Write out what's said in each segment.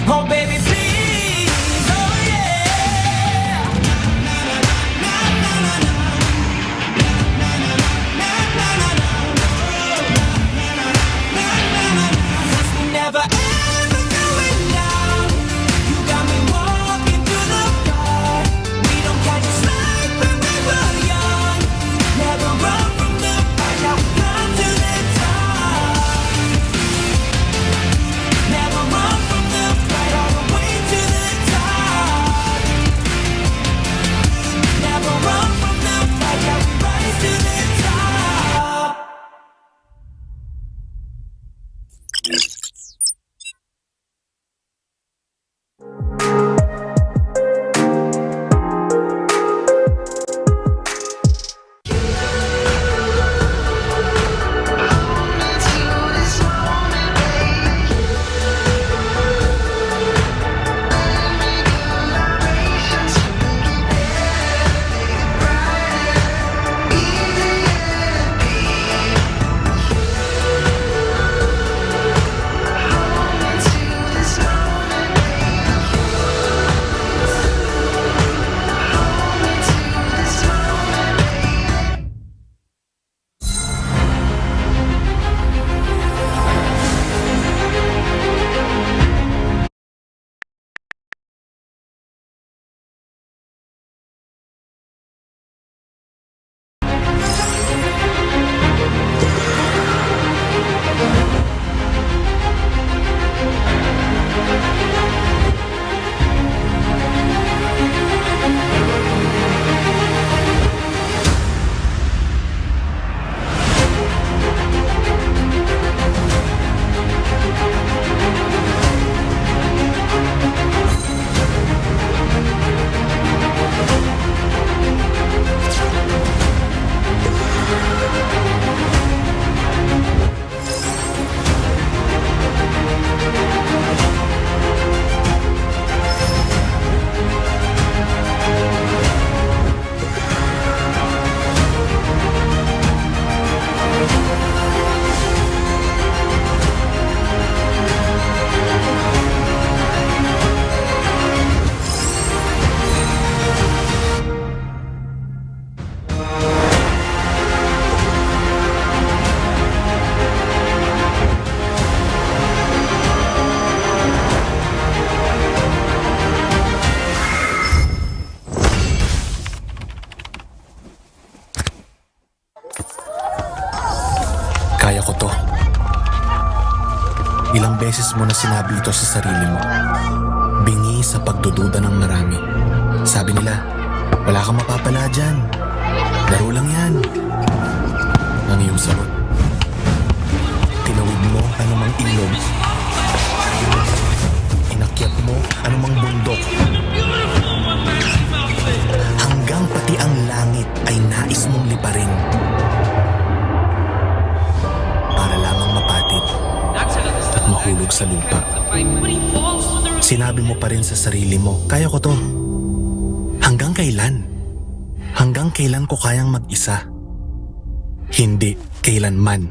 Oh baby please, oh yeah. Never ever going down. You got me walking through the fire. We don't catch a slide when we were young. Never run from the fight. Now we climb to the top. Never run from the fight. All the way to the top. Never run from the fight. Yeah, we rise to the top. Kaya ko to. Ilang beses mo na sinabi ito sa sarili mo. Bingi sa pagdududa ng marami. Sabi nila, wala kang mapapala dyan. Laro lang yan. Ang iyong sagot. Tinawid mo anumang ilog. Inakyat mo anumang bundok. Hanggang pati ang langit ay nais mong liparin. Para lamang mapatid at mahulog sa lupa. Sinabi mo pa rin sa sarili mo, kaya ko to. Hanggang kailan? Hanggang kailan ko kayang mag-isa? Hindi kailanman.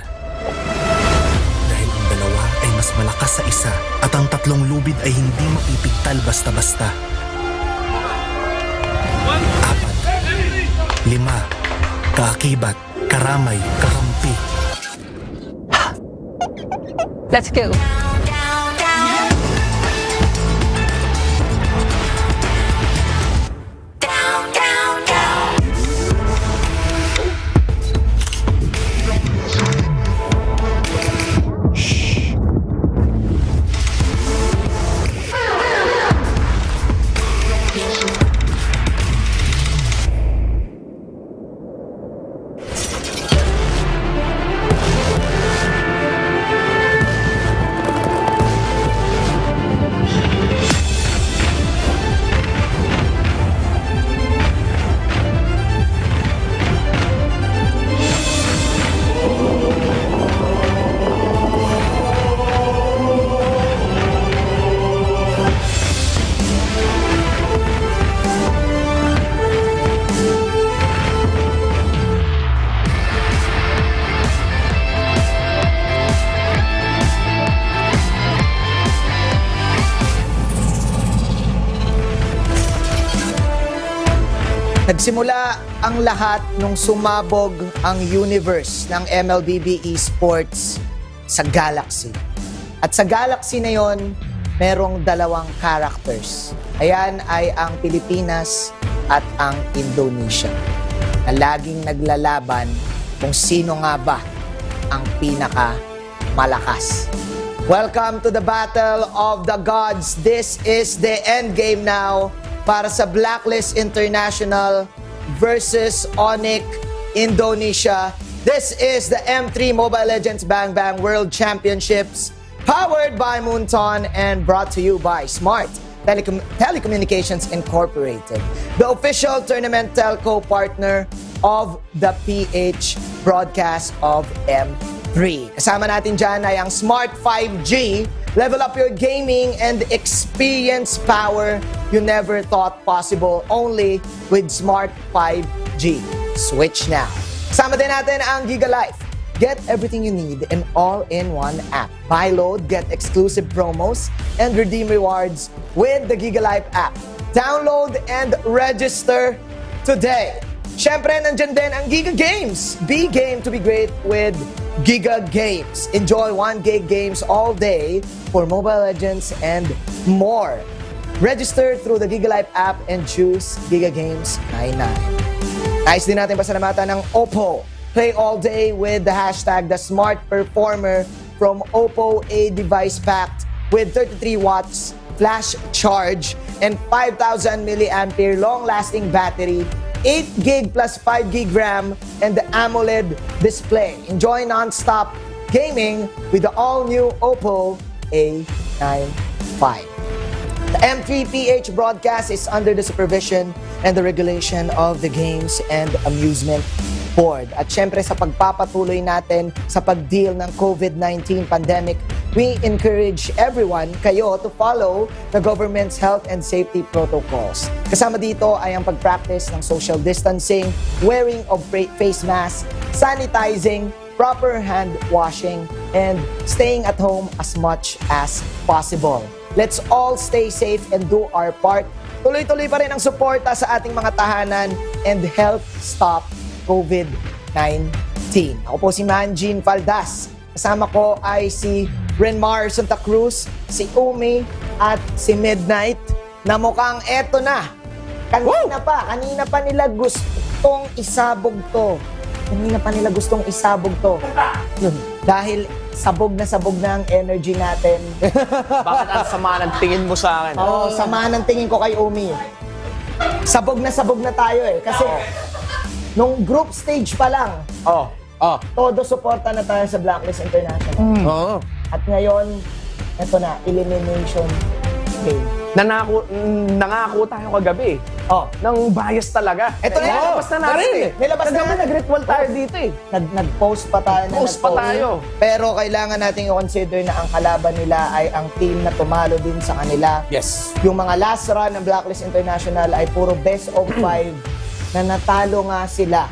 Dahil ang dalawa ay mas malakas sa isa at ang tatlong lubid ay hindi mapipigtal basta-basta. 4, 5, kaakibat, karamay, kakampi. Let's go. Nagsimula ang lahat nung sumabog ang universe ng MLBB Esports sa Galaxy. At sa Galaxy na yon, merong dalawang characters. Ayan ay ang Pilipinas at ang Indonesia na laging naglalaban kung sino nga ba ang pinaka-malakas. Welcome to the Battle of the Gods. This is the end game now para sa Blacklist International versus Onic Indonesia. This is the M3 Mobile Legends Bang Bang World Championships, powered by Moonton and brought to you by Smart Telecommunications Incorporated, the official tournament telco partner of the PH broadcast of M3. Kasama natin dyan ay ang Smart 5G. Level up your gaming and experience power you never thought possible only with Smart 5G. Switch now. Kasama din natin ang Giga Life. Get everything you need in all-in-one app. Buy, load, get exclusive promos, and redeem rewards with the Giga Life app. Download and register today. Siyempre, nandyan din ang Giga Games. Be game to be great with Giga Games. Enjoy 1 gig games all day for Mobile Legends and more. Register through the Giga Life app and choose Giga Games 99. Nice din natin pasalamatan ng Oppo. Play all day with the hashtag The Smart Performer from Oppo, a device packed with 33 watts flash charge and 5,000 milliampere long-lasting battery, 8 gig plus 5 gig RAM, and the AMOLED display. Enjoy non-stop gaming with the all-new Oppo A95. The M3PH broadcast is under the supervision and the regulation of the Games and Amusement Board. At syempre sa pagpapatuloy natin sa pag-deal ng COVID-19 pandemic, we encourage everyone, kayo, to follow the government's health and safety protocols. Kasama dito ay ang pag-practice ng social distancing, wearing of face mask, sanitizing, proper hand washing, and staying at home as much as possible. Let's all stay safe and do our part. Tuloy-tuloy pa rin ang suporta sa ating mga tahanan and help stop COVID-19. Ako po si Manjin Faldas. Kasama ko ay si Renmar Santa Cruz, si Umi, at si Midnight na mukhang eto na. Kanina pa nila gustong isabog to. Dahil sabog na ang energy natin. Bakit ang sama ng tingin mo sa akin? Oo, sama ng tingin ko kay Umi. Sabog na tayo eh. Kasi nung group stage pa lang, todo suporta na tayo sa Blacklist International. Oo. At ngayon, eto na, elimination game. Nangako tayo kagabi. Nang bias talaga. Eto na, nilabas na natin eh. Nilabas na natin. Nag-ritual tayo dito eh. Nag-post pa tayo. Post pa tayo. Pero kailangan natin i-consider na ang kalaban nila ay ang team na tumalo din sa kanila. Yes. Yung mga last run ng Blacklist International ay puro best of 5 na natalo nga sila.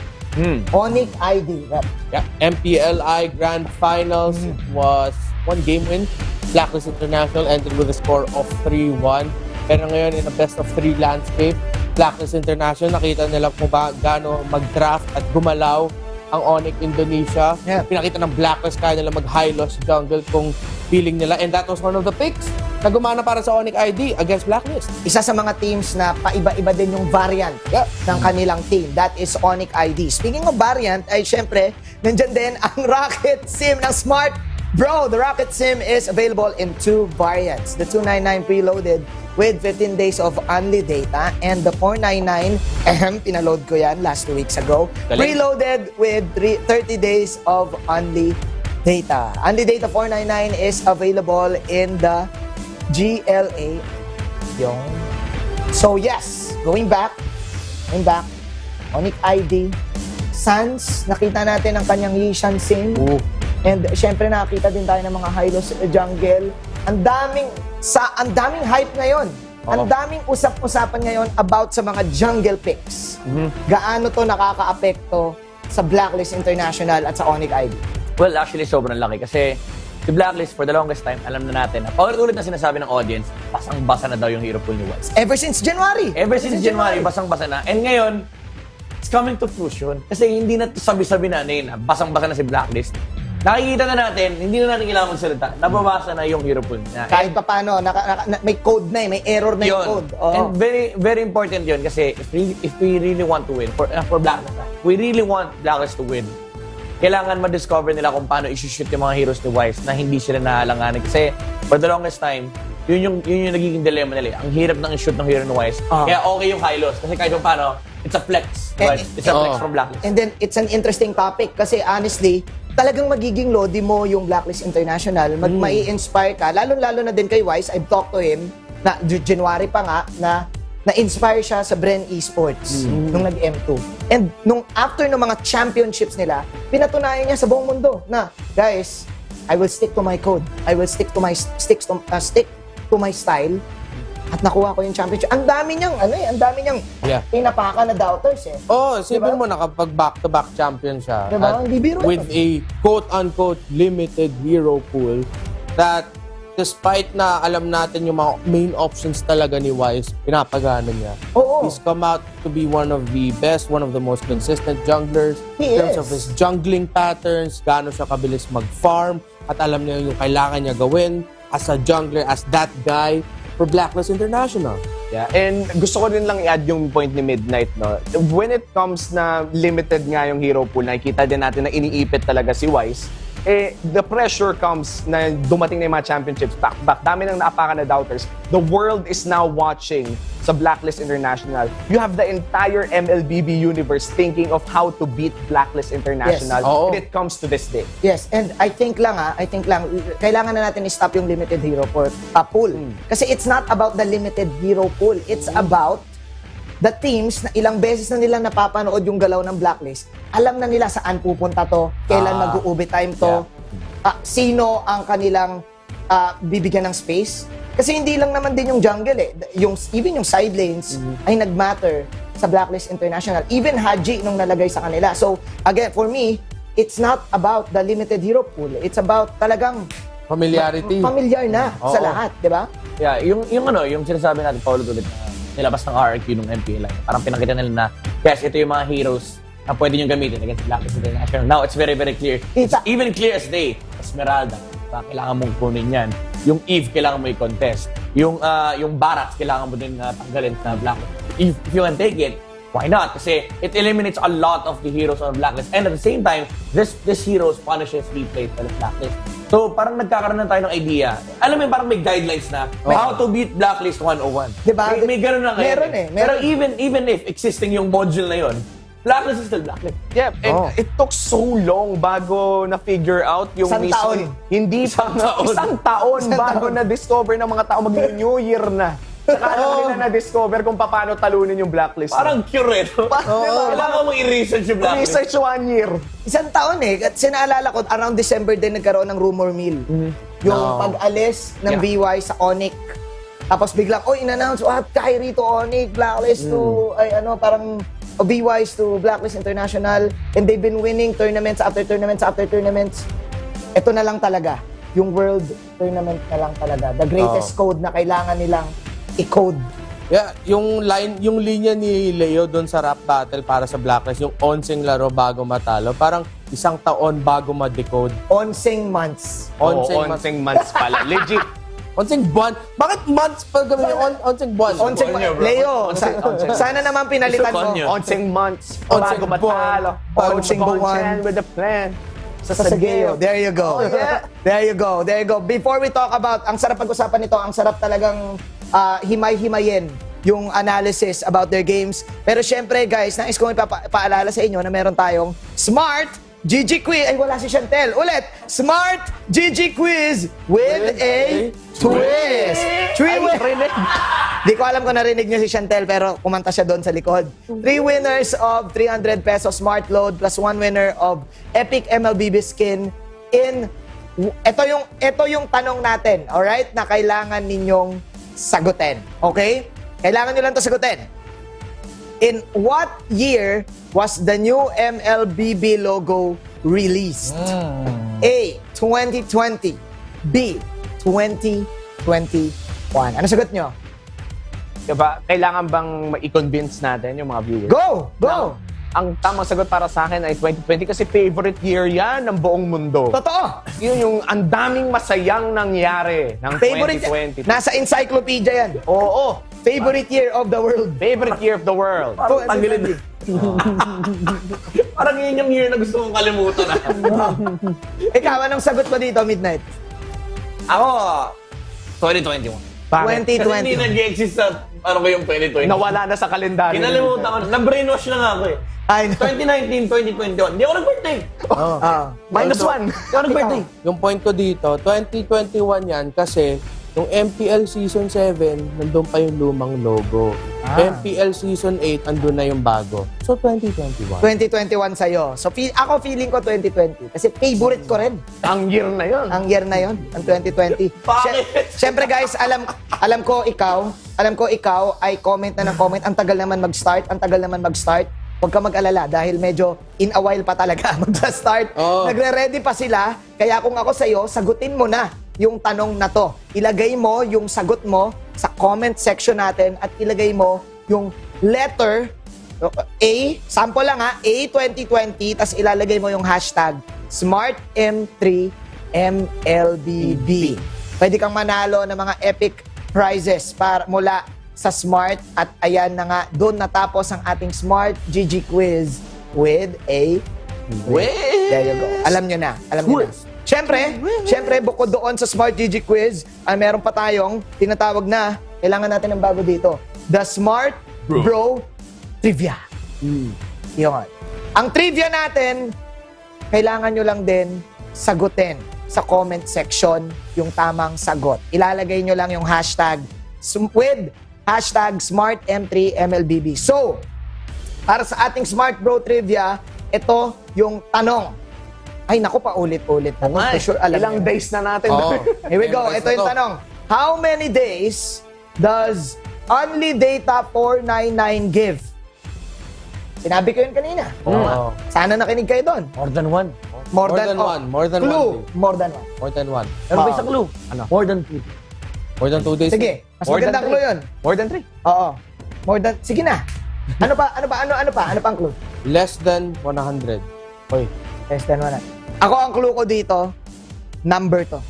Onic ID. Yeah, MPLI Grand Finals was 1 game win. Blacklist International ended with a score of 3-1. Pero ngayon, in a best of 3 landscape, Blacklist International, nakita nila kung gaano mag-draft at gumalaw ang Onic Indonesia. Yeah. Pinakita ng Blacklist kaya nila mag-high loss jungle kung feeling nila. And that was one of the picks na gumana para sa Onic ID against Blacklist. Isa sa mga teams na paiba-iba din yung variant ng kanilang team. That is Onic ID. Speaking of variant, ay syempre, nandyan din ang Rocket Sim ng Smart. Bro, the Rocket Sim is available in 2 variants. The 299 preloaded with 15 days of only data and the 499, pinaload ko yan last 2 weeks ago, preloaded with 30 days of only data. Only data 499 is available in the GLA. So yes, going back, Onic ID, Sans, nakita natin ang kanyang Yishan Sim. And syempre nakita din tayo ng mga high-loss jungle. Ang daming hype ngayon. Ang daming usap-usapan ngayon about sa mga jungle picks. Gaano to nakaka-apekto sa Blacklist International at sa Onic ID? Well, actually, sobrang laki kasi si Blacklist, for the longest time, alam na natin na paulit-ulit na sinasabi ng audience, basang-basa na daw yung hero pool ni White. Ever since January. Ever since January, basang-basa na. And ngayon, coming to fruition. Kasi hindi na sabi-sabi na basang-basa na si Blacklist. Nakikita na natin, hindi na natin kailangan magsalita. Nababasa na yung hero pool niya. Kahit pa paano, may code na may error na yung code. Oo. And very very important yun kasi if we really want to win, for Blacklist, we really want Blacklist to win. Kailangan ma-discover nila kung paano i-shoot yung mga heroes ni Wise na hindi sila nahalanganin. Kasi for the longest time, yun yung nagiging dilemma nila. Ang hirap ng i-shoot ng hero ni Wise. Kaya okay yung Hylos. Kasi kahit paano, it's a flex. Right? It's a flex from Blacklist. And then, it's an interesting topic kasi honestly, talagang magiging lodi mo yung Blacklist International. Mai-inspire ka. Lalo-lalo na din kay Wise. I've talked to him na January pa nga na na-inspire siya sa Bren Esports nung nag-M2. And nung after ng mga championships nila, pinatunayan niya sa buong mundo na, guys, I will stick to my code. I will stick to my stick to my style. At nakuha ko yung championship. Ang dami niyang pinapaka na doubters eh. Oh, sabihin mo nakapag back-to-back champion siya. Diba? At Hindi biro with a quote-unquote limited hero pool that despite na alam natin yung mga main options talaga ni Wise, pinapagana niya. Oo. He's come out to be one of the best, one of the most consistent junglers He in terms is. of his jungling patterns, gaano siya kabilis mag-farm, at alam niya yung kailangan niya gawin as a jungler, as that guy for Blacklist International. Yeah, and gusto ko din lang i-add yung point ni Midnight, no? When it comes na limited nga yung hero pool, nakikita din natin na iniipit talaga si Wise. The pressure comes na dumating na yung mga championships back-back. Dami nang naapakan na doubters. The world is now watching sa Blacklist International. You have the entire MLBB universe thinking of how to beat Blacklist International. Yes. And it comes to this day. Yes, and I think lang, kailangan na natin i-stop yung limited hero pool. Kasi it's not about the limited hero pool. It's about the teams na ilang beses na nila napapanood yung galaw ng Blacklist. Alam na nila saan pupunta to, kailan mag-overtime to, sino ang kanilang bibigyan ng space. Kasi hindi lang naman din yung jungle eh. Even yung side lanes ay nag-matter sa Blacklist International. Even Haji nung nalagay sa kanila. So, again, for me, it's not about the limited hero pool. It's about talagang Familiarity. familiar na sa lahat, di ba? Yeah, yung sinasabi natin paulit-ulit na nilabas ng RRQ ng MPL. Parang pinakita nila na, yes, ito yung mga heroes na pwede nyo gamitin against Blacklist International. Now, it's very, very clear. It's even clear as day. Esmeralda, kailangan mong kunin yan. Yung Eve, kailangan mo i-contest. Yung Barracks, kailangan mo din tanggalin na Blacklist. If you can take it, why not? Kasi it eliminates a lot of the heroes on Blacklist. And at the same time, this heroes punishes replay sa Blacklist. So, parang nagkakaroon na tayo ng idea. Alam mo, parang may guidelines na how to beat Blacklist 101. Diba? May ganun na ngayon. Meron. Pero even if existing yung module na yon, Blacklist is still Blacklist. Yeah, and it took so long bago na-figure out yung Isang taon. Hindi isang taon bago na-discover ng mga tao mag-New Year na. Saka nila na-discover kung paano talunin yung Blacklist. Parang cure, no? Kailangan mong i-research yung Blacklist. Research 1 year. Isang taon eh. At sinaalala ko, around December din nagkaroon ng rumor mill. Yung pag-alis ng VY sa Onic. Tapos biglang, in-announce, Kyrie to Onic, Blacklist to, parang VYs to Blacklist International. And they've been winning tournaments after tournaments after tournaments. Ito na lang talaga. Yung World Tournament na lang talaga. The greatest code na kailangan nilang i-code. Yeah, yung linya ni Leo doon sa rap battle para sa Blacklist, yung 11 laro bago matalo, parang isang taon bago ma-decode. 11 months. 11 months pala. Legit. 11 buwan? Bakit months pa gawin yung 11 buwan? 11 months. Leo, sana naman pinalitan mo. 11 months. Onseng Bago matalo. Onseng buwan. With the plan. Sa Sageo. There you go. There you go. Before we talk about, ang sarap pag-usapan nito, ang sarap talagang himay-himayin yung analysis about their games. Pero syempre guys, nais kong ipaalala sa inyo na meron tayong Smart GG Quiz. Ay, wala si Chantel. Ulit, Smart GG Quiz with a twist. Di ko alam kung narinig niyo si Chantel, pero kumanta siya doon sa likod. 3 winners of 300 peso Smart Load plus 1 winner of Epic MLBB skin in... Ito yung tanong natin, alright? Na kailangan ninyong sagutin. Okay? Kailangan nyo lang ito sagutin. In what year was the new MLBB logo released? A. 2020. B. 2021. Ano sagot nyo? Diba? Kailangan bang i-convince natin yung mga viewers? Go! ang tamang sagot para sa akin ay 2020 kasi favorite year yan ng buong mundo. Totoo. Yun yung ang daming masayang nangyari ng Favorite, 2020. nasa encyclopedia yan. Oo. Favorite year of the world. Favorite year of the world. Parang tagilid. Parang yun yung year na gusto kong kalimutan. Ikaw, anong sagot mo dito, Midnight? Ako, 2021. Bakit? Kasi hindi 2020. nag-exist sa, ano ko yung 2020. Nawala na sa kalendaryo. Kinalimutan ko. Na-brainwash na nga ako eh. Ay, 2019, 2021. Hindi ako nag-birthday. Minus one. Hindi ako nag-birthday. Yung point ko dito, 2021 yan kasi yung MPL Season 7, nandun pa yung lumang logo. MPL Season 8, andun na yung bago. So, 2021. 2021 sa'yo. So, ako feeling ko 2020. Kasi favorite ko rin. Ang year na yun. Ang year na yon, ang 2020. Bakit? Siyempre guys, alam ko ikaw ay comment na ng comment. Ang tagal naman mag-start. Huwag ka mag-alala dahil medyo in a while pa talaga mag-start. Oo. Nagre-ready pa sila. Kaya kung ako sa'yo, sagutin mo na yung tanong na to. Ilagay mo yung sagot mo sa comment section natin at ilagay mo yung letter A, sample lang ha, A 2020, tas ilalagay mo yung hashtag SmartM3MLBB. Pwede kang manalo ng mga epic prizes para mula sa Smart at ayan na nga, doon natapos ang ating Smart GG quiz with a There you go. Alam nyo na. Siyempre, bukod doon sa Smart GG quiz, ay meron pa tayong tinatawag na, kailangan natin ng bago dito, The Smart Bro Trivia. Yun. Ang trivia natin, kailangan nyo lang din sagutin sa comment section yung tamang sagot. Ilalagay nyo lang yung hashtag with hashtag SmartM3MLBB. So, para sa ating Smart Bro Trivia, ito yung tanong. Ay, naku, paulit-ulit na. For sure, alam Ilang nyo. days na natin. Oo. Here we go. Ito yung tanong. How many days does Only Data 499 give? Sinabi ko yun kanina. Oo. Sana nakinig kayo doon. More than one. More than one. More than clue. one day. More than one. More than one. Pero ba isang clue? Ano? More than two. More than 2 days. Sige, mas More than magandang three. clue yun. More than 3. Oo. More than, sige na. Ano pa ang clue? Less than 100. Oy, less than one. Ako ang clue ko dito, number to.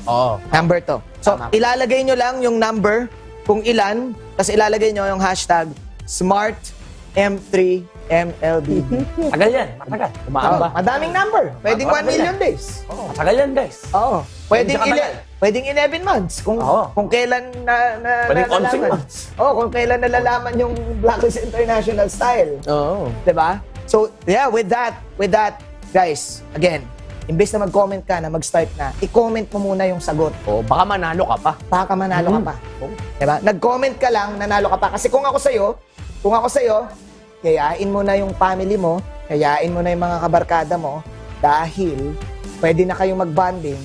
Oo. Number to. So, ilalagay nyo lang yung number, kung ilan, tapos ilalagay nyo yung hashtag SmartM3MLBB. Tagal yan. Matagal. Umaamba. Madaming number. Pwedeng 1 million days. Matagal yan, guys. Oo. Pwedeng, Pwede sa pwedeng 11 months. Kung kailan Pwedeng 11 nalalaman. months. Kung kailan nalalaman yung Blacklist International style. Oo. Diba? So, yeah, with that, guys, again, imbes na mag-comment ka na, mag-start na, i-comment mo muna yung sagot. Baka manalo ka pa. Baka manalo ka pa. Diba? Nag-comment ka lang, nanalo ka pa. Kasi kung ako sa'yo, kayain mo na yung family mo, kayain mo na yung mga kabarkada mo, dahil pwede na kayong mag-bonding,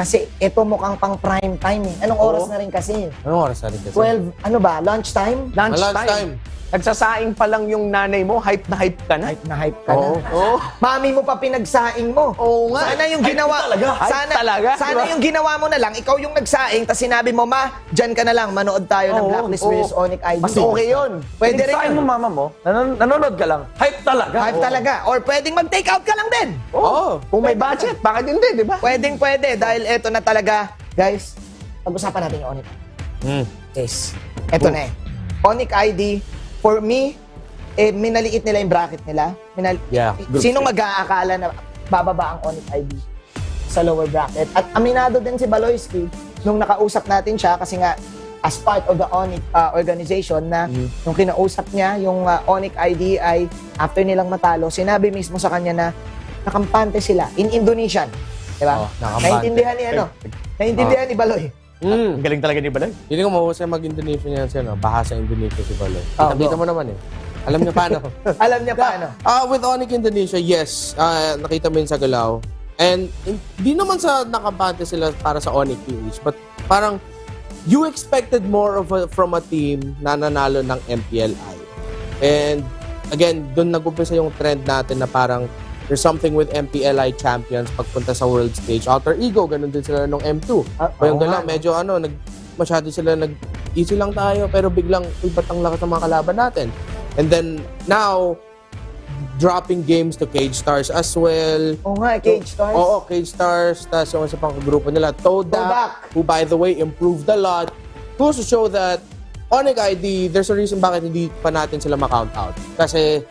kasi ito mukhang pang prime time eh. Anong oras na rin kasi? Anong oras na rin kasi? 12, lunchtime? Lunchtime. Nagsasaing pa lang yung nanay mo, hype na hype ka na. Hype na hype ka Oo. na. Oo. Mami mo pa pinagsaing mo. Oo nga. Sana yung ginawa, Hype talaga. Sana Diba? yung ginawa mo na lang, ikaw yung nagsaing, tapos sinabi mo, ma, dyan ka na lang, manood tayo ng Oo, Blacklist oo. versus Onic Indo. Mas okay yun. Pwede rin Saan yun. mo mama mo, nanonood ka lang. Hype talaga. Hype talaga. Or pwedeng mag-take out ka lang din. Oo. Kung may budget, bakit hindi, di ba? Pwede. Dahil eto na talaga, guys, pag-usapan natin yung Onic. Yes. Eto na eh. Onic ID, for me, minaliit nila yung bracket nila. Yeah, group Sinong mag-aakala na bababa ang Onic ID sa lower bracket? At aminado din si Baloyski nung nakausap natin siya kasi nga as part of the Onic organization na nung kinausap niya yung Onic ID ay after nilang matalo, sinabi mismo sa kanya na nakampante sila in Indonesian. Diba? Oh, nakampante. Naiintindihan ni Baloy. Ang galing talaga ni Balay. Hindi ko mahusay mag-Indonesian yan siya, no? Baha sa Indonesia si Baloy. Oh, Kita go. mo naman eh. Alam niya paano. Alam niya paano. With Onic Indonesia, yes. Nakita mo yun sa galaw. And hindi naman sa nakampante sila para sa Onic PH, but parang you expected more from a team na nanalo ng MPLI. And again, doon nag-umpisa yung trend natin na parang there's something with MPLI champions pagpunta sa world stage. Alter Ego, ganun din sila nung M2. O yung gano'n, medyo masyado sila easy lang tayo, pero biglang ba't ang lakas ng mga kalaban natin. And then, now, dropping games to Cage Stars as well. Oo nga, Cage Stars. Oo, Cage Stars. Tapos yung isa pang grupo nila, Todak, who by the way, improved a lot. Goes to show that Onic ID, there's a reason bakit hindi pa natin sila ma-count out. Kasi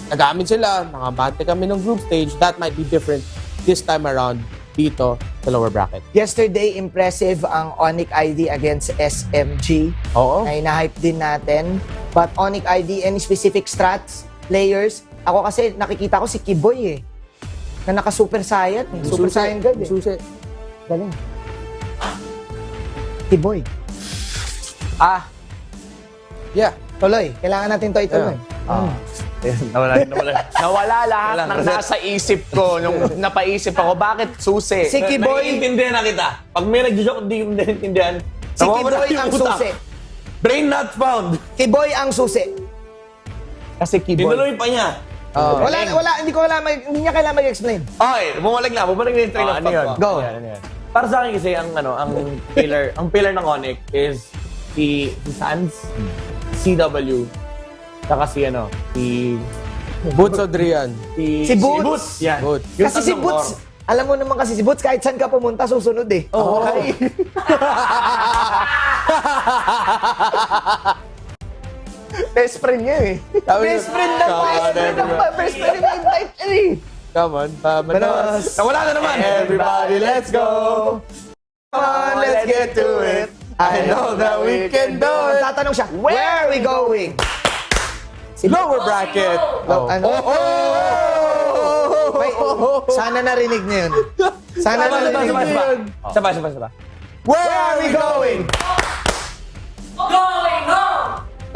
nagamit sila, nakabante kami ng group stage. That might be different this time around dito sa lower bracket. Yesterday, impressive ang Onic ID against SMG. Oo. Ay na-hype din natin. But Onic ID, any specific strats, players? Ako kasi nakikita ko si Kiboy eh. Na naka-Super Saiyan. Super Saiyan God eh. Susi. Galing. Kiboy. Yeah. Tuloy. Kailangan natin to ituloy. Nawala lahat ng nasa isip ko nung napaisip ako, bakit susi? Si Kiboy. Naiintindihan na kita. Pag may nag-joke, hindi ko naiintindihan. Si Kiboy ang susi. Brain not found. Kiboy ang susi. Kasi keyboard. Tinuloy pa niya. Hindi niya kailangan mag-explain. Okay, bumalik na yung train of ano yun? thought ko. Go. Ano yan. Para sa akin kasi ang pillar ng Onic is si Sans, CW, saka si Boots Adrian. Si Boots. Yan. Boots. Yung Kasi si tatlong Boots, core. alam mo naman kasi si Boots, kahit saan ka pumunta, susunod eh. Oo. Best friend niya eh. Best friend ng best friend ng Midnight eh. Come on, Pamanos. Nawala na naman. Everybody, let's go. Come on, let's get to it. I know that we can do it. Tatanong siya, where are we going? Lower bracket. Ano? Wait, sana narinig niyo yun. Sana narinig niyo yun. Saba. Where are we going?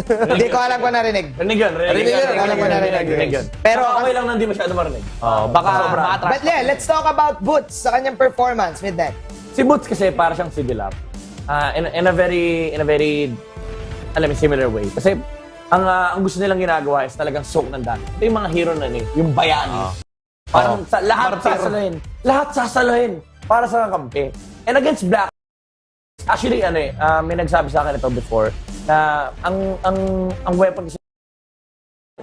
Hindi ko alam kung narinig. Rinig yun. Alam ko narinig yun. Pero Pero, okay lang na hindi masyado marinig. Baka ma-attract. but yeah, let's talk about Boots sa kanyang performance, Midnight. Si Boots kasi para siyang si Dilap. In a very alam mo, similar way. Kasi ang gusto nilang ginagawa is talagang soak ng dami. Ito yung mga hero na yung bayani. Parang lahat sasalohin. Lahat sasalohin para sa kakampi. And against Black, actually may nagsabi sa akin ito before na ang weapon kasi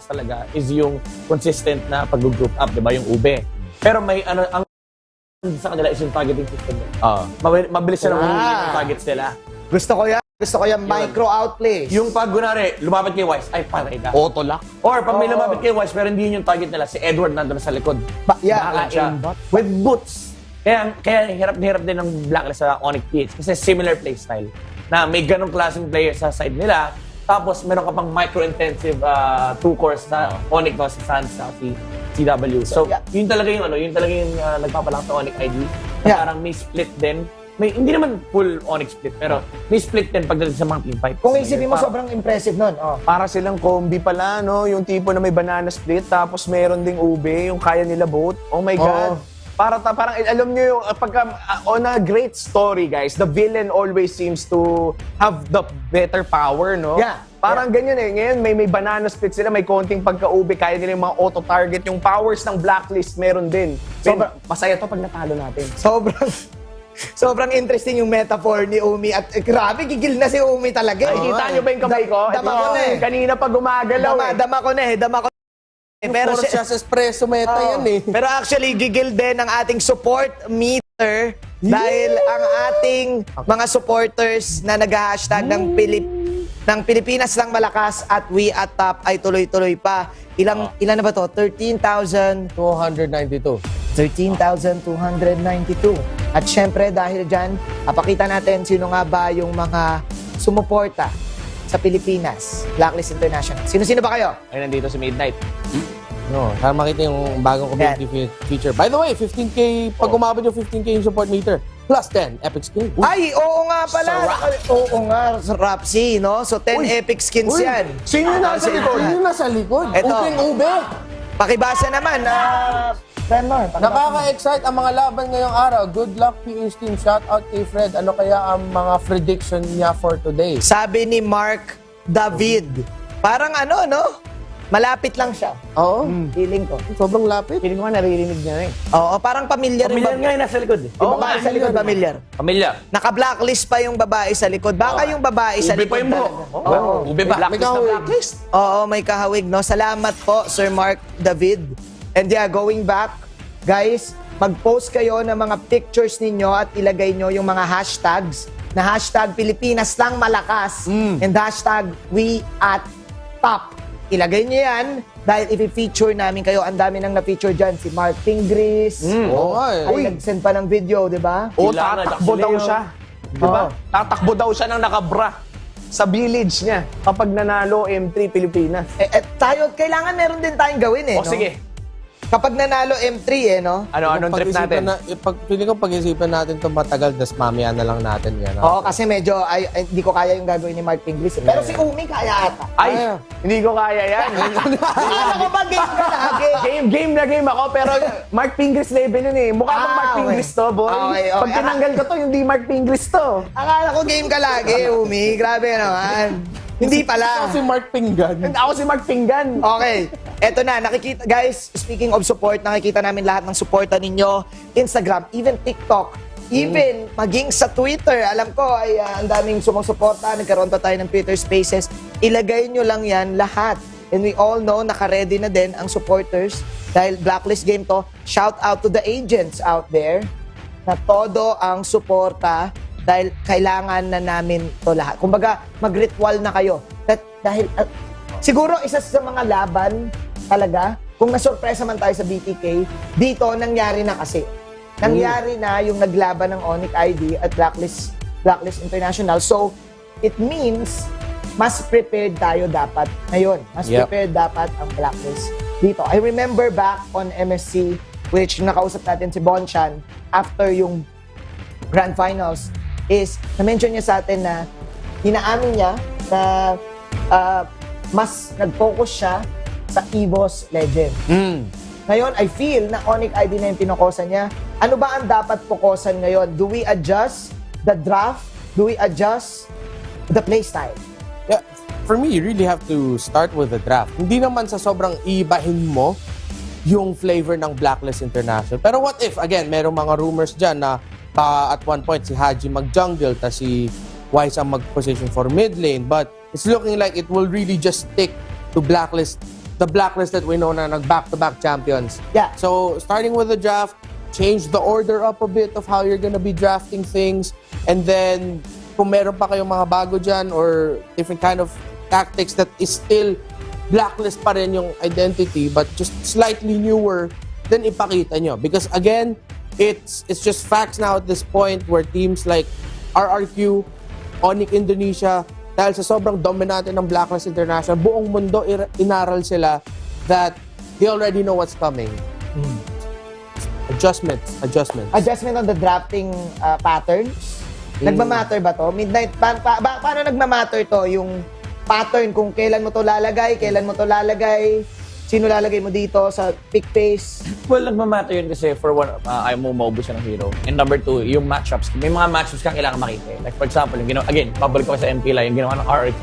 talaga is yung consistent na pag-group up, 'di ba? Yung ube. Pero may ang sa kanila is yung targeting system. Mabilis sila yung targets nila. Gusto ko yan micro outplay. Yung pag kunwari, lumapit kay Wise, ay patay ka. Auto lock. Or pag may lumapit kay Wise, pero hindi yun yung target nila, si Edward nandun sa likod. Bahala siya. With boots. Kaya hirap na hirap din ng Blacklist sa Onic PH kasi similar playstyle. Na may ganong klaseng player sa side nila, tapos meron ka pang micro-intensive two cores sa Onic, no? Si Sans, si CW. So, yun talaga yung nagpapalang sa Onic ID. Parang may split din. Hindi naman full Onic split, pero may split din pagdating sa mga team fight. Kung isipin mo, sobrang impressive nun. Para silang combi pala, no? Yung tipo na may banana split, tapos meron ding ube, yung kaya nila both. Oh my God. Parang alam nyo yung, on a great story, guys, the villain always seems to have the better power, no? Yeah. Parang ganyan eh. Ngayon, may banana split sila, may konting pagka-ube, kaya nila yung mga auto-target. Yung powers ng Blacklist, meron din. Masaya to pag natalo natin. Sobrang interesting yung metaphor ni Umi at grabe, gigil na si Umi talaga. Ay, kita nyo ba yung kamay ko? Dama ko na eh. Kanina pa gumagalaw Dama ko na eh. Pero siya sa espresso meta yan eh. Pero actually, gigil din ang ating support meter dahil ang ating mga supporters na nag-hashtag ng Pilipinas lang malakas at we at top ay tuloy-tuloy pa. Ilan na ba to? 292. 13,292. At syempre, dahil dyan, apakita natin sino nga ba yung mga sumuporta sa Pilipinas, Blacklist International. Sino-sino ba kayo? Ay, nandito si Midnight. No, para makita yung bagong community feature. By the way, 15K, pag umabot yung 15K yung support meter, plus 10 epic skins. Ay, oo nga pala. Oo nga, Rapsi, no? So, 10 epic skins yan. Sino yung nasa likod? Sino yung nasa likod? Eto. Ube. Pakibasa naman, Nakaka-excite ang mga laban ngayong araw. Good luck, PH team. Shout out kay Fred. Ano kaya ang mga prediction niya for today? Sabi ni Mark David. Parang no? Malapit lang siya. Oo. Feeling ko. Sobrang lapit. Feeling ko nga naririnig niya na eh. Oo, parang pamilyar yung Pamilyar nga yung nasa likod eh. Yung babae sa likod, pamilyar. Pamilyar. Naka-blacklist pa yung babae sa likod. Baka yung babae sa Ube pa likod yung buhok. talaga. Oo. Ube ba? May kahawig. Oo, may kahawig, no? Salamat po, Sir Mark David. And yeah, going back, guys, mag-post kayo ng mga pictures ninyo at ilagay nyo yung mga hashtags na hashtag Pilipinas lang malakas and hashtag we at top. Ilagay nyo yan dahil i-feature namin kayo. Ang dami nang na-feature dyan. Si Mark Tingris. Oo nga eh. Ay, nag-send pa ng video, di ba? O, Kailangan, tatakbo Jackson daw Leo. siya. Di ba? Tatakbo daw siya ng nakabra sa village niya kapag nanalo M3 Pilipinas. Tayo, kailangan meron din tayong gawin eh, O no? sige, Kapag nanalo M3 eh, no? anong trip natin? Feeling ko pag-isipan natin ito matagal, das mamaya na lang natin yan. Oo, kasi medyo hindi ko kaya yung gagawin ni Mark Pinglis. Pero si Umi kaya ata. Ay, hindi ko kaya yan. Akala ko ba game ka lagi? game na game ako, pero Mark Pingris level yun eh. Mukha bang Mark okay. Pingris to, boy? Okay. Pag tinanggal ko to, hindi Mark Pingris to. Akala ko game ka lagi, Umi. Grabe naman. Hindi pala. Si Mark Pinggan. Ako si Mark Pinggan. Okay. Eto na, nakikita, guys, speaking of support, nakikita namin lahat ng suporta ninyo. Instagram, even TikTok, even maging sa Twitter. Alam ko, ay ang daming sumusuporta. Nagkaroon pa tayo ng Twitter Spaces. Ilagay nyo lang yan lahat. And we all know, naka-ready na din ang supporters. Dahil Blacklist game to, shout out to the agents out there na todo ang suporta dahil kailangan na namin to lahat. Kumbaga, mag-ritual na kayo. Dahil, siguro isa sa mga laban talaga, kung nasurpresa man tayo sa BTK, dito nangyari na kasi. Nangyari na yung naglaban ng Onic ID at Blacklist International. So, it means, mas prepared tayo dapat ngayon. Mas prepared dapat ang Blacklist dito. I remember back on MSC, which nakausap natin si Bonchan, after yung Grand Finals, is na-mention niya sa atin na inaamin niya na mas nag-focus siya sa EVOS Legend. Ngayon, I feel na Onic ID na yung pinokosan niya. Ano ba ang dapat fokusan ngayon? Do we adjust the draft? Do we adjust the playstyle? Yeah, for me, you really have to start with the draft. Hindi naman sa sobrang ibahin mo yung flavor ng Blacklist International. Pero what if, again, merong mga rumors dyan na at one point si Haji mag-jungle ta si Wise ang mag-position for mid lane, but it's looking like it will really just stick to Blacklist, the Blacklist that we know na nag-back-to-back champions. Yeah. So, starting with the draft, change the order up a bit of how you're gonna be drafting things, and then kung meron pa kayong mga bago dyan or different kind of tactics that is still Blacklist pa rin yung identity but just slightly newer, then ipakita nyo. Because again, it's just facts now at this point where teams like RRQ, Onic Indonesia, dahil sa sobrang dominante ng Blacklist International, buong mundo inaral sila that they already know what's coming. Adjustment Adjustment on the drafting patterns? Nagmamatter ba to? Midnight, paano nagmamatter to? Yung pattern kung kailan mo to lalagay, sino lalagay mo dito sa pick phase? Well, nagmamatter yun kasi for one, ayaw mo maubos siya ng hero. And number two, yung matchups. May mga matchups kang kailangan makita. Like for example, yung again, babalik ko sa MPLA, yung ginawa ng RRQ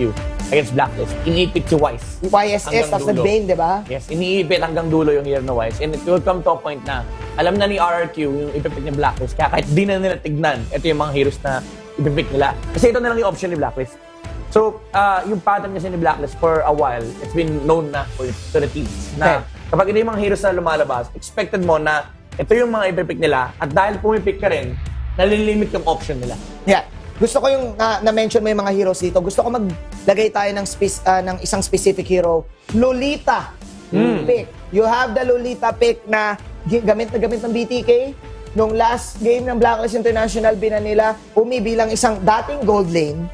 against Blacklist. Iniipit si Wise. YSS, tapos nag-Bane, di ba? Yes, iniipit hanggang dulo yung hero na Wise. And it will come to a point na alam na ni RRQ yung ipipick ni Blacklist. Kaya kahit di na nila tignan, ito yung mga heroes na ipipick nila. Kasi ito na lang yung option ni Blacklist. So, yung pattern kasi ni Blacklist for a while, it's been known na to the teams na kapag ito yung mga heroes na lumalabas, expected mo na ito yung mga ipipick nila at dahil pumipick ka rin, nalilimit yung option nila. Yeah. Gusto ko yung na-mention mo yung mga heroes dito. Gusto ko maglagay tayo ng isang specific hero. Lolita pick. You have the Lolita pick na gamit ng BTK. Nung last game ng Blacklist International, nila bilang isang dating gold lane.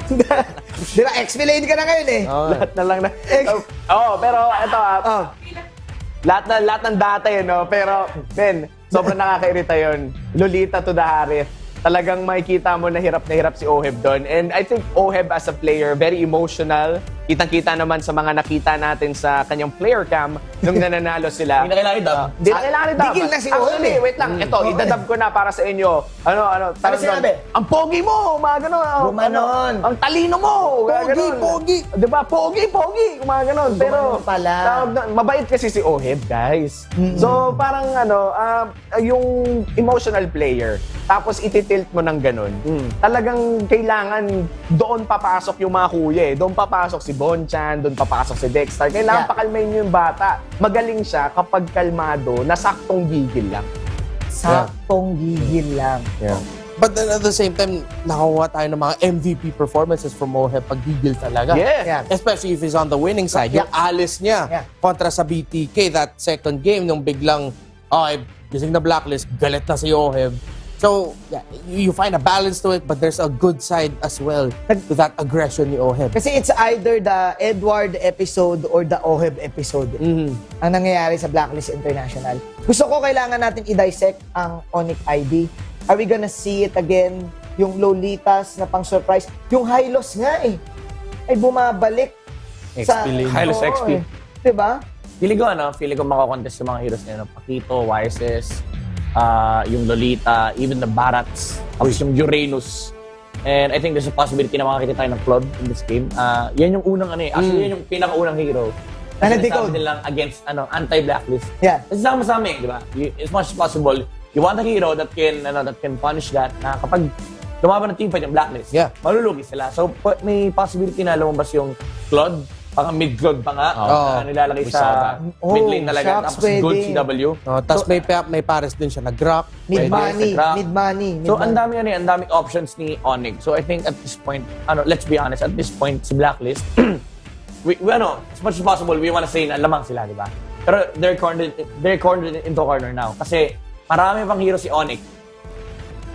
Di ba? XP lane ka na ngayon eh. Lahat na lang na. Pero ito lahat ng data yun, no? Pero, Ben, sobrang nakakairita yun. Lolita to the Harith. Talagang makikita mo na hirap si Oheb doon. And I think Oheb as a player, very emotional kitang-kita naman sa mga nakita natin sa kanyang player cam nung nananalo sila. Hindi na kailangan i-dub. Hindi na kailangan i-dub. Tigil na si Actually, Oheb. wait lang. Ito, idadub ko na para sa inyo. Ano, parang sinabi? doon, ang pogi mo, mga gano'n. Gumanon. Ang talino mo. Pogi. Diba? Pogi. Mga gano'n. Pero, Gumanon pala. mabait kasi si Oheb, guys. So, parang yung emotional player, tapos ititilt mo ng gano'n. Talagang kailangan doon papasok yung mga kuya eh. Doon papasok si Bonchan, doon papasok si Dexter. Kailangan pakalmahin nyo yung bata. Magaling siya kapag kalmado, na saktong gigil lang. Saktong gigil lang. But then at the same time, nakakuha tayo ng mga MVP performances from Oheb pag gigil talaga. Yeah. Especially if he's on the winning side. Yung alis niya kontra sa BTK, that second game, nung biglang, gising na Blacklist, galit na si Oheb. So, yeah, you find a balance to it, but there's a good side as well to that aggression ni Oheb. Kasi it's either the Edward episode or the Oheb episode. Ang nangyayari sa Blacklist International. Gusto ko kailangan natin i-dissect ang Onic ID. Are we gonna see it again? Yung Lolitas na pang-surprise. Yung Hylos nga ay bumabalik XP lane. Hylos Oo, XP. Diba? Feeling ko makakontest yung mga heroes nila. Pakito, Wises, yung Lolita, even the Barats, tapos yung Uranus. And I think there's a possibility na makakita tayo ng Claude in this game. Yan yung unang actually yan yung pinakaunang hero. Na Kasi decode. nasabi nilang against anti-blacklist. Yeah. Kasi sama-sama di ba? As much as possible, you want a hero that can punish that na kapag lumaban ng teamfight yung blacklist, malulugi sila. So may possibility na lumabas yung Claude, parang mid-Claude pa nga, nilalagay sa mid lane talaga, tapos pwede. good CW. Tapos may pares din siya nag-rock. Mid-money. So ang daming options ni Onic. So I think at this point, let's be honest, at this point si Blacklist, we as much as possible, we wanna say na lamang sila, di ba? Pero they're cornered into corner now. Kasi marami pang hero si Onic.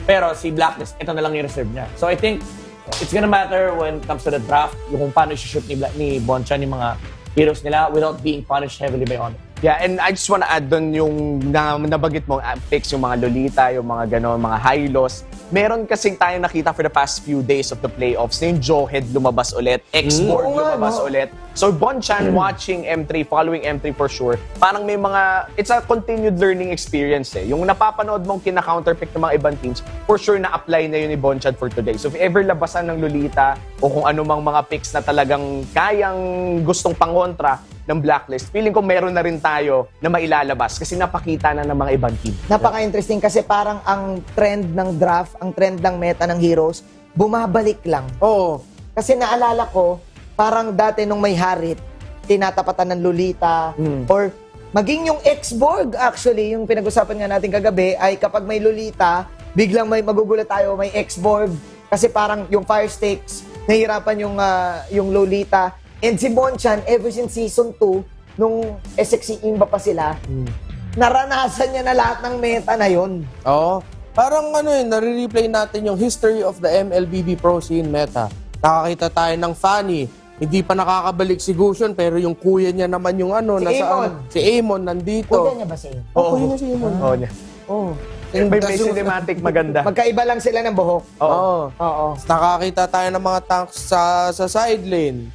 Pero si Blacklist, ito na lang yung reserve niya. So I think it's gonna matter when it comes to the draft, yung kung paano i-shoot ni Bonchan yung mga heroes nila without being punished heavily by Onic. Yeah, and I just wanna add doon yung nabagit mo, picks yung mga Lolita, yung mga gano'n, mga Hylos. Meron kasing tayong nakita for the past few days of the playoffs na yung Jawhead lumabas ulit, X-Board lumabas ulit. So Bonchan watching M3, following M3 for sure, parang may it's a continued learning experience eh. Yung napapanood mong kina-counterpick ng mga ibang teams, for sure na-apply na yun ni Bonchan for today. So if ever labasan ng Lolita o kung anumang mga picks na talagang kayang gustong pangontra ng Blacklist, feeling ko meron na rin tayo na mailalabas kasi napakita na ng mga ibang team. Napaka-interesting kasi parang ang trend ng draft, ang trend ng meta ng heroes, bumabalik lang. Oo. Kasi naalala ko, parang dati nung may Harit, tinatapatan ng Lolita, or maging yung X-Borg actually, yung pinag-usapan nga natin kagabi, ay kapag may Lolita, biglang magugulat tayo, may X-Borg, kasi parang yung Fire Stakes, nahihirapan yung Lolita. And si Bonchan, ever since season 2, nung SXC Imba pa sila, naranasan niya na lahat ng meta na yun. Oo. Parang nare-replay natin yung history of the MLBB Pro Scene meta. Nakakita tayo ng Fanny. Hindi pa nakakabalik si Gusion, pero yung kuya niya naman yung Si Amon. Si Amon nandito. Kuya niya ba siya? Kuya niya si Amon. Oo niya. Oo. May cinematic maganda. Magkaiba lang sila ng buhok. Oo. Oo. Nakakita tayo ng mga tanks sa side lane.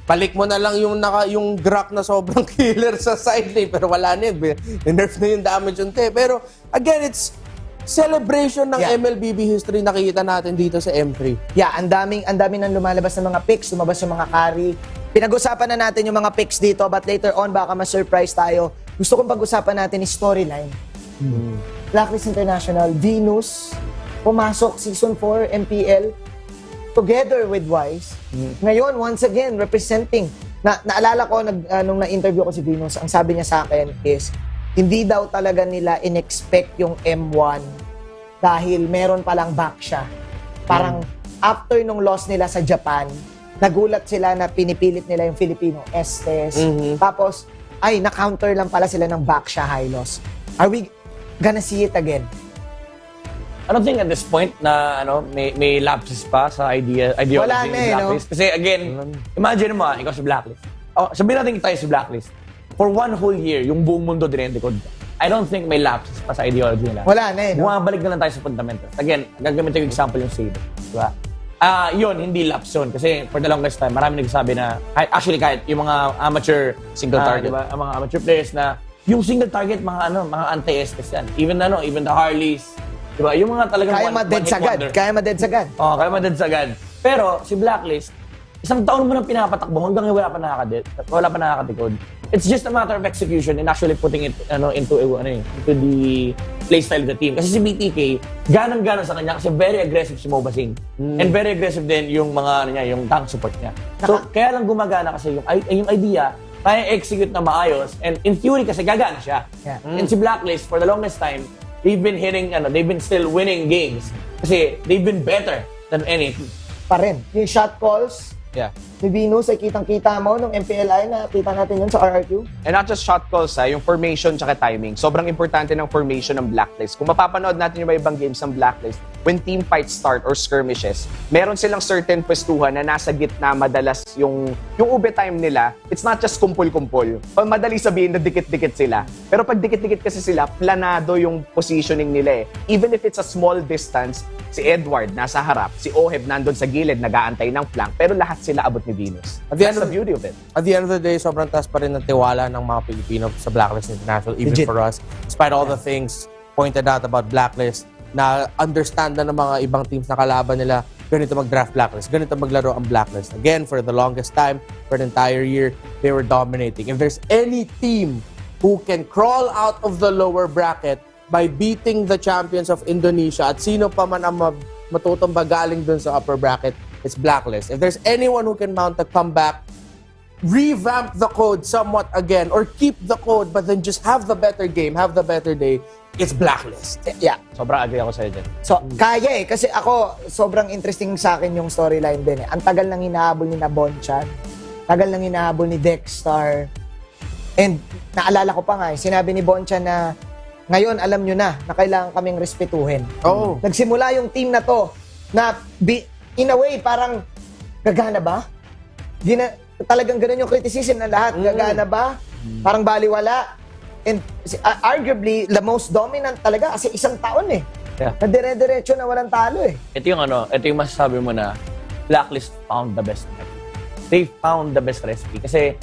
Balik mo na lang yung Grak na sobrang killer sa side lane, pero wala na yun. Nerf na yung damage unti. Pero again, it's celebration ng MLBB history nakikita natin dito sa M3. Yeah, ang daming nang lumalabas ng mga picks, lumabas yung mga carry. Pinag-usapan na natin yung mga picks dito, but later on baka ma-surprise tayo. Gusto kong pag-usapan natin is storyline. Blacklist International, Venus, pumasok season 4 MPL together with Wise. Ngayon, once again, representing. Naalala ko, nung na-interview ko si Venus, ang sabi niya sa akin is, hindi daw talaga nila in-expect yung M1 dahil meron palang back siya. Parang after nung loss nila sa Japan, nagulat sila na pinipilit nila yung Filipino Estes. Tapos, na-counter lang pala sila ng back siya high loss. Are we gonna see it again? I don't think at this point na may lapses pa sa ideology Wala ng na Blacklist. Kasi again, imagine mo ikaw si Blacklist. Sabihin natin tayo si Blacklist. For one whole year, yung buong mundo dinedecode ka. I don't think may lapses pa sa ideology nila. Wala na Bumabalik na lang tayo sa fundamentals. Again, gagamitin ko example yung Saber. Diba? Yun, hindi lapse yun. Kasi for the longest time, marami nagsasabi na, kahit yung mga amateur, Single target. diba, ang mga amateur players na, yung single target, mga anti-estes yan. Even the Harleys, diba, yung mga talagang Kaya ma-dead sagad. Kaya ma-dead sagad. Kaya ma-dead sagad. Pero si Blacklist, isang taon mo nang pinapatakbo hanggang ngayon wala pa nakakatikod. It's just a matter of execution and actually putting it into the playstyle of the team. Kasi si BTK, ganang-gana sa kanya kasi very aggressive si Mobasing. And very aggressive din yung mga yung tank support niya. So kaya lang gumagana kasi yung idea, kaya execute na maayos, and in theory kasi gagana siya. Yeah. And si Blacklist, for the longest time, they've been still winning games kasi they've been better than any. Pa rin. Yung shot calls, Yeah. ni Venus ay kitang-kita mo nung MPLI na kita natin yun sa RRQ. And not just shot calls, yung formation tsaka timing. Sobrang importante ng formation ng Blacklist. Kung mapapanood natin yung ibang games ng Blacklist, when team fights start or skirmishes, meron silang certain pwestuhan na nasa gitna madalas yung ube time nila. It's not just kumpul-kumpul. Madali sabihin na dikit-dikit sila. Pero pag dikit-dikit kasi sila, planado yung positioning nila eh. Even if it's a small distance, si Edward nasa harap, si Oheb nandun sa gilid, nag-aantay ng flank, pero lahat sila abot ni Venus. That's the beauty of it. At the end of the day, sobrang taas pa rin ng tiwala ng mga Pilipino sa Blacklist International, even Legit. for us. Despite all the things pointed out about Blacklist, na understand na ng mga ibang teams na kalaban nila, ganito mag-draft Blacklist, ganito maglaro ang Blacklist. Again, for the longest time, for an entire year, they were dominating. If there's any team who can crawl out of the lower bracket by beating the champions of Indonesia at sino pa man ang matutamba galing dun sa upper bracket, it's Blacklist. If there's anyone who can mount a comeback, revamp the code somewhat again, or keep the code but then just have the better game, have the better day, it's Blacklist. Yeah. Sobrang agree ako sa'yo dyan. So, kaya eh. Kasi ako, sobrang interesting sa akin yung storyline din eh. Ang tagal nang hinahabol ni Bonchan. Tagal nang hinahabol ni Dexter. And naalala ko pa nga eh, sinabi ni Bonchan na ngayon alam nyo na kailangan kaming respetuhin. Oh. Nagsimula yung team na to na in a way parang gagana ba? Talagang ganun yung criticism ng lahat. Gagana ba? Parang baliwala. And arguably, the most dominant talaga kasi isang taon eh. Yeah. Na dire-diretso na walang talo eh. Ito yung masasabi mo na Blacklist found the best recipe. They found the best recipe. Kasi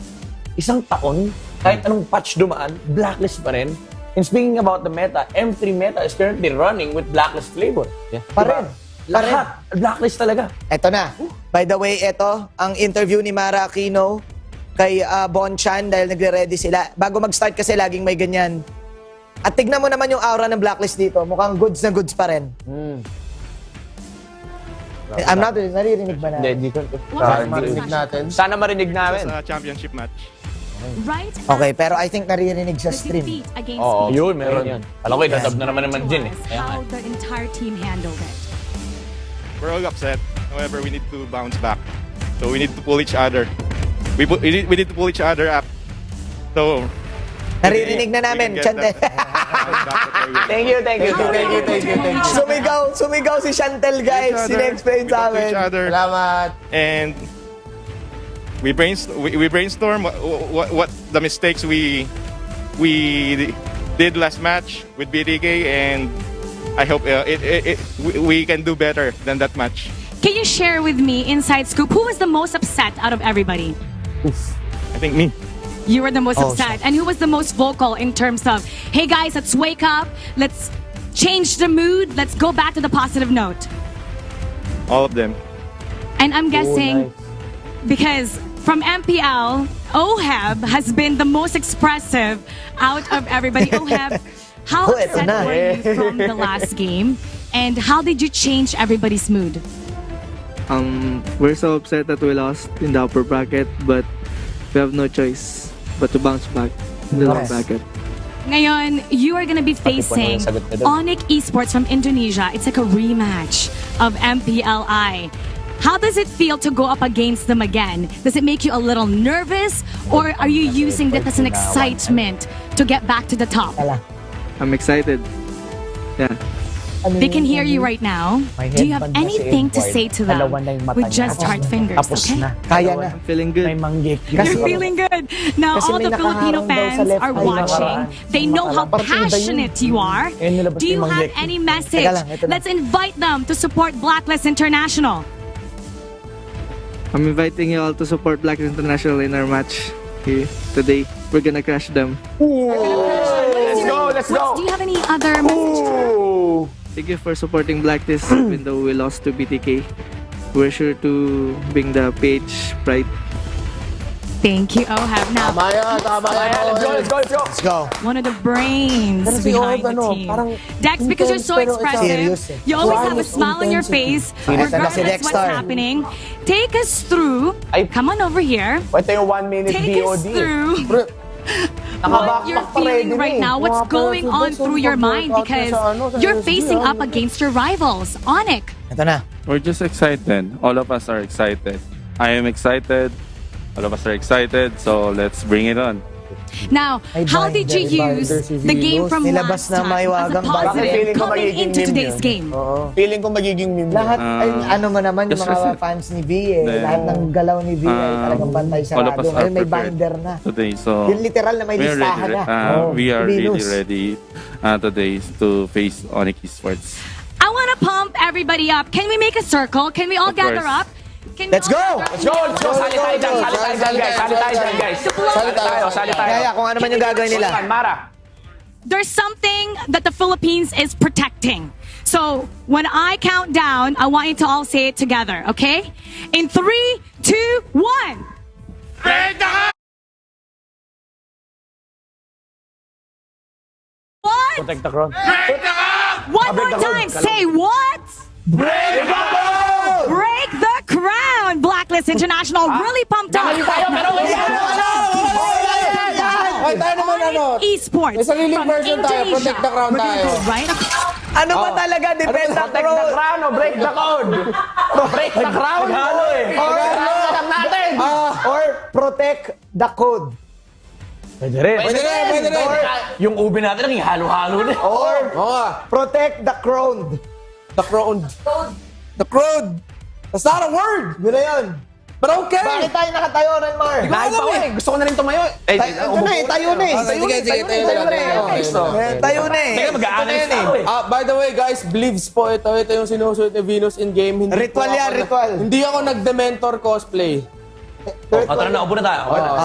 isang taon, kahit anong patch dumaan, Blacklist pa rin. And speaking about the meta, M3 meta is currently running with Blacklist flavor. Yeah. Pa rin. Lahat. Blacklist talaga. Eto na. By the way, eto, ang interview ni Mara Aquino kay Bonchan dahil nagre-ready sila. Bago mag-start kasi laging may ganyan. At tignan mo naman yung aura ng Blacklist dito. Mukhang goods na goods pa rin. I'm not really, naririnig ba na? Hindi ko. Marinig natin. Sana marinig namin. Sa championship match. Right? Okay, pero I think naririnig sa The stream. defeat against Oo, Egypt. yun, meron yan. Alam ko, dadab na naman Jin eh. How the entire team handled it. We're all upset. However, we need to bounce back. So we need to pull each other. We need to pull each other up. So Naririnig na namin, we can Chantel. get that- Thank you. Sumigaw si Chantel, guys. Sine-explain sa We talk to each amin. other. Salamat. And we brainstorm what the mistakes we did last match with BDK, and I hope we can do better than that match. Can you share with me, inside scoop, who was the most upset out of everybody? I think me. You were the most Oh, upset. And who was the most vocal in terms of, hey guys, let's wake up, let's change the mood, let's go back to the positive note? All of them. And I'm guessing, because from MPL, Oheb has been the most expressive out of everybody. Oheb, how Oh, eto upset na. were you from the last game? And how did you change everybody's mood? We're so upset that we lost in the upper bracket, but we have no choice but to bounce back in the lower Yes. bracket. Ngayon, you are gonna be facing sagot ka doon. Onic Esports from Indonesia. It's like a rematch of MPLI. How does it feel to go up against them again? Does it make you a little nervous, or are you using this as an excitement to get back to the top? I'm excited. Yeah. They can hear you right now. Do you have anything to say to them with just heart fingers? Okay? Kaya na. I'm feeling good. You're feeling good. Now, Kasi all may the Filipino nakaharang daw sa fans left are eye watching. nakaraan. They know how passionate you are. nilabas Do you yung have manggek. any message? Teka lang, ito na. Let's invite them to support Blacklist International. I'm inviting you all to support Blacklist International in our match here today. We're gonna crush them. Let's go, let's go. Do you have any other message? Ooh. Thank you for supporting Blacklist even though we lost to BTK. We're sure to bring the page pride. Thank you, Ohab. Now, Tama yan. Let's go, let's go, let's go. Let's go. one of the brains Pero si behind Ohab, the team. parang Dex, because you're so intense, pero serious expressive, eh. you always have a Serious smile on your intensity. face, Serious na si regardless what's Dexter. happening. Take us through. Ay. Come on over here. Ito yung 1 minute Take us VOD. through what Nakabackpack you're pa ready feeling na right eh. now. What's Mga going pala, on si through Dexter your mind pag-workout because niya sa you're SG, facing up against your rivals. Onic. Ito na. We're just excited. All of us are excited. I am excited. All of us are excited. So let's bring it on. Now, Ay, how did you binder use si the game Venus. from Nilabas last na time may as a wagang binder. positive Feeling ko coming magiging into meme today's yun. game? Feeling ko magiging meme. Lahat, ay, ano mo naman, yung just mga receive. fans ni V eh. Then, Lahat ng galaw ni V ay talagang bantay all of sarado. us are Ngayon may prepared binder na. today. So Yung literal na may we are listahan ready. na. Oh, We are Venus. really ready today to face Onic Esports. I want to pump everybody up. Can we make a circle? Can we all Of gather course. up? Can we Let's all go! gather up? Let's go. Sali tayo dyan, sali tayo dyan, guys. Sali tayo dyan, guys. Sali tayo. Kaya kung ano man yung gagawin nila. Mara. There's something that the Philippines is protecting. So when I count down, I want you to all say it together, okay? In 3, 2, 1. What? Protect the crown. One more time. Say what? Break the code! Break the crown. Blacklist International really pumped up. Hoy, tayo naman Esports May sariling from version tayo. Indonesia. Protect the crown We're gonna tayo. go right Ano ba talaga? Defend the Protect the crown. crown o break the code? Break the crown? Halo eh. Alam natin. Or protect the code. Pwede rin. Pwede rin. Yung ube natin, naging halo-halo na. Or Oo nga. protect the crown. The crown. The crown. That's not a word. Yun na yun. But okay. Bakit tayo nakatayo, Renmar? Kahit pa ako eh. Gusto ko na rin tumayo. Ito na eh, tayo na eh. Sige, sige, Tayo tayo na na. eh. Tayo na eh. Teka, mag-a-analyze ako eh. By the way, guys, believes po ito. Ito yung sinusuot ni Venus in game. Hindi Ritual po yan, ako ritual. Hindi ako nag-dementor cosplay. Tara na, upo na tayo.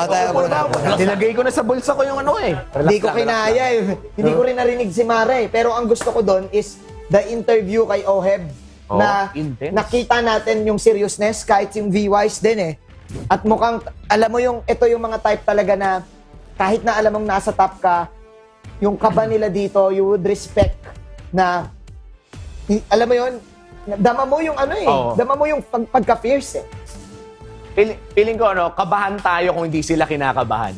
Tayo muna. Nilagay ko na sa bulsa ko yung ano eh. Hindi ko kinaya eh. Hindi ko rin narinig si Mara eh. Pero ang gusto ko doon is the interview kay Oheb na intense. nakita natin yung seriousness kahit yung V-Wise din eh. At mukhang, alam mo yung, ito yung mga type talaga na kahit na alam mong nasa top ka, yung kaba nila dito, you would respect na, alam mo yun, dama mo yung ano eh. Oo. Dama mo yung pagka-fierce eh. Feeling ko ano, kabahan tayo kung hindi sila kinakabahan.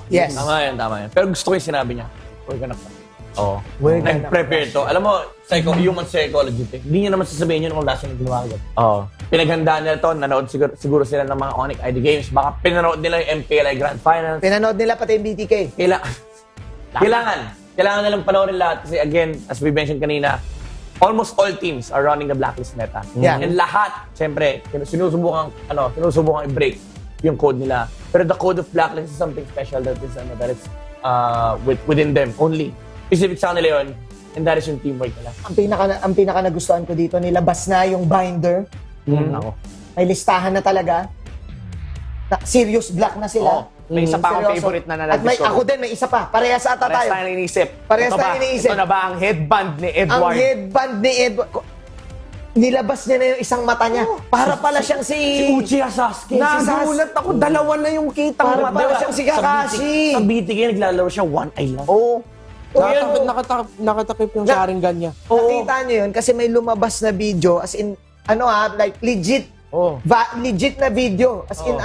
Yes. Tama yan, tama yan. Pero gusto ko yung sinabi niya. We're gonna fight. Oo. We're gonna Nag-prepare to. Alam mo, human psychology. Hindi niya naman sasabihin yun kung last yung ginawa ko. Oo. Pinaghandaan nila to, nanood siguro sila ng mga Onic Indo games. Baka pinanood nila yung MPLI Grand Finals. Pinanood nila pati yung BTK. Kailangan nilang panoorin lahat. Kasi again, as we mentioned kanina, almost all teams are running the Blacklist meta. Yeah. And lahat, siyempre, sinusubukan i-break yung code nila. Pero the code of Blacklist is something special that is within them only. Specific sa kanila yun, and that is yung teamwork nila. Ang pinaka nagustuhan ko dito, nilabas na yung binder. Ako. May listahan na talaga. Serious black na sila. May isa pa akong Seryoso. favorite na At may na-discover. ako din, may isa pa. Parehas ata Parehas tayo. tayo iniisip. Parehas Ito tayo ba? iniisip. Ito na ba ang headband ni Ang Edward? headband ni Edward. Nilabas niya na yung isang mata niya. Para pala siyang si Uchiha Sasuke. Nagulat ako, dalawa na yung kitang Para mata. pala siyang si Kakashi. Sa BTK, naglalaro siya one eye lang. Oo. Nakatakip yung sharingan niya. Nakita niyo yun kasi may lumabas na video as in, like legit. Oo. Legit na video. As in,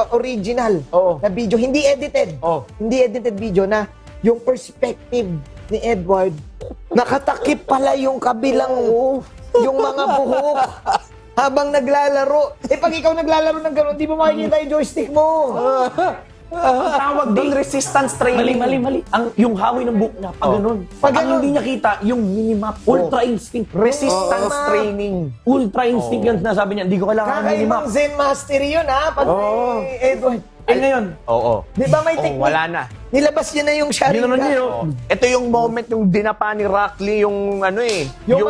original Oo. na video. Hindi edited. Oo. Hindi edited video na yung perspective ni Edward, nakatakip pala yung kabilang, yung mga buhok habang naglalaro. Pag ikaw naglalaro ng gano'n, di mo makikita yung joystick mo. Ang tawag doon, resistance training. Mali. Yung hawi ng buhok niya, pag ganun. Pag Ang ganun. hindi niya kita, yung minimap, ultra instinct. Resistance training. Ultra instinct yun sinasabi niya, hindi ko kailangan ng minimap. Kakaibang Zen Mastery yun ha, pag ni Edward. Eh ngayon, Oo. Di ba may technique? Wala na. Nilabas niya na yung Sharingan. Ito yung moment yung dinapa ni Rock Lee, yung ano eh. Yung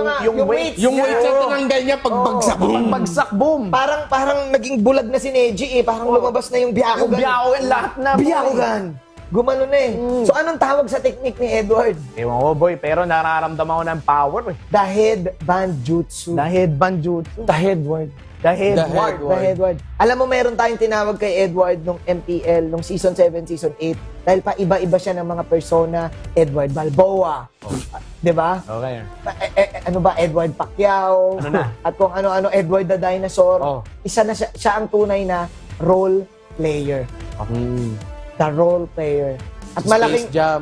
weights. Yung weight na tinanggal niya pagbagsak. Pagbagsak, boom. Parang naging bulag na si Neji eh. Parang lumabas na yung Byakugan. Yung Byakugan, lahat na. Byakugan. Gumano na eh. So anong tawag sa technique ni Edward? Ewan ko, boy, pero nararamdaman ko ng power eh. The headband jutsu. The headband jutsu. The headward. The headward. Alam mo, meron tayong tinawag kay Edward nung MPL, nung Season 7, Season 8. Dahil pa iba-iba siya ng mga persona. Edward Balboa. Diba? Okay. Ano ba? Edward Pacquiao. Ano na? At kung ano-ano, Edward the Dinosaur. Isa na siya ang tunay na role player. The role player. At malaking... Space Jam.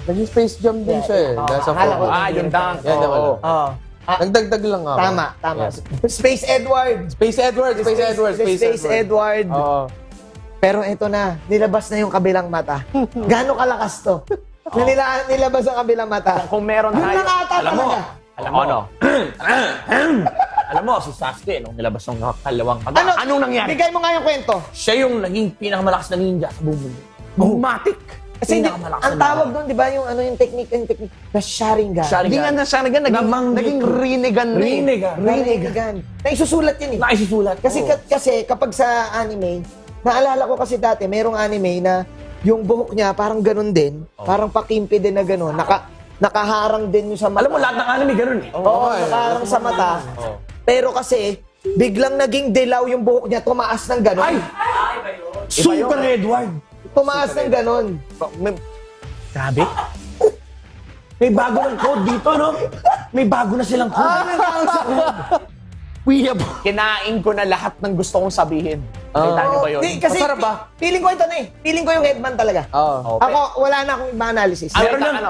Naging Space Jam din siya eh. Nasa akala ko- Yung dunk. Yan naman. Oh. Nagdagdag lang ako. Tama. Yes. Space Edward. Space Edward. Space Edward. Oo. Pero ito na, nilabas na yung kabilang mata. Gaano kalakas to? Na nilabas ang kabilang mata. Kung meron Yung tayo. nakata talaga. Alam mo, alam mo, si Sasuke, nung nilabas ng kalawang kata, Anong nangyari? Bigay mo nga yung kwento. siya yung naging pinakamalakas na ninja sa buong mundo. Bumatik. Kasi ang tawag doon, di ba, yung yung technique, the Sharingan. Hindi nga na siya naging Rinnegan. Rinnegan. Naisusulat yun eh. Naisusulat. Kasi kapag sa anime, naalala ko kasi dati, merong anime na yung buhok niya parang ganun din, parang pakimpi din na ganun, nakaharang din yung sa mata. Alam mo, lahat ng anime ganun eh. Oo, nakaharang sa mata. Pero kasi, biglang naging dilaw yung buhok niya, tumaas ng ganun. Ay! Super Edward! Tumaas ng ganun. Grabe. May bago ng code dito, no? May bago na silang code. Kinain ko na lahat ng gusto kong sabihin. Kita niyo ba yun? Kasi Masarap ba? feeling ko ito na eh. Feeling ko yung headband talaga. Oo. Ako, wala na akong ibang analysis.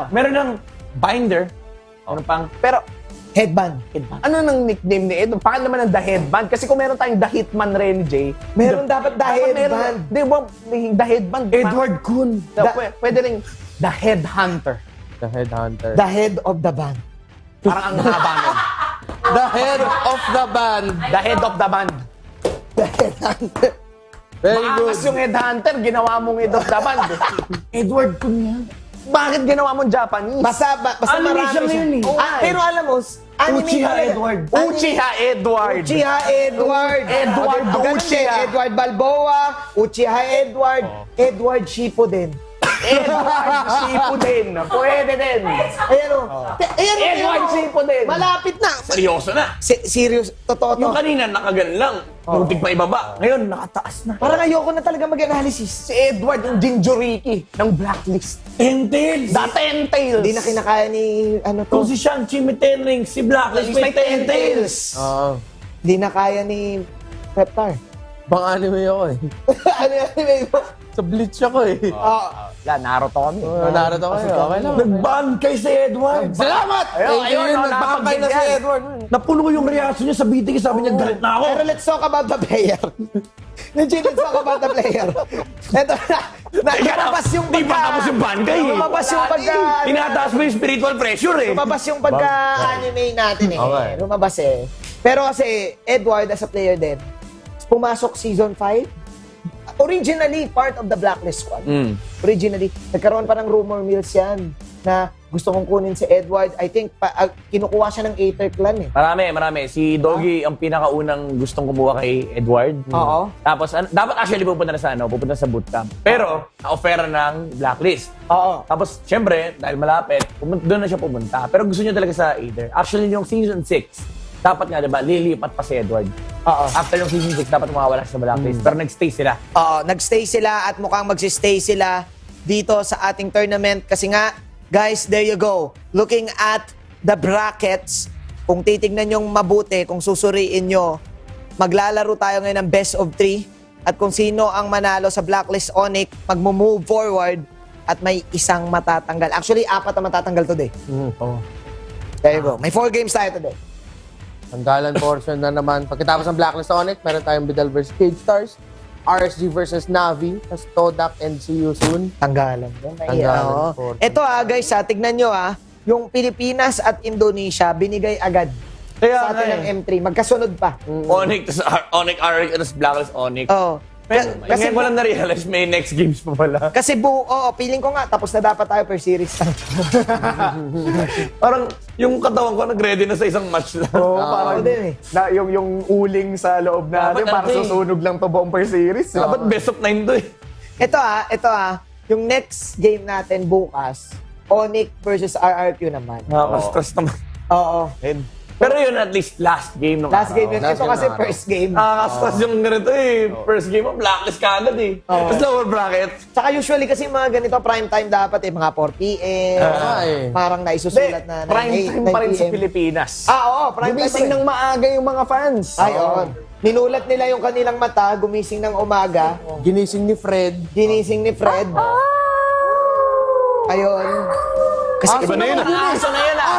Meron ng binder. Ano pang? Pero, Headband. ano nang nickname ni Ed? Paano naman ang The Headband? Kasi kung meron tayong The Hitman Ren, Jay. Meron dapat the headband. Di ba, may The Headband. Edward Kun. Pwede rin The Headhunter. The Headhunter. The head of the band. Parang ang haba nun. The head of the band. The Head of the Band. The headhunter. Very good. Maangas yung Headhunter, ginawa mong Head of the Band. Edward Kun yan. Bakit ginawa mong Japanese? Basta Anime marami siya ngayon eh. Pero alam mo, anime Uchiha talaga. Edward. Uchiha Edward. Uchiha Edward. Edward Ganun din, Uchiha. Edward Balboa. Uchiha Edward. Edward Shippuden. Edward Shippuden. Pwede din. Ayan o. Ayan o. Edward Shippuden. Malapit na. Seryoso na. Serious. Totoo to. Yung kanina, nakaganon lang. Muntik pa ibaba. Ngayon, nakataas na. Parang ayoko na talaga mag-analysis. Si Edward yung Jinjuriki ng Blacklist. Ten-tails. The Ten Tails. Hindi na kinakaya ni ano Kung to. si Shang-Chi may ten rings, si Blacklist may ten tails. Oo. Hindi na kaya ni Reptar. Bang anime ako eh. Ano yung anime mo? Sa Bleach ako eh. Wala, Naruto kami. Naruto kayo. Okay lang. Nag-ban kay si Edward. Salamat! Thank you. Nagbakay na si Edward. Napuno yung reaction niya sa BTK. Sabi niya, galit na ako. Pero let's talk about the player. Legit, let's talk about the player. Ito na, lumabas yung Di pa tapos yung bangkay eh. Lumabas yung pagka... Tinataas mo yung spiritual pressure eh. Lumabas yung pagka-anime natin eh. Okay. Lumabas eh. Pero kasi, Edward as a player din, pumasok season 5. Originally, part of the Blacklist squad. Originally. Nagkaroon pa ng rumor mills yan na gusto kong kunin si Edward. I think, kinukuha siya ng Aether clan eh. Marami. Si Doggy ang pinakaunang gustong kumuha kay Edward. Oo. Tapos, dapat actually pupunta na sa bootcamp. Pero, na-offera ng Blacklist. Oo. Tapos, syempre, dahil malapit, doon na siya pumunta. Pero gusto niya talaga sa Aether. Actually, yung season 6, dapat nga, diba, lilipat pa si Edward. Oo. After yung season 6, dapat mawawala siya sa Blacklist. Pero nag-stay sila. Oo, nagstay sila at mukhang magsistay sila dito sa ating tournament kasi nga, guys, there you go. Looking at the brackets, kung titignan nyong mabuti, kung susuriin nyo, maglalaro tayo ngayon ng best of 3 at kung sino ang manalo sa Blacklist Onic, magmo-move forward at may isang matatanggal. Actually, 4 na matatanggal today. There you go. May 4 games tayo today. Tanggalan portion na naman. Pagkatapos ng Blacklist Onic, meron tayong Bidal vs. Cage Stars, RSG versus Navi, tas Todak and See You Soon. Tanggalan. Tanggalan Oo. Ito guys, tignan nyo yung Pilipinas at Indonesia, binigay agad Kaya sa atin ng M3. Magkasunod pa. Onic, tas Onic, Onic, tas Blacklist, Onic. Oo. Kasi mo lang na-realize may next games pa pala. Kasi feeling ko nga, tapos na dapat tayo per series. Parang yung katawan ko nag-ready na sa isang match lang. Parang din eh. na, yung uling sa loob natin, Dapat para ano eh. susunog lang to buong per series. Dapat best of 9 to eh. Ito yung next game natin bukas, Onic versus RRQ naman. Nakaka-stress naman. Oo. Pero yun at least last game nung Last game yun. Last Ito game kasi ng araw. first game. Nakaka-stress yung ganito eh. First game mo, blacklist ka agad eh. Tapos lower bracket. Tsaka usually kasi mga ganito, prime time dapat mga 4 p.m. Parang naisusulat na Prime time pa rin sa 9 p.m. Pilipinas. Prime time pa Gumising rin. ng maaga yung mga fans. Ay, oo. Ninulat nila yung kanilang mata, gumising ng umaga, Ginising ni Fred. ginising ni Fred. Ayun. Kasi Iba na yun ah.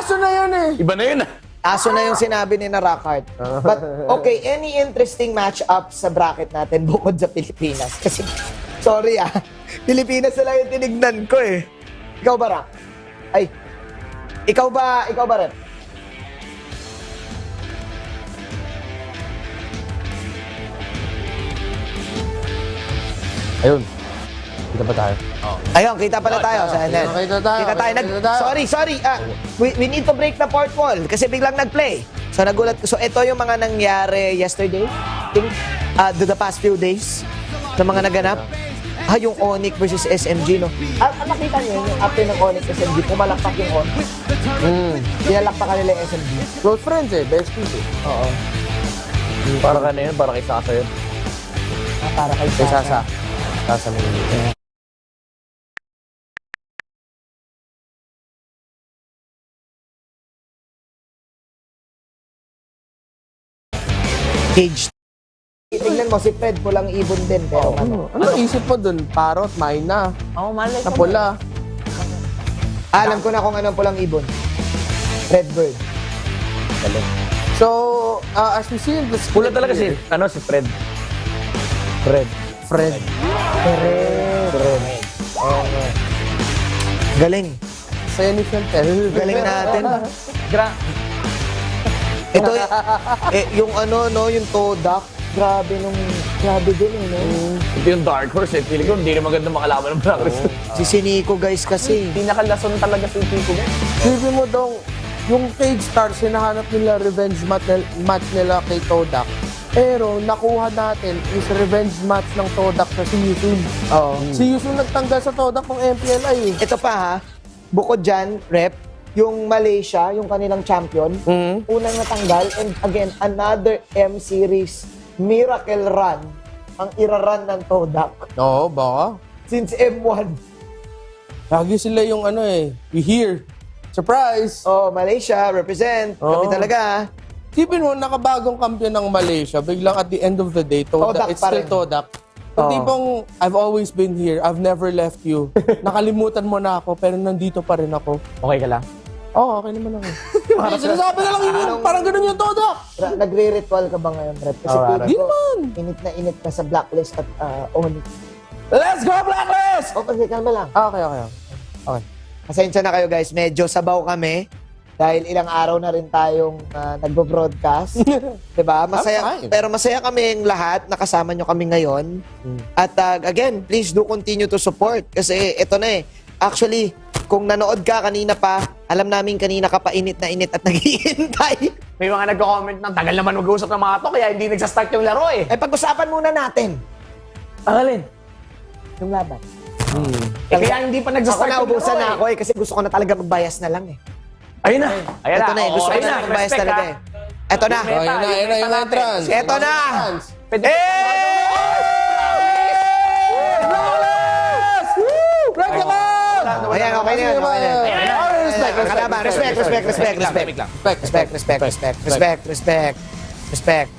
Aso na yun eh. Iba na yun ah. aso na yung sinabi ni na Rockhart. But okay, any interesting match-up sa bracket natin bukod sa Pilipinas? Kasi, sorry Pilipinas na lang yung tinignan ko eh. Ikaw ba, Rock? Ay, ikaw ba, Rep? Ayun. Kita pa tayo. Ayun, kita pala tayo. Kita tayo. Sorry. We need to break the fourth wall kasi biglang nag-play. So nagulat ko. So ito yung mga nangyari yesterday. The past few days na mga naganap. Yung Onic versus SMG, no? Nakita niyo yung after ng Onic SMG, pumalakpak yung Onic. Pinalakpakan nila yung SMG. Close friends eh. Best friends eh. Oo. Para ka na yun, para kay Sasa yun. Para kay Kay Sasa. Sasa mo yun. Cage. Tingnan mo, si Fred pulang ibon din. Pero Ano isip mo dun? Parot, Mayna. Malay Na pula. alam ko na kung anong pulang ibon. Redbird. So, as we see in the Pula talaga si Fred. Fred. Fred. Galing. Saya ni Chantel. Galing natin. Ito, yung yung Todak. Grabe din no? Ito yung dark horse eh. Feeling ko hindi na maganda makalaban ng blacklist. Si Sinico guys kasi. Pinakalason talaga si Pico. Sabi mo dong, yung Cage Stars, hinahanap nila revenge match nila kay Todak. Pero nakuha natin is revenge match ng Todak sa si Yusun. Oo. Si Yusun nagtanggal sa Todak ng MPLI eh. Ito pa bukod dyan, Rep, yung Malaysia, yung kanilang champion, unang natanggal, and again, another M-Series miracle run ang iraran ng Todak Oo, baka. since M1. Lagi sila yung we hear. Surprise! Malaysia, represent. Kami talaga. Tipin mo, nakabagong kampiyon ng Malaysia, biglang at the end of the day, Todak it's pa still rin. Todak. Yung tipong, I've always been here, I've never left you. Nakalimutan mo na ako, pero nandito pa rin ako. Okay ka lang? Oo, okay naman ako. Sinasabi na lang yun, parang ganun yung Todak. Nagre-ritual ka ba ngayon, Rep? Kasi Di feeling ko, naman. init na init ka sa Blacklist at Onic. Let's go, Blacklist! Okay, kalma lang. Okay. Pasensya na kayo guys, medyo sabaw kami. Dahil ilang araw na rin tayong nagbo-broadcast. Diba? Masaya, pero masaya kaming lahat, nakasama nyo kami ngayon. At again, please do continue to support. Kasi ito na actually, kung nanood ka kanina pa, alam namin kanina ka pa init na init at naghihintay. May mga nagko-comment ng tagal naman mag-uusap ng mga to, kaya hindi nagsa-start yung laro eh. Pag-usapan muna natin. Alin? Yung laban. Kaya hindi pa Ako nagsa-start na, yung laro ubusan na eh. ako kasi gusto ko na talaga magbayas na lang Ayun na. Ito na gusto ko ayun na magbayas respect, talaga Ito na. Ayun na yung entrance. Ito na. Break the ball! Ayan, okay na yan. Respect.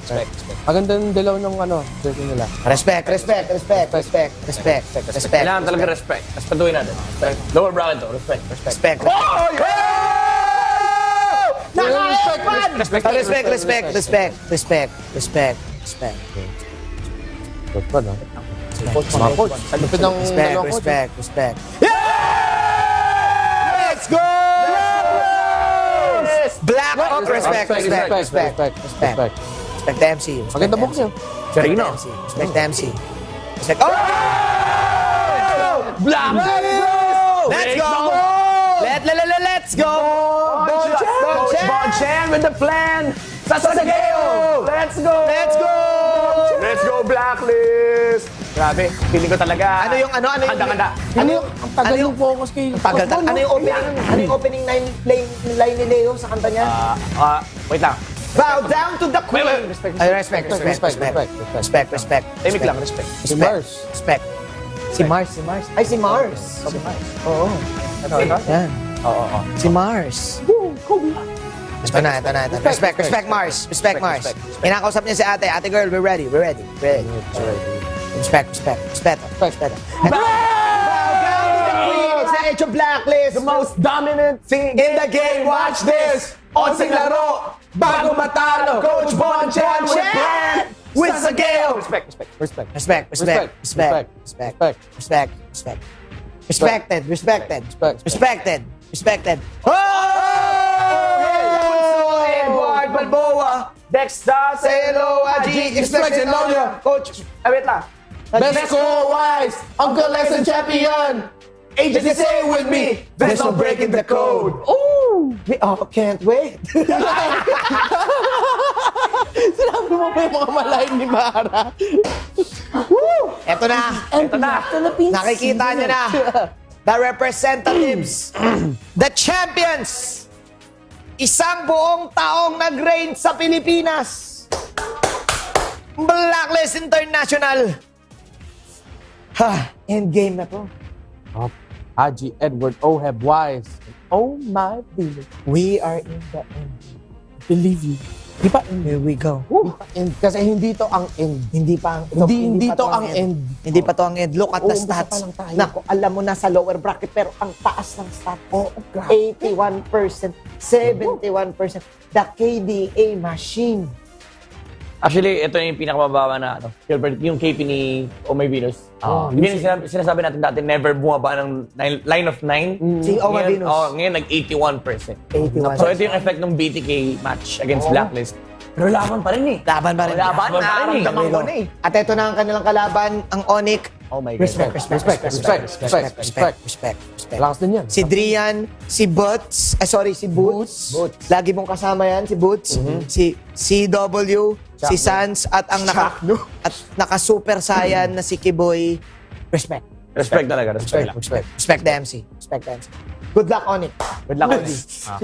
Maganda yung dalaw ng jersey nila. Respect. Kailangan talaga respect. Respetuhin natin. Respect. Lower bracket to. Respect. Respect. Respect. Good pa, no? Mga coach. Lupit ng dalawang coach. Respect. Let's go! Black Ops. Respect the MC. Maganda box yun. Respect the MC. Respect. Oh! Let's go! Let's go! Coach Bonchen with the plan. Sasageo! Let's go! Let's go! Let's go, Blacklist! Grabe, feeling ko talaga. Ano yung Handa-handa. Ang tagal yung focus kay Tagal. Ano yung opening line ni Leo sa kanta niya? Wait lang. Bow down to the queen. Respect. Ay, respect. Tahimik lang, respect. Si Mars. Respect. Si Mars. Ay, si Mars. Oo. Yan. Oo. Si Mars. Ito na. Respect Mars. Kinakausap niya si ate. Ate girl, we're ready. Respect. Bow down to the queen. It's the age of Blacklist. The most dominant thing In the game, watch this. Onsing laro, bago matalo. Coach Bonchen with plan. With Sageo. Respect. Respected. Oh! Edward Balboa. Dexter, say hello, G. Expected Lonia. Coach. Wait lang. Best score-wise, Uncle Lex and champion. Agency say with me, there's no breaking the code. Oh, can't wait. Sinabi mo ba yung mga malayin ni Mara? Eto na. Nakikita niyo na. The representatives. The champions. Isang buong taong nag-reign sa Pilipinas. Blacklist International. Endgame na to. Haji Edward Oheb Wise. Oh my village. We are in the end. Believe you. Di pa Here we go. end. Kasi hindi to ang end. Hindi pa ang Hindi to ang end. Hindi pa to ang end. Look at the Uumpisa stats. pa lang tayo. Naku, alam mo na sa lower bracket pero ang taas ng stats. 81%, 71%. The KDA machine. Actually, ito yung pinakamababa na yung KP ni Omay Venus. Yun yung sinasabi natin dati, never bumaba ng line of 9. Si Omay Venus. Ngayon, nag-81%. 81%. So, ito yung effect ng BTK match against Blacklist. Pero laban pa rin eh. Laban pa rin. Nararamdaman ko na eh. At ito na ang kanilang kalaban, ang Onic. Oh my God. Respect. Lakas din yan. Si Drian, si Boots, si Boots. Lagi mong kasama yan, si Boots. Si CW, si Sans, at ang naka-super saiyan na si Kiboy. Respect. Respect talaga. Respect lang. Respect the MC. Good luck, Onic. Good luck, Oli.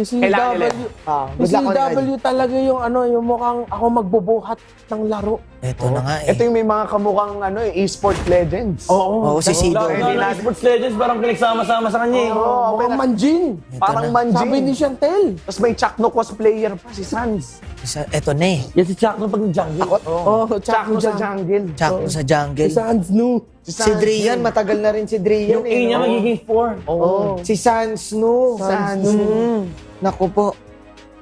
Si Kailangan nila. CW. Si CW talaga yung yung mukhang ako magbubuhat ng laro. Ito na nga eh. Ito yung may mga kamukhang e-sport legends. Oo, si CW. Sports Legends, parang pinagsama-sama sa kanya eh. Mukhang manjin. Parang manjing. Sabi ni Chantel. Tapos may Chakno cosplayer pa, si Sans. Ito na eh. Yan si Chuck nung pag nag-jungle. Chakno sa jungle. Chakno sa jungle. Sans nu. Si Drian, matagal na rin si Drian. Yung A niya magiging 4. Si Sans Nu. Naku po.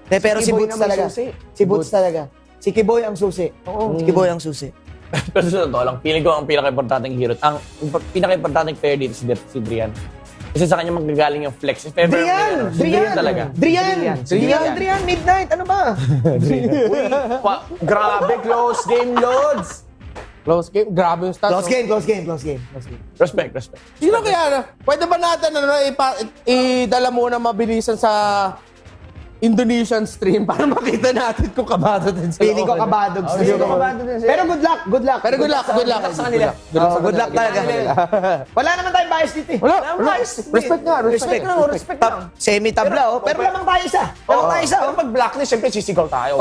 Pero si Kiboy Boots na may talaga. susi. Si Boots talaga. Si Kiboy ang susi. Si Kiboy ang susi. Pero sa totoo lang, feeling ko ang pinaka-importanting hero, ang pinaka-importanting player dito si Drian. Kasi sa kanya magagaling yung flex. If ever Drian talaga. Drian, midnight. Ano ba? Grabe, close game, Lods. Close game. Grabe yung stats. Close game. Respect. Sino kaya pwede ba natin idala muna mabilisan sa Indonesian stream para makita natin kung kabado din sila. Feeling ko kabadog sa Pero good luck. Good luck sa kanila. Good luck talaga. Wala naman tayong bias dito eh. Wala. Respect nga. Respect lang. Semi-tabla oh. Pero lamang tayo isa. Pag Blacklist, syempre sisigaw tayo.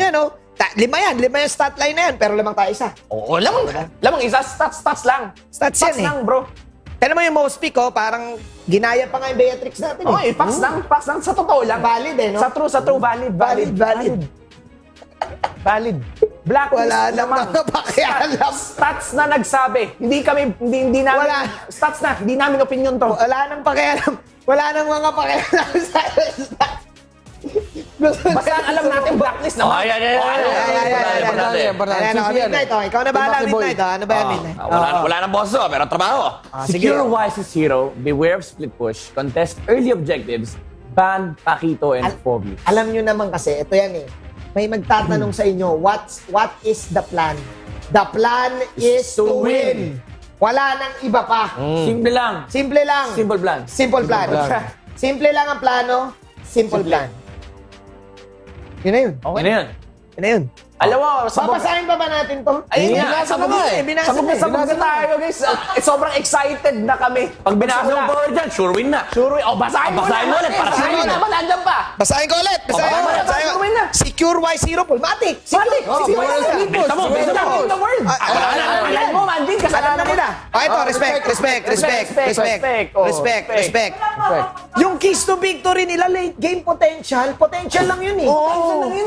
Yan oh. Lima yan stat line na yan. Pero lamang tayo isa. Oo, lamang isa. Stats lang. Stats yan eh. lang, bro. Tignan mo yung most pick parang ginaya pa nga yung Beatrix natin eh. Oo, facts lang. Sa totoo lang. Valid eh, no? Sa true, valid. Blacklist Wala namang pakialam. Stats na nagsabi. Hindi namin. Wala. Stats na, hindi namin opinion to. Wala nang pakialam. Wala nang mga pakialam sa stats. Basta ang alam natin, Blacklist naman. Midnight. Ikaw na bahala, Midnight. Ano ba yan, Midnight? Wala nang boss pero trabaho. Secure Wise's hero, beware of split push, contest early objectives, ban Paquito and Fobi. Alam nyo naman kasi, ito yan eh. May magtatanong sa inyo, what is the plan? The plan is to win. Wala nang iba pa. Simple lang. Simple lang. Simple plan. Simple plan. Simple lang ang plano, simple plan. Yun na yun. Okay na yun. Yun na yun. Alam mo, Papasahin pa ba natin to? Ayun Binasa sabog mo na eh. binasa Sabog mo na sabog na tayo, guys. Sobrang excited na kami. Pag binasa mo forward dyan, sure win na. Sure, basahin mo Basahin mo ulit, para Basahin mo sure. naman, andyan pa. Basahin ko ulit. Basahin ko ulit. basahin mo na. Secure Y0 Pulmatic. Secure Y0. Benta mo, benta mo. in the world. Wala na. Alam mo, Manding, Alam na nila. Ito, respect. Yung keys to victory nila, late game potential lang yun eh.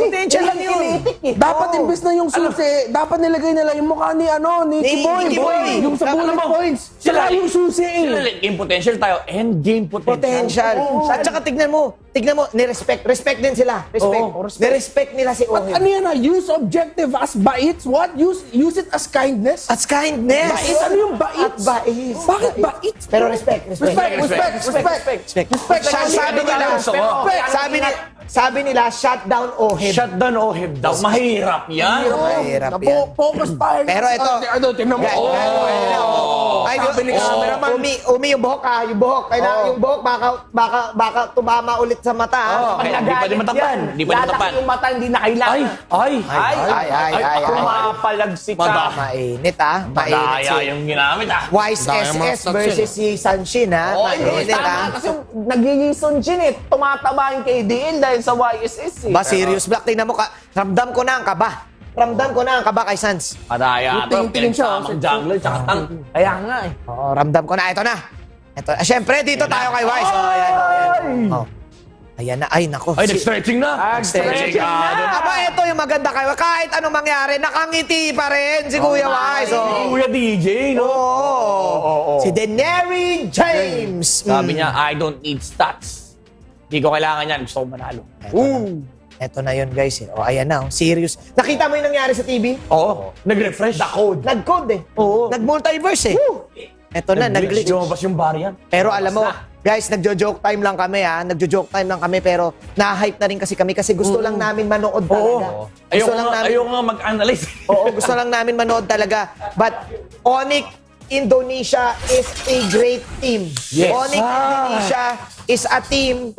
Potential lang yun. Dapat imbes na yung susi, dapat nilagay nila yung mukha ni Ni Nicky Boy. Boy. Yung sa bullet Alam mo, points. Sila yung susi Sila eh. game potential tayo and game Potential. At saka tignan mo, ni-respect. Respect din sila. Ni-respect nila si But Oheb. ano yan use objective as baits? What? Use it as kindness? At kindness. Bait? Ano yung bait? At bait. Bakit bait? Pero respect. Sabi nila, shutdown Oheb. Shutdown o hib daw. Mahirap yan. Mahirap yan. Focus pa. Pero ito, tingnan mo. Ay, umi yung buhok yung buhok. Kaya yung buhok baka tumama ulit sa mata. Kaya di pa din matapan. Di pa din matapan. Lalaki yung mata, hindi na kailangan. Ay. Pumapalagsik ka. Mainit Mainit Madaya yung ginamit Wise SS versus si Sanshin Mainit Tama, kasi nagiging Sunjin tumataba yung KDL dahil sa YSS Ba, serious black. Tingnan mo, ramdam ko na ang kaba. Ramdam ko na ang kaba kay Sans. Madaya ito. Pinagsamang jungler tsaka tank. Kaya nga Oo, ramdam ko na. Ito na. Siyempre, dito tayo kay Wise. Ayan. Ayan na. Ay, nako. Ay, nag-stretching na. Stretching na. Aba, ito yung maganda kayo. Kahit anong mangyari, nakangiti pa rin si Kuya Wise. Kuya DJ, no? Si Denary James. Sabi niya, I don't need stats. Hindi ko kailangan yan. Gusto ko manalo. Eto na yun, guys. Ayan na. Serious. Nakita mo yung nangyari sa TV? Oo. Nag-refresh. The code. Nag-code Oo. Nag-multiverse Eto na, nag-glitch. Lumabas yung variant. Pero alam mo, guys, nagjo-joke time lang kami Nagjo-joke time lang kami pero na-hype na rin kasi kami kasi gusto lang namin manood talaga. Ayoko nga mag-analyze. Gusto lang namin manood talaga. But Onic Indonesia is a great team. Yes. Onic Indonesia is a team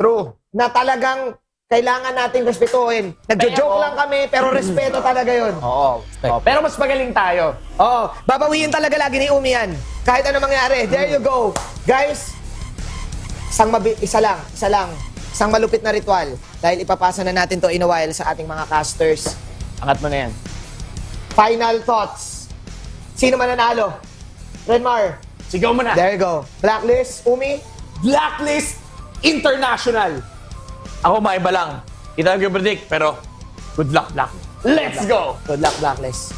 na talagang kailangan nating respetuhin. Nagjo-joke lang kami pero respeto talaga yun. Pero mas magaling tayo. Babawiin talaga lagi ni Umi yan. Kahit ano mangyari. There you go. Guys, isa lang. Isang malupit na ritual. Dahil ipapasa na natin to in a while sa ating mga casters. Angat mo na yan. Final thoughts. Sino mananalo? Renmar. Sigaw mo na. There you go. Blacklist, Umi. Blacklist International. Ako maiba lang. Hindi tayo predict pero good luck, Black. Let's go. Good luck, Blacklist.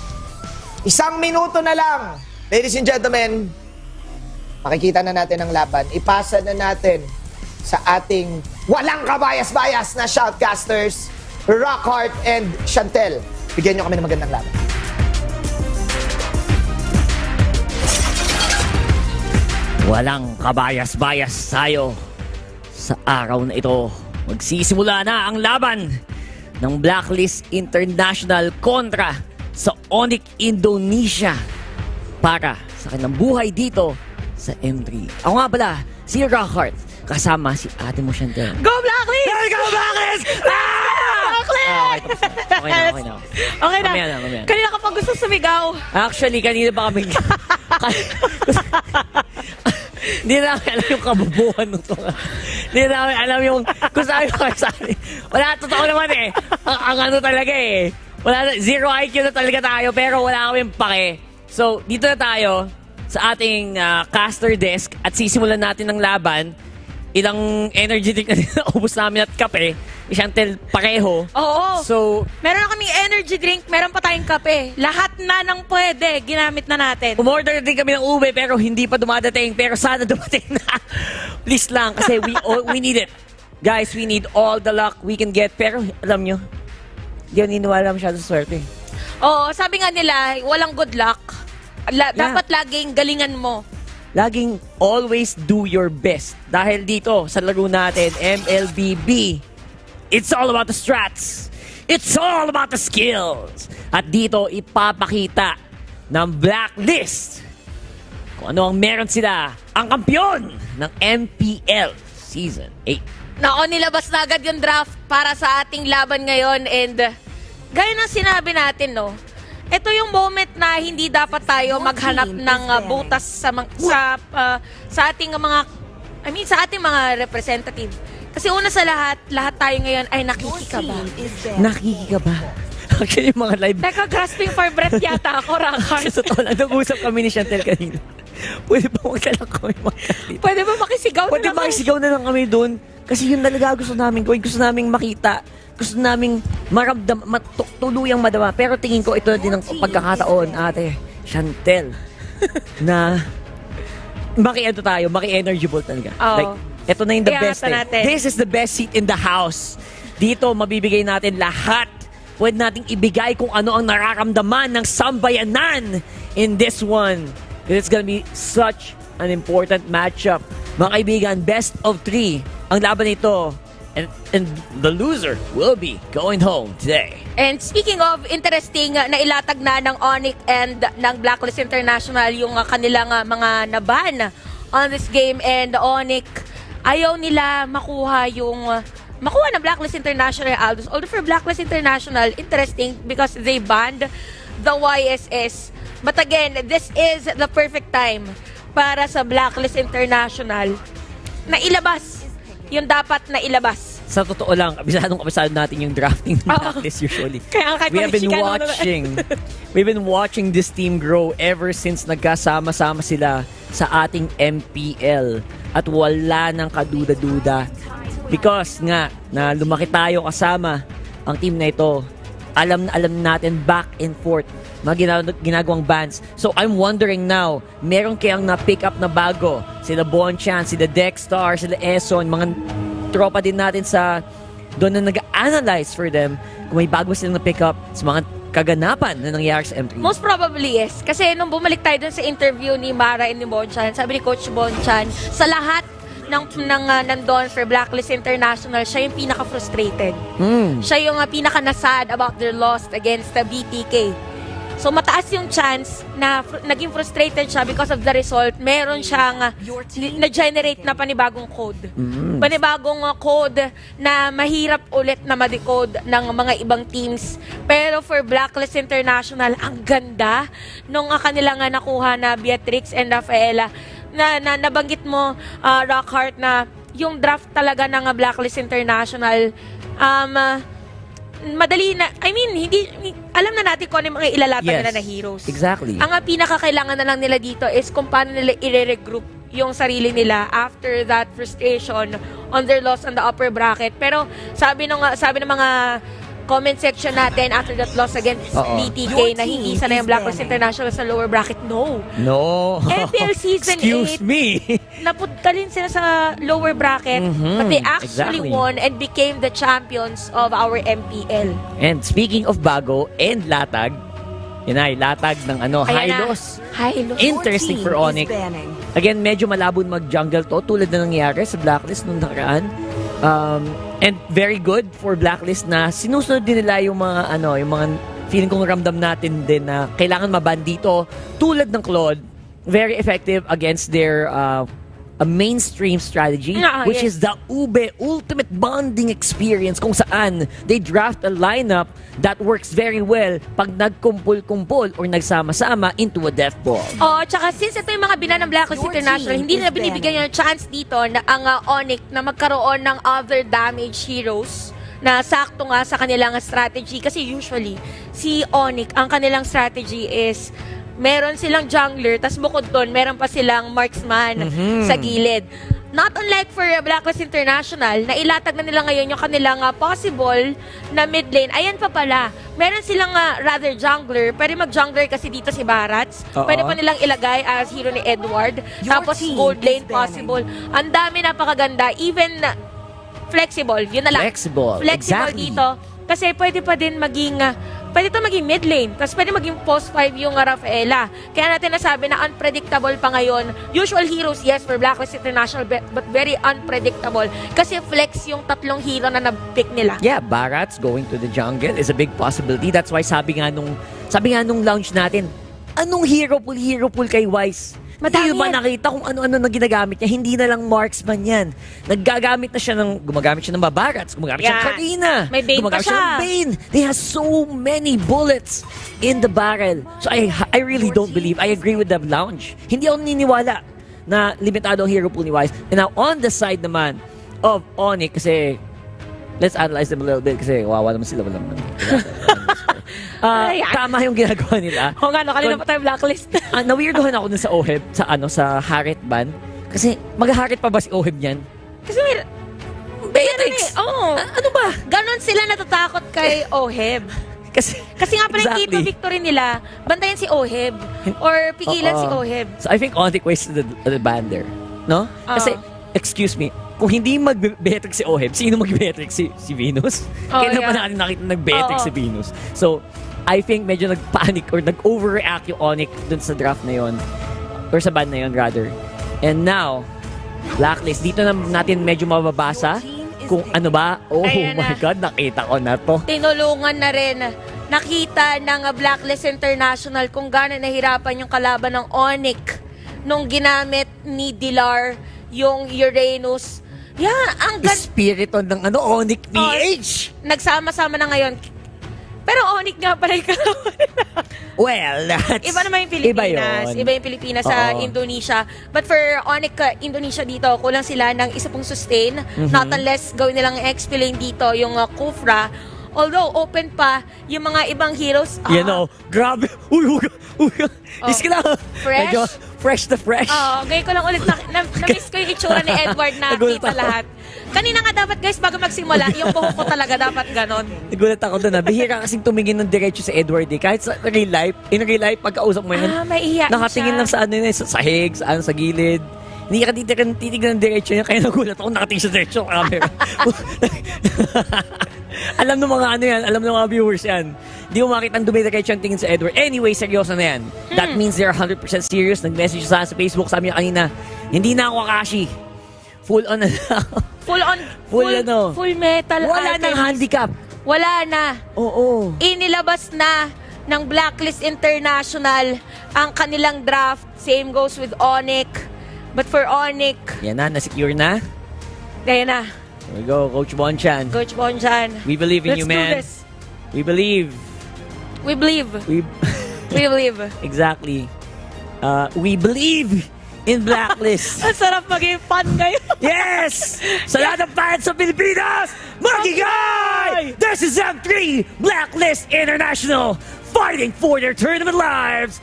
1 minuto na lang. Ladies and gentlemen, makikita na natin ang laban. Ipasa na natin sa ating walang kabayas-bayas na shoutcasters, Rockheart and Chantel. Bigyan nyo kami ng magandang laban. Walang kabayas-bayas tayo sa araw na ito. Magsisimula na ang laban ng Blacklist International kontra sa Onic Indonesia para sa kanilang buhay dito sa M3. Ako nga pala, si Rockheart, kasama si ate mo Chantel. Go Blacklist! Go Blacklist! Blacklist! Okay na. Okay na. Mamaya na. Kanina ka pa gusto sumigaw. Actually, kanina pa kami... Hindi namin alam yung kabubuhan nito. Hindi namin alam yung kung saan yung kasali. Wala, totoo naman ang ano talaga Wala, zero IQ na talaga tayo pero wala kaming pake. So, dito na tayo sa ating caster desk at sisimulan natin ng laban. Ilang energy drink na ubus namin at kape. Chantel, pareho. Oo. So, meron na kaming energy drink, meron pa tayong kape. Lahat na ng pwede, ginamit na natin. umorder din kami ng ube pero hindi pa dumadating. Pero sana dumating na. Please lang kasi we need it. Guys, we need all the luck we can get. Pero alam nyo, hindi ako niniwala masyado sa swerte. Oo, sabi nga nila, walang good luck. Dapat laging galingan mo. Laging always do your best. Dahil dito sa laro natin, MLBB, it's all about the strats. It's all about the skills. At dito, ipapakita ng Blacklist. Kung ano ang meron sila, ang kampiyon ng MPL Season 8. Nako, nilabas na agad yung draft para sa ating laban ngayon and gaya ng sinabi natin, no, ito yung moment na hindi dapat tayo maghanap ng butas sa ating mga, sa ating mga representative. Kasi una sa lahat tayo ngayon ay nakikikaba. Nakikikaba. Actually, yung mga live... Teka, grasping for breath yata ako, Rakard. Sa totoo lang, nag-usap kami ni Chantel kanina. Pwede ba magdala kami magkalit? Pwede ba makisigaw Pwede na lang? makisigaw na lang kami doon. Kasi yun talaga gusto namin gawin. Gusto namin makita. Gusto namin maramdam, tuluyang madama. Pero tingin ko ito din ang pagkakataon, ate, Chantel, na maki-energy ball talaga. Oh. Like, ito na yung the Iangat best na natin. This is the best seat in the house. Dito, mabibigay natin lahat. Pwede nating ibigay kung ano ang nararamdaman ng sambayanan in this one. It's gonna be such an important matchup. Mga kaibigan, best of 3 ang laban nito. And the loser will be going home today. And speaking of interesting, nailatag na ng Onic and ng Blacklist International yung kanilang mga naban on this game. And Onic, ayaw nila makuha ng Blacklist International Aldous. Although for Blacklist International, interesting because they banned the YSS. But again, this is the perfect time para sa Blacklist International na ilabas yung dapat na ilabas. Sa totoo lang, kabisado natin yung drafting ng Blacklist usually. Kaya kahit We've been watching this team grow ever since nagkasama-sama sila sa ating MPL. At wala nang kaduda-duda. Because nga, na lumaki tayo kasama ang team na ito, alam natin back and forth mga ginagawang bands. So I'm wondering now, meron kayang na-pick up na bago? Sila Bonchan, sila Dexstar, sila Eson, mga tropa din natin sa doon na nag-analyze for them kung may bago silang na-pick up sa mga kaganapan na nangyayari sa M3. Most probably yes. Kasi nung bumalik tayo dun sa interview ni Mara and ni Bonchan, sabi ni Coach Bonchan, sa lahat nandun for Blacklist International, siya yung pinaka-frustrated. Siya yung pinaka-nasad about their loss against the BTK. So mataas yung chance na naging frustrated siya because of the result. Meron siyang na-generate na panibagong code. Panibagong code na mahirap ulit na ma-decode ng mga ibang teams. Pero for Blacklist International, ang ganda nung kanilang nakuha na Beatrix and Rafaela na nabanggit mo, Rockhart, na yung draft talaga ng Blacklist International, madali na, hindi, alam na natin kung ano yung mga ilalata nila na heroes. Exactly. Ang pinakakailangan na lang nila dito is kung paano nila i-regroup yung sarili nila after that frustration on their loss on the upper bracket. Pero sabi ng mga comment section natin after that loss against BTK na hindi sana yung Blacklist International sa lower bracket. No. MPL Season 8. Excuse me. Napunta rin sila sa lower bracket, but they actually won and became the champions of our MPL. And speaking of bago and latag, yun ay latag ng high-loss. Interesting for Onic. Again, medyo malabon mag-jungle to tulad na nangyari sa Blacklist nung nakaraan. And very good for Blacklist na sinusunod din nila yung mga yung mga feeling kong ramdam natin din na kailangan maban dito tulad ng Claude. Very effective against their a mainstream strategy, which is the Ube Ultimate Bonding Experience, kung saan they draft a lineup that works very well pag nagkumpul-kumpul or nagsama-sama into a death ball. Tsaka since ito yung mga binan ng Blacklist International, hindi nila binibigyan yung chance dito na ang Onic na magkaroon ng other damage heroes na sakto nga sa kanilang strategy. Kasi usually, si Onic, ang kanilang strategy is meron silang jungler, tas bukod doon, meron pa silang marksman sa gilid. Not unlike for Blacklist International, na ilatag na nila ngayon yung kanilang possible na mid lane. Ayan pa pala, meron silang rather jungler, pwede mag-jungler kasi dito si Barats. Pwede pa nilang ilagay as hero ni Edward. Tapos gold lane possible. Ang dami, napakaganda. Even flexible, yun na lang. Flexible Exactly. Dito. Kasi pwede pa din maging pwede ito maging mid lane, tapos pwede maging post 5 yung Rafaela. Kaya natin nasabi na unpredictable pa ngayon. Usual heroes, yes, for Blacklist International, but very unpredictable. Kasi flex yung tatlong hero na na-pick nila. Yeah, Barats going to the jungle is a big possibility. That's why sabi nga nung launch natin, Anong hero pool kay Wise? Madami Hindi ba yan. nakita kung ano-ano na ginagamit niya? Hindi na lang marksman yan. Gumagamit siya ng Babarats, gumagamit siya ng Yeah. Karina, May Bane gumagamit pa siya ng siya. Bane. They have so many bullets in the barrel. So I really don't believe, I agree with the lounge. Hindi ako naniniwala na limitado ang hero pool ni Wise. And now, on the side naman of Onic, kasi let's analyze them a little bit kasi wawa naman sila. Wala naman. Ay, Tama yung ginagawa nila. Oo nga, no, kanina pa tayo blacklist. Na-weirdohan ako dun sa Oheb, sa Harit ban. Kasi mag-Harit pa ba si Oheb niyan? Kasi may... Beatrix! Oo. Ano ba? Ganon sila natatakot kay Oheb. Kasi Nga pala yung key to victory nila, bantayan si Oheb. Or pigilan si Oheb. So I think Onic wasted the ban there. No? Kasi, excuse me, kung hindi mag-Beatrix si Oheb, sino mag-Beatrix? Si Venus? Kailan pa natin nakita nag-Beatrix si Venus? So, I think medyo nag-panic or nag-overreact yung Onic dun sa draft na yon or sa ban na yon rather. And now, Blacklist, dito na natin medyo mababasa kung ano ba. Oh Ayan my na. God, nakita ko na to. Tinulungan na rin. Nakita ng Blacklist International kung gaano nahirapan yung kalaban ng Onic nung ginamit ni Dilar yung Uranus. Ang Spiriton ng Onic PH! nagsama-sama na ngayon. Pero Onic nga pala yung kalaban nila. Well, that's... Iba naman yung Pilipinas. Iba yun. Iba yung Pilipinas sa Oo. Indonesia. But for Onic Indonesia dito, kulang sila ng isa pong sustain. Not unless gawin nilang XP lane dito, yung Kufra. Although, open pa yung mga ibang heroes. Grabe. Uy. Iska lang. Fresh? Medyo fresh to fresh. Ngayon ko lang ulit na-miss ko yung itsura ni Edward na Nagulat kita ako. lahat. Kanina nga dapat guys, bago magsimula, yung buhok ko talaga dapat ganon. Nagulat ako doon. Bihira kasing tumingin ng diretso sa Edward eh. Kahit sa real life, in real life, pagkausap mo yun, May ihiyain nakatingin siya. lang sa ano yun, sa sahig, sa gilid. Hindi ka titignan ng diretso niya, kaya nagulat ako nakatingin sa diretso ng camera. Alam ng mga ano yan, alam ng mga viewers yan. Hindi mo makita ang dumidiretso ang tingin sa Edward. Anyway, seryoso na yan. That means they're 100% serious. Nag-message sa Facebook, sabi niya kanina, hindi na ako Akashi. Full on na lang. Full metal. Wala nang handicap. Wala na. Oo. Inilabas na ng Blacklist International ang kanilang draft. Same goes with Onic. But for Onic, Yan na, na-secure na. kaya na. Here we go, Coach Bonchan. Coach Bonchan. We believe in Let's you, man. do this. We believe. We believe. We We believe. exactly. We believe in Blacklist. Ang sarap maging fan ngayon. Yes! Sa lahat ng fans sa Pilipinas, magigay! This is M3 Blacklist International fighting for their tournament lives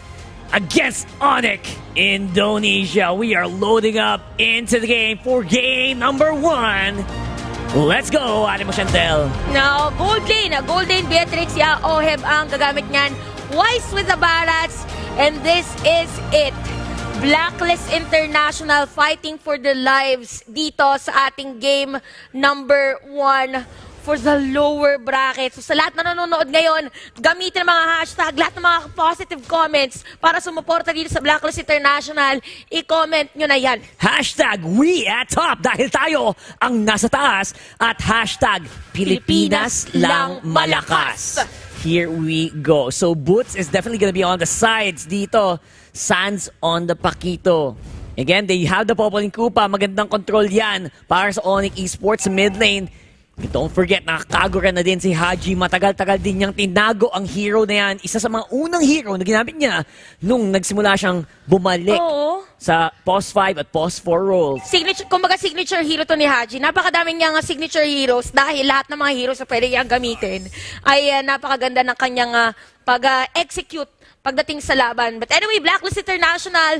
against Onic Indonesia. We are loading up into the game for game number 1. Let's go, Ate Mo Chantel. Now, Gold Lane, Beatrix, Oheb ang gagamit niyan. Wise with the Barats. And this is it. Blacklist International fighting for their lives dito sa ating game number 1 for the lower bracket. So sa lahat na nanonood ngayon, gamitin ang mga hashtag, lahat ng mga positive comments para sumuporta dito sa Blacklist International. I-comment nyo na yan. Hashtag we at top dahil tayo ang nasa taas at hashtag Pilipinas lang malakas. Here we go. So Boots is definitely gonna be on the sides dito. Sands on the Paquito. Again, they have the Popoling Kupa. Magandang control yan para sa Onic Esports mid lane. Don't forget, nakakagura na din si Haji. Matagal-tagal din niyang tinago ang hero na yan. Isa sa mga unang hero na ginamit niya nung nagsimula siyang bumalik sa post 5 at post 4 roles. Kumbaga signature hero to ni Haji. Napakadaming niyang signature heroes dahil lahat ng mga heroes na pwede niyang gamitin ay napakaganda ng kanyang pag-execute pagdating sa laban. But anyway, Blacklist International,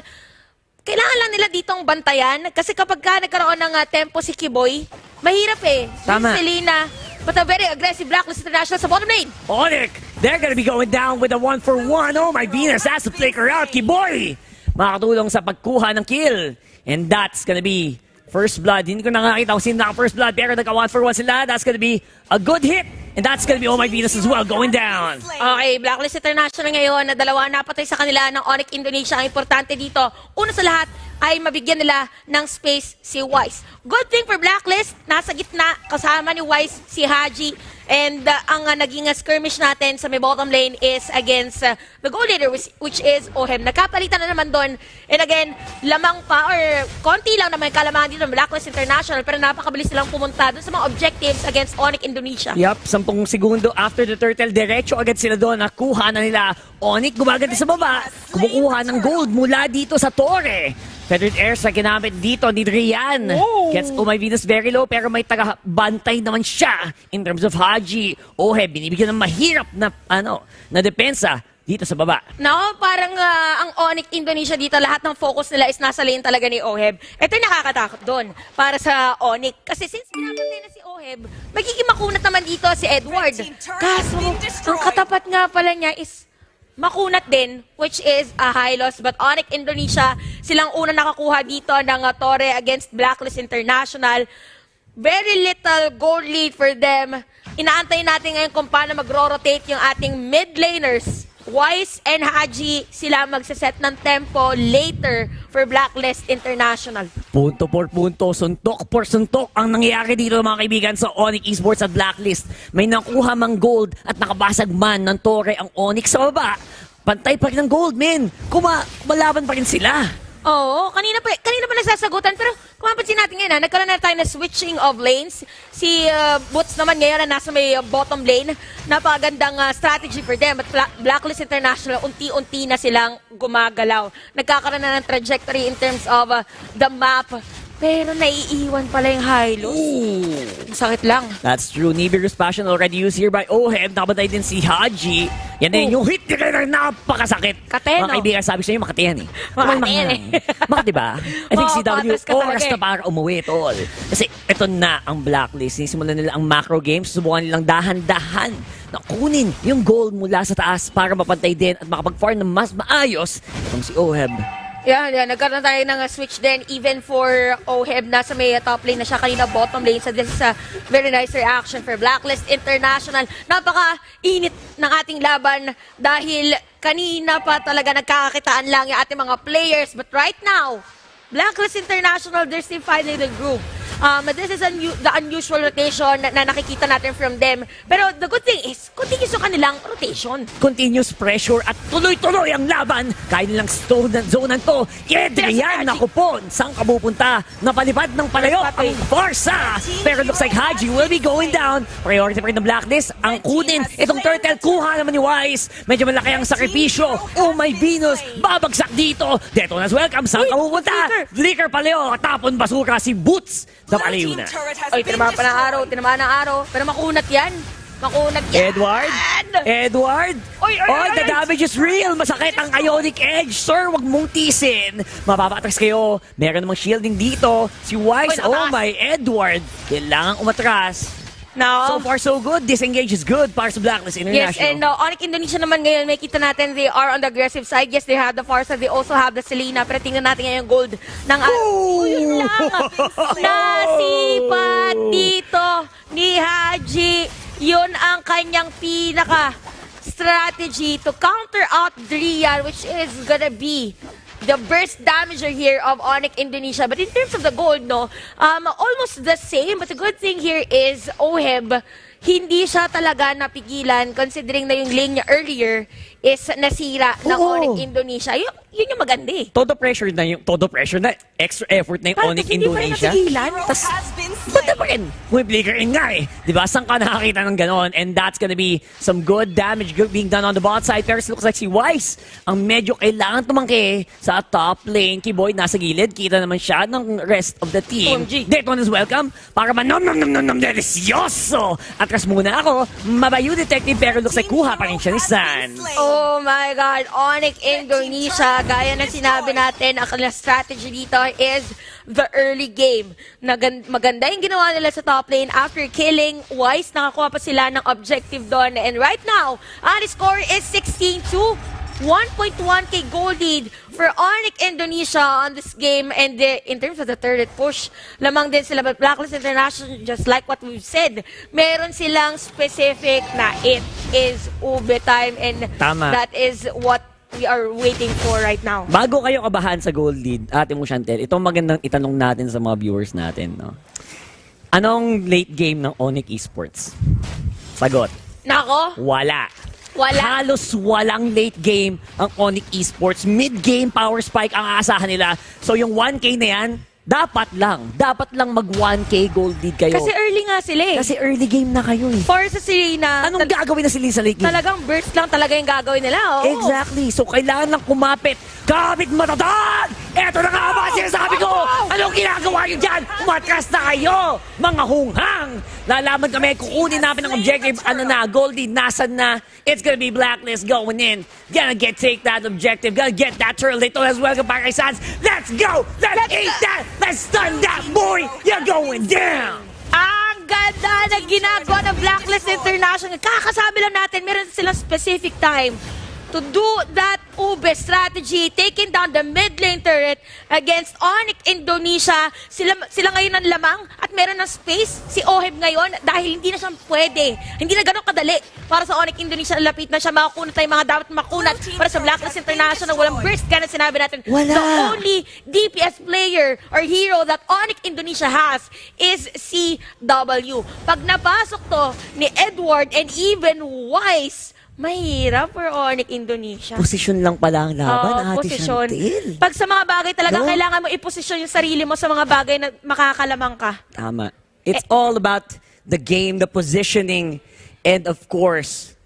kailangan lang nila ditong bantayan kasi kapag nagkaroon ng tempo si Kiboy, mahirap eh. Tama. Si Selena, but a very aggressive Blacklist International sa bottom lane. Onic, they're gonna be going down with a 1-for-1. Oh my Venus, that's to flicker out, Kiboy! Makakatulong sa pagkuha ng kill. And that's gonna be first blood. Hindi ko nakakita kung sino naka-first blood, pero nagka 1-for-1 sila. That's gonna be a good hit. And that's gonna be Oh My Venus as well, going down. Okay, Blacklist International ngayon na dalawa napatay sa kanila ng Onic Indonesia. Ang importante dito, una sa lahat ay mabigyan nila ng space si Wise. Good thing for Blacklist, nasa gitna kasama ni Wise si Haji. And ang naging skirmish natin sa may bottom lane is against the goal leader, which is OHEB. Nagkapalitan na naman doon. And again, lamang pa or konti lang naman kalamangan dito ng Blacklist International, pero napakabilis silang pumunta doon sa mga objectives against Onic Indonesia. Yup, 10 segundo after the turtle, diretso agad sila doon. Nakuha na nila. Onic gumaganda sa baba. Kumukuha ng gold mula dito sa Torre. Feathered Airs na ginamit dito ni Rian. Gets my Venus very low, pero may taga-bantay naman siya in terms of Haji. OHEB, binibigyan ng mahirap na, na depensa dito sa baba. No, parang ang Onic Indonesia dito, lahat ng focus nila is nasa lane talaga ni OHEB. Ito yung nakakatakot doon para sa Onic. Kasi since pinapatay na si OHEB, magiging makunat naman dito si Edward. Kaso, ang katapat nga pala niya is makunat din, which is a high loss. But Onic Indonesia, silang una nakakuha dito ng Torre against Blacklist International. Very little gold lead for them. Inaantay natin ngayon kung paano mag-rotate yung ating mid laners. Wise and Haji, sila magsaset ng tempo later for Blacklist International. Punto por punto, suntok por suntok ang nangyayari dito mga kaibigan sa Onic Esports at Blacklist. May nakuha mang gold at nakabasag man ng Torre ang Onic sa baba. Pantay pa rin ang gold, men. Kumalaban pa rin sila. Oo, kanina pa nagsasagutan, pero kung mapansin natin ngayon, nagkaroon na tayo na switching of lanes. Si Boots naman ngayon na nasa may bottom lane. Napakagandang strategy for them. But Blacklist International, unti-unti na silang gumagalaw. Nagkakaroon na ng trajectory in terms of the map. Pero naiiwan pala yung high-loss. Sakit lang. That's true. Nibiru's passion already used here by OHEB. Nakabantay din si Haji. Yan din yung hit nila na napakasakit. Kateno. Mga kaibigan, sabi sa'yo, Makati yan eh. Makati yan eh. Makati ba? I think CW, patras ka oras talaga na para umuwi, tol. Kasi ito na ang Blacklist. Sinisimulan nila ang macro games. Subukan nilang dahan-dahan na kunin yung goal mula sa taas para mapantay din at makapag-farm ng mas maayos itong si OHEB. Yan. Nagkaroon tayo ng switch din even for OHEB. Nasa may top lane na siya kanina, bottom lane. So this is a very nice reaction for Blacklist International. Napaka-init ng ating laban dahil kanina pa talaga nagkakakitaan lang yung ating mga players. But right now, Blacklist International, they're still finding the groove. This is the unusual rotation na nakikita natin from them. Pero the good thing is, continuous yung kanilang rotation. Continuous pressure at tuloy-tuloy ang laban. Kaya nilang zonan to. Edrian, naku po, saan ka pupunta? Napalipad ng palayo ang Barca. Pero looks like Haji will be going down. Priority pa rin ng Blacklist. Ang kunin, itong turtle, kuha naman ni Wise. Medyo malaki ang sakripisyo. Oh my Venus, babagsak dito. Detonas welcome, saan ka pupunta? Flicker palayo, tapon basura si Boots. Sa palayo na. Ay, tinamaan ng araw. Pero makunat yan. Edward? Oy, the damage is real. Masakit ang Ionic Edge. Sir, wag mong tisin. Mapapatrax kayo. Meron namang shielding dito. Si Wise, my Edward. Kailangang umatras. No. So far, so good. Disengage is good para sa Blacklist International. Yes, and Onic Indonesia naman ngayon, may kita natin, they are on the aggressive side. Yes, they have the Farsa, they also have the Selena. Pero tingnan natin ngayon yung gold ng... Yun lang! Nasipat dito ni Haji. Yun ang kanyang pinaka-strategy to counter out Drian, which is gonna be the burst damager here of Onic Indonesia. But in terms of the gold, almost the same. But the good thing here is OHEB, hindi siya talaga napigilan considering na yung lane niya earlier is nasira ng Onic Indonesia. Yun yung maganda eh. Todo pressure na, extra effort na yung Onic Indonesia. Tapos ba't na pa rin? May flicker in nga eh. Diba? Saan ka nakakita ng ganon? And that's gonna be some good damage being done on the bot side. Pero it looks like si Wise ang medyo kailangan tumangki sa top lane. Kiboy nasa gilid. Kita naman siya ng rest of the team. Dayton is welcome. Para man delicioso. Atras muna ako. Mabayo detective pero looks like kuha pa rin siya ni San. Oh my God, Onic Indonesia, gaya na sinabi natin, ang kanilang strategy dito is the early game. Maganda yung ginawa nila sa top lane after killing Wise. Nakakuha pa sila ng objective doon. And right now, ang score is 16-2. 1.1k gold lead for Onic Indonesia on this game. And in terms of the third push, lamang din sila. But Blacklist International, just like what we've said, meron silang specific na it is ube time. And that is what we are waiting for right now. Bago kayo kabahan sa gold lead, ate mo Chantel, itong magandang itanong natin sa mga viewers natin. No? Anong late game ng Onic Esports? Sagot. Nako, Wala. wala. Halos walang late game ang Onic Esports. Mid-game power spike ang aasahan nila. So yung 1K na yan, dapat lang mag 1K gold lead kayo. Kasi early nga sila eh. Kasi early game na kayo eh. For sa Serena, Anong gagawin na sila sa late game? talagang burst lang talaga yung gagawin nila. Oo. Exactly. So kailangan lang kumapit. Kapit matatan! Eto na nga ba sinasabi ko! Anong ginagawa nyo dyan? Umatras na kayo! Mga hunghang! Lalaman kami, kukunin namin ang objective. Ano na, Goldie, nasan na? It's gonna be Blacklist going in. Gonna take that objective. Gonna get that turtle as well. Para kay Sans. Let's go! Let's eat that! Let's stun that boy! You're going down! Ang ganda na ginagawa ng Blacklist International. Kakasabi lang natin, meron silang specific time to do that ube strategy, taking down the mid lane turret against Onic Indonesia. Sila ngayon ang lamang at meron ng space si Oheb ngayon dahil hindi na siya pwede. Hindi na ganun kadali para sa Onic Indonesia. Lapit na siya makakunat tayo mga dapat makunat para sa Blacklist International. Walang burst ka na sinabi natin. Wala. The only DPS player or hero that Onic Indonesia has is CW. Pag napasok to ni Edward and even Wise, mahirap for Onic Indonesia. Posisyon lang pala ang laban, Oo, Ate posisyon. Chantel. Pag sa mga bagay talaga, No? kailangan mo iposisyon yung sarili mo sa mga bagay na makakalamang ka. Tama. It's all about the game, the positioning, and of course,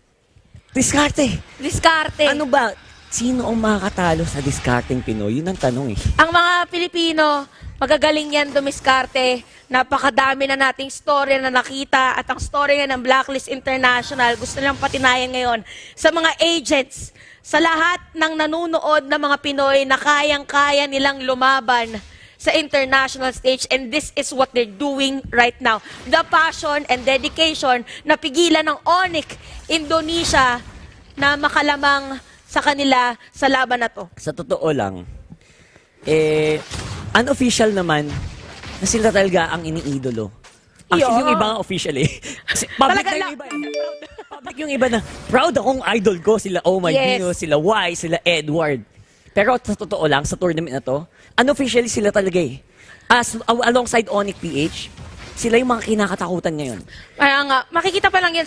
diskarte. Diskarte. Ano ba? Sino ang makakatalo sa diskarteng Pinoy? Yun ang tanong eh. Ang mga Pilipino, magagaling yan dumiskarte. Napakadami na nating story na nakita at ang story nga ng Blacklist International gusto nilang patinayan ngayon sa mga agents, sa lahat ng nanunood na mga Pinoy na kayang-kaya nilang lumaban sa international stage, and this is what they're doing right now. The passion and dedication na pigilan ng Onic Indonesia na makalamang sa kanila sa laban na to. Sa totoo lang, unofficial naman na sila talaga ang iniidolo. Actually, yung iba nga official eh. Kasi public Talaga na yung iba eh. Public yung iba na, proud akong idol ko, sila Oh My Yes. Dino, sila Y, sila Edward. Pero sa totoo lang, sa tournament na to, unofficially sila talaga eh. Alongside Onic PH, sila yung mga kinakatakutan ngayon. Kaya nga, makikita pa lang yan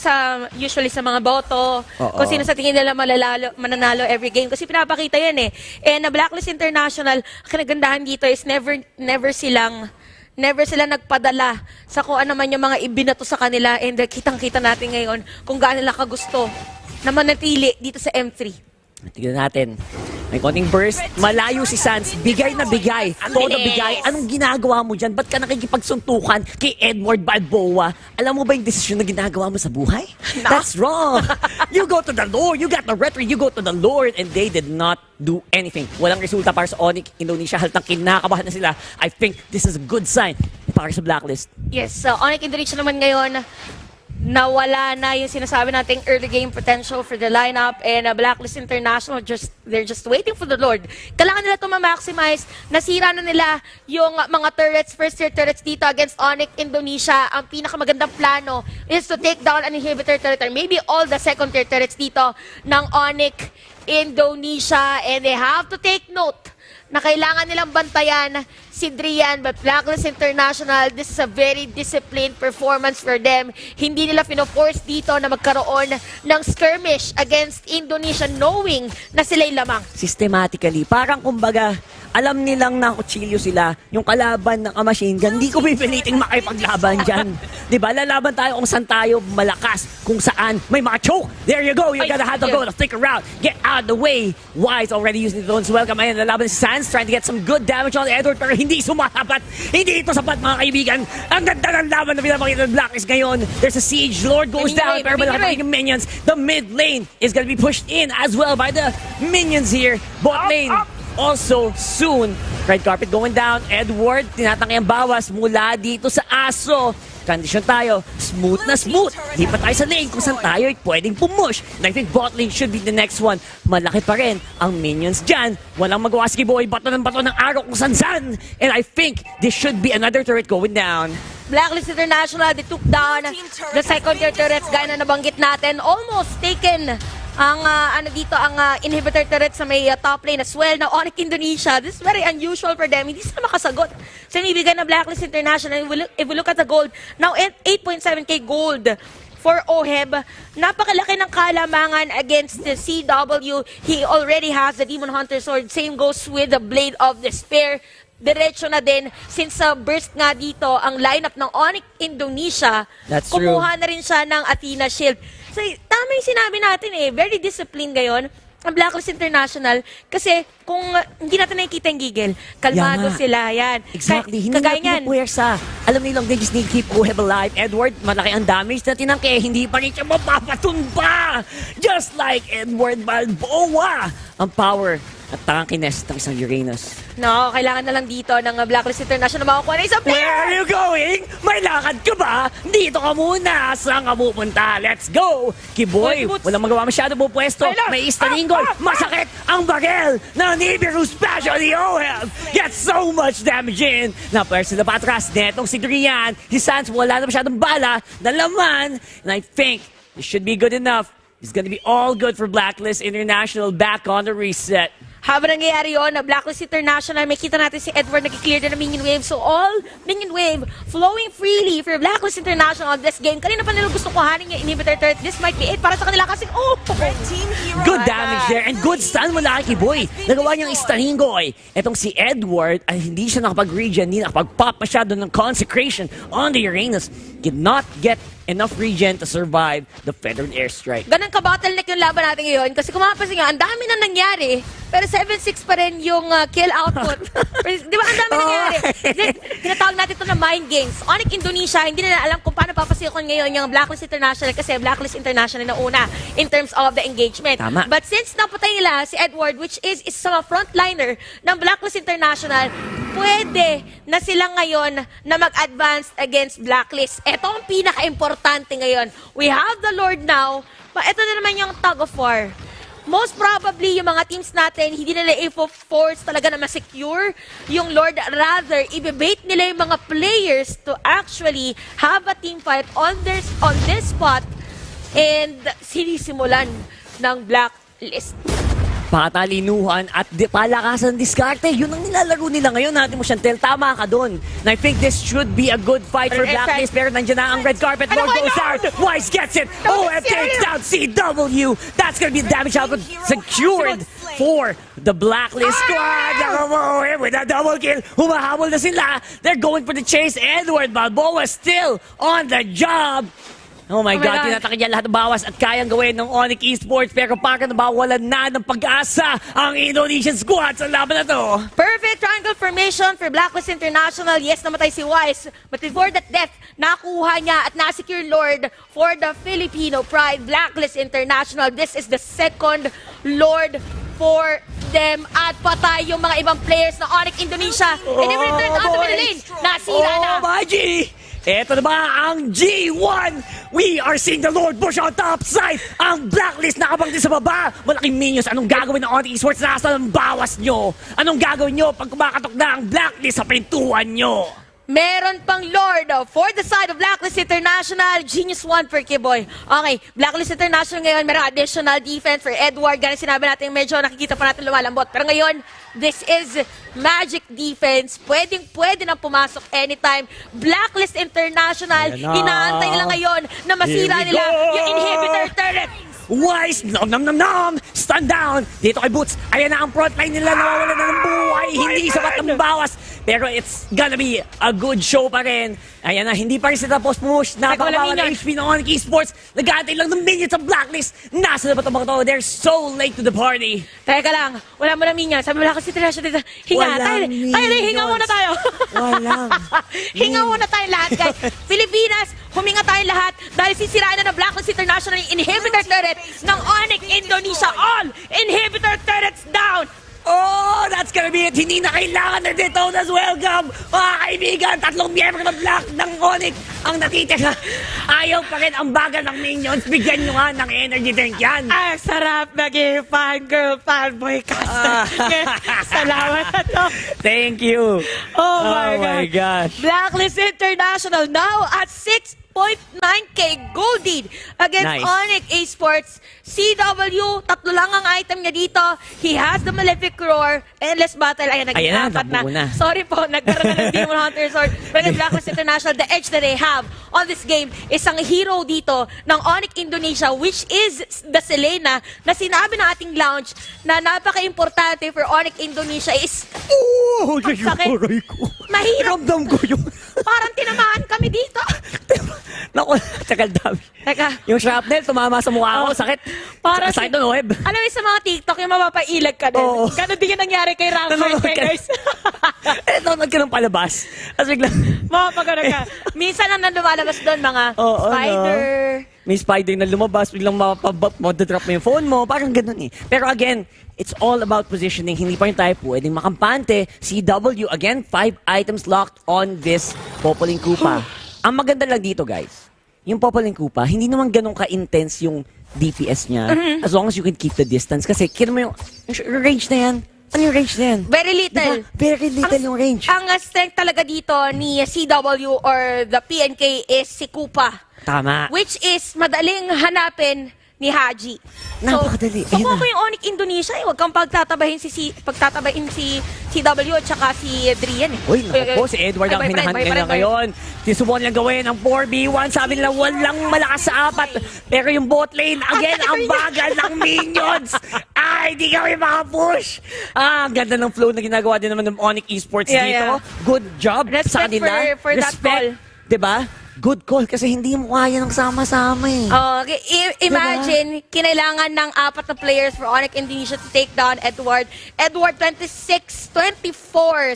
usually sa mga boto, Oo. kung sino sa tingin nila mananalo every game. Kasi pinapakita yan eh. And na Blacklist International, ang kinagandahan dito is never sila nagpadala sa kung ano man yung mga ibinato sa kanila, and kitang-kita natin ngayon kung gaano nila kagusto na manatili dito sa M3. Tignan natin. May konting burst. Malayo si Sans. Bigay na bigay. Todo bigay. Anong ginagawa mo dyan? Ba't ka nakikipagsuntukan kay Edward Balboa? Alam mo ba yung desisyon na ginagawa mo sa buhay? That's wrong. You go to the Lord. You got the referee. You go to the Lord. And they did not do anything. Walang resulta para sa Onic Indonesia. Haltang kinakabahan na sila. I think this is a good sign para sa Blacklist. Yes, so Onic Indonesia naman ngayon, nawala na yung sinasabi nating early game potential for the lineup, and Blacklist International, they're just waiting for the Lord. Kailangan nila ito ma-maximize. Nasira na nila yung mga turrets, first-tier turrets dito against Onic Indonesia. Ang pinakamagandang plano is to take down an inhibitor turret or maybe all the second-tier turrets dito ng Onic Indonesia, and they have to take note na kailangan nilang bantayan si Drian, but Blacklist International, this is a very disciplined performance for them. Hindi nila pino-force dito na magkaroon ng skirmish against Indonesia knowing na sila'y lamang. Systematically. Parang kumbaga, alam nilang na kutsilyo sila, yung kalaban ng machine gun, hindi ko pipiliting makipaglaban dyan. Diba? Lalaban tayo kung saan tayo malakas, kung saan may mga choke. There you go. You gotta have to go to stick around. Get out of the way. Wise already using the drones. Welcome. Ayan, lalaban si Sans, trying to get some good damage on Edward, pero hindi sumasapat. Hindi ito sapat, mga kaibigan. Ang ganda ng laban na pinapakita ng Blacklist ngayon. There's a siege. Lord goes down, pero malaki pa yung minions. The mid lane is gonna be pushed in as well by the minions here. Bot lane. Also, soon, red carpet going down. Edward, tinatangay ang bawas mula dito sa Aso. Condition tayo, smooth na smooth. Di pa tayo sa lane kung saan tayo pwedeng pumush. And I think bot lane should be the next one. Malaki pa rin ang minions dyan. Walang magawa si Boy, bato ng araw kung saan. And I think this should be another turret going down. Blacklist International, they took down the second-tier turrets, gaya na nabanggit natin. Almost taken ang inhibitor turret sa may top lane as well. Now, Onic Indonesia, this is very unusual for them. Hindi sila makasagot sa inibigay na Blacklist International. If we look at the gold, now 8.7k gold for Oheb. Napakalaki ng kalamangan against the CW. He already has the Demon Hunter Sword. Same goes with the Blade of Despair. Diretso na din, since burst nga dito ang lineup ng Onic Indonesia, That's kumuha na rin siya ng Athena Shield. So, tama yung sinabi natin very disciplined ngayon ang Blacklist International kasi kung hindi natin nakikita yung gigil, kalmado Yan nga. sila, yan. Exactly. Hindi Kagaya na niyan. pinupuwersa. Alam nilang they just need to keep Oheb alive. Edward, malaki ang damage na tinangke. Hindi pa rin siya mapapatumba. Just like Edward Balboa. Ang power at tangkiness ng isang Uranus. No, kailangan na lang dito ng Blacklist International makakuha na isang Where are player! you going? May lakad ka ba? Dito ka muna. Saan ka pupunta? Let's go! Kiboy, walang magawa masyado po pwesto. May istaningol. Masakit ang bagel ng Nibiru Special ni Oheb. Gets so much damage in. Napwersa na patras netong si Drian. His hands wala na masyadong bala na laman. And I think this should be good enough. It's gonna be all good for Blacklist International back on the reset. Habang nangyayari yun, na Blacklist International, may kita natin si Edward nag-clear din ng minion wave. So all minion wave flowing freely for Blacklist International this game. Kanina pa nila gusto kuhanin yung inhibitor turret. This might be it para sa kanila kasi, Good damage there and good stun mula kay Kiboy. Nagawa niyang istaningoy. Etong si Edward ay hindi siya nakapag-regen, hindi nakapag-pop masyado ng consecration on the Uranus. Did not get enough regen to survive the feathered airstrike. Ganun ka-bottleneck yung laban natin ngayon. Kasi kung mapapansin nga, ang dami na nangyari. Pero 7-6 pa rin yung kill output. Di ba, ang dami nangyari. Tinatawag natin ito na mind games. Onic Indonesia, hindi na alam kung paano papasikon ngayon yung Blacklist International kasi Blacklist International na una in terms of the engagement. Tama. But since napatay nila si Edward, which is sa frontliner ng Blacklist International, pwede na sila ngayon na mag-advance against Blacklist. Ito ang pinaka-importante ngayon. We have the Lord now. Ito na naman yung tug of war. Most probably, yung mga teams natin, hindi nila i-force talaga na ma-secure yung Lord. Rather, i-bait nila yung mga players to actually have a team fight on this spot and sinisimulan ng Blacklist. Patalinuhan at palakasan diskarte. Yun ang nilalaro nila ngayon. Natin mo Chantel, tama ka doon. And I think this should be a good fight for Blacklist. Pero nandiyan na ang red carpet. Lord goes out. Wise gets it. OF takes down CW. That's gonna be the damage output secured for the Blacklist squad. With a double kill. Humahabol na sila. They're going for the chase. Edward Balboa still on the job. Oh my God, tinatake niya lahat ng bawas at kayang gawin ng Onic Esports pero parang nabawalan na ng pag-asa ang Indonesian squad sa laban na to. Perfect triangle formation for Blacklist International. Yes, namatay si Wise. But before that death, nakuha niya at nasecure Lord for the Filipino Pride. Blacklist International, this is the second Lord for them. At patay yung mga ibang players ng Onic Indonesia. And every turn out of the lane, nasira na. Oh my G! Ito na ba ang G1? We are seeing the Lord push on top side. Ang Blacklist nakabang din sa baba. Malaking minions. Anong gagawin ng Onic Esports? Nasa ng bawas nyo? Anong gagawin nyo pag kumakatok na ang Blacklist sa pintuan nyo? Meron pang Lord for the side of Blacklist International. Genius 1 for Kiboy. Okay, Blacklist International ngayon, meron additional defense for Edward. Ganun sinabi natin, medyo nakikita pa natin lumalambot. Pero ngayon, this is magic defense. Pwede nang pumasok anytime. Blacklist International, inaantay nila ngayon na masira nila yung inhibitor turret. Wise, nom. Stand down. Dito kay Boots. Ayan na ang frontline nila. Nawawala na ng buhay. Hindi sapat ng bawas. Pero it's gonna be a good show pa rin. Ayan na, hindi pa rin sila post-push. Napakabawal na HP ng Onic Esports. Nag-aantay lang ng minions sa Blacklist. Nasa na ba ito mga to? They're so late to the party. Teka lang, wala mo na minions. Sabi mo lang kasi International dito. Hinga muna tayo. Walang. Hinga muna tayo lahat, guys. Pilipinas, huminga tayo lahat dahil sisiraan na ng Blacklist International yung inhibitor turret ng Onic Indonesia. All inhibitor turrets down. Oh, that's gonna be it. Hindi na kailangan na Detonas. Welcome, mga kaibigan. 3 miyembro ng Black ng Onic ang natitira. Ayaw pa rin ang bagal ng minions. Bigyan nyo nga ng energy drink yan. Ay, sarap naging fangirl, fanboy caster. Salamat na to. Thank you. Oh my gosh. Blacklist International now at 6 1.9k gold lead against Nice. Onic Esports. CW, tatlo lang ang item niya dito. He has the Malefic Roar. Endless Battle. Ayan, naging Ayan na, apat na. nabuo na. Sorry po, nagkaroon na ng Demon Hunter Sword. Pero in Blacklist International, the edge that they have on this game is ang hero dito ng Onic Indonesia, which is the Selena na sinabi ng ating lounge na napaka-importante for Onic Indonesia is Oh, sakit. ko. Mahirap. Ramdam ko yung... Parang tinamaan kami dito. Naku, tagal dami. Teka. Yung shrapnel, tumama sa mukha ko. Sakit. Parang Sakit ng web. Alam mo sa mga TikTok, yung mapapailag ka din. Oo. Ganon din yung nangyari kay Ranker Nanonood ka. guys. Nanonood ka ng palabas. Tapos biglang... Mapapagano ka. Minsan ang lumalabas doon, mga Oo, spider. May spider na lumabas, biglang drop mo yung phone mo. Parang ganun eh. Pero again, it's all about positioning. Hindi pa rin tayo pwedeng makampante. CW, again, 5 items locked on this Popoling Kupa. Ang maganda lang dito, guys, yung Popoling Kupa, hindi naman ganun ka-intense yung DPS niya. As long as you can keep the distance. Kasi, kira mo yung range na yan. Ano yung range na yan? Very little. Diba? Very little yung range. Ang strength talaga dito ni CW or the PNK is si Kupa. Tama. Which is madaling hanapin ni Haji. Napakadali. So, Ayun kung na. ako yung Onic Indonesia, huwag kang pagtatabahin si CW at saka si Drian. Uy, naku po, si Edward ang hinahan nila ngayon. Tisubukan lang gawin ang 4v1. Sabi nila, walang malakas sa apat. Pero yung bot lane, again, ang bagal ng minions. Ay, di kami makapush. Ang ganda ng flow na ginagawa din naman ng Onic Esports Yeah, dito. yeah. Good job sa Respect kanila. for that call. Diba? Good call kasi hindi mo kaya ng sama-sama eh. Okay, imagine, kinailangan ng apat na players for Onic Indonesia to take down Edward. Edward, 24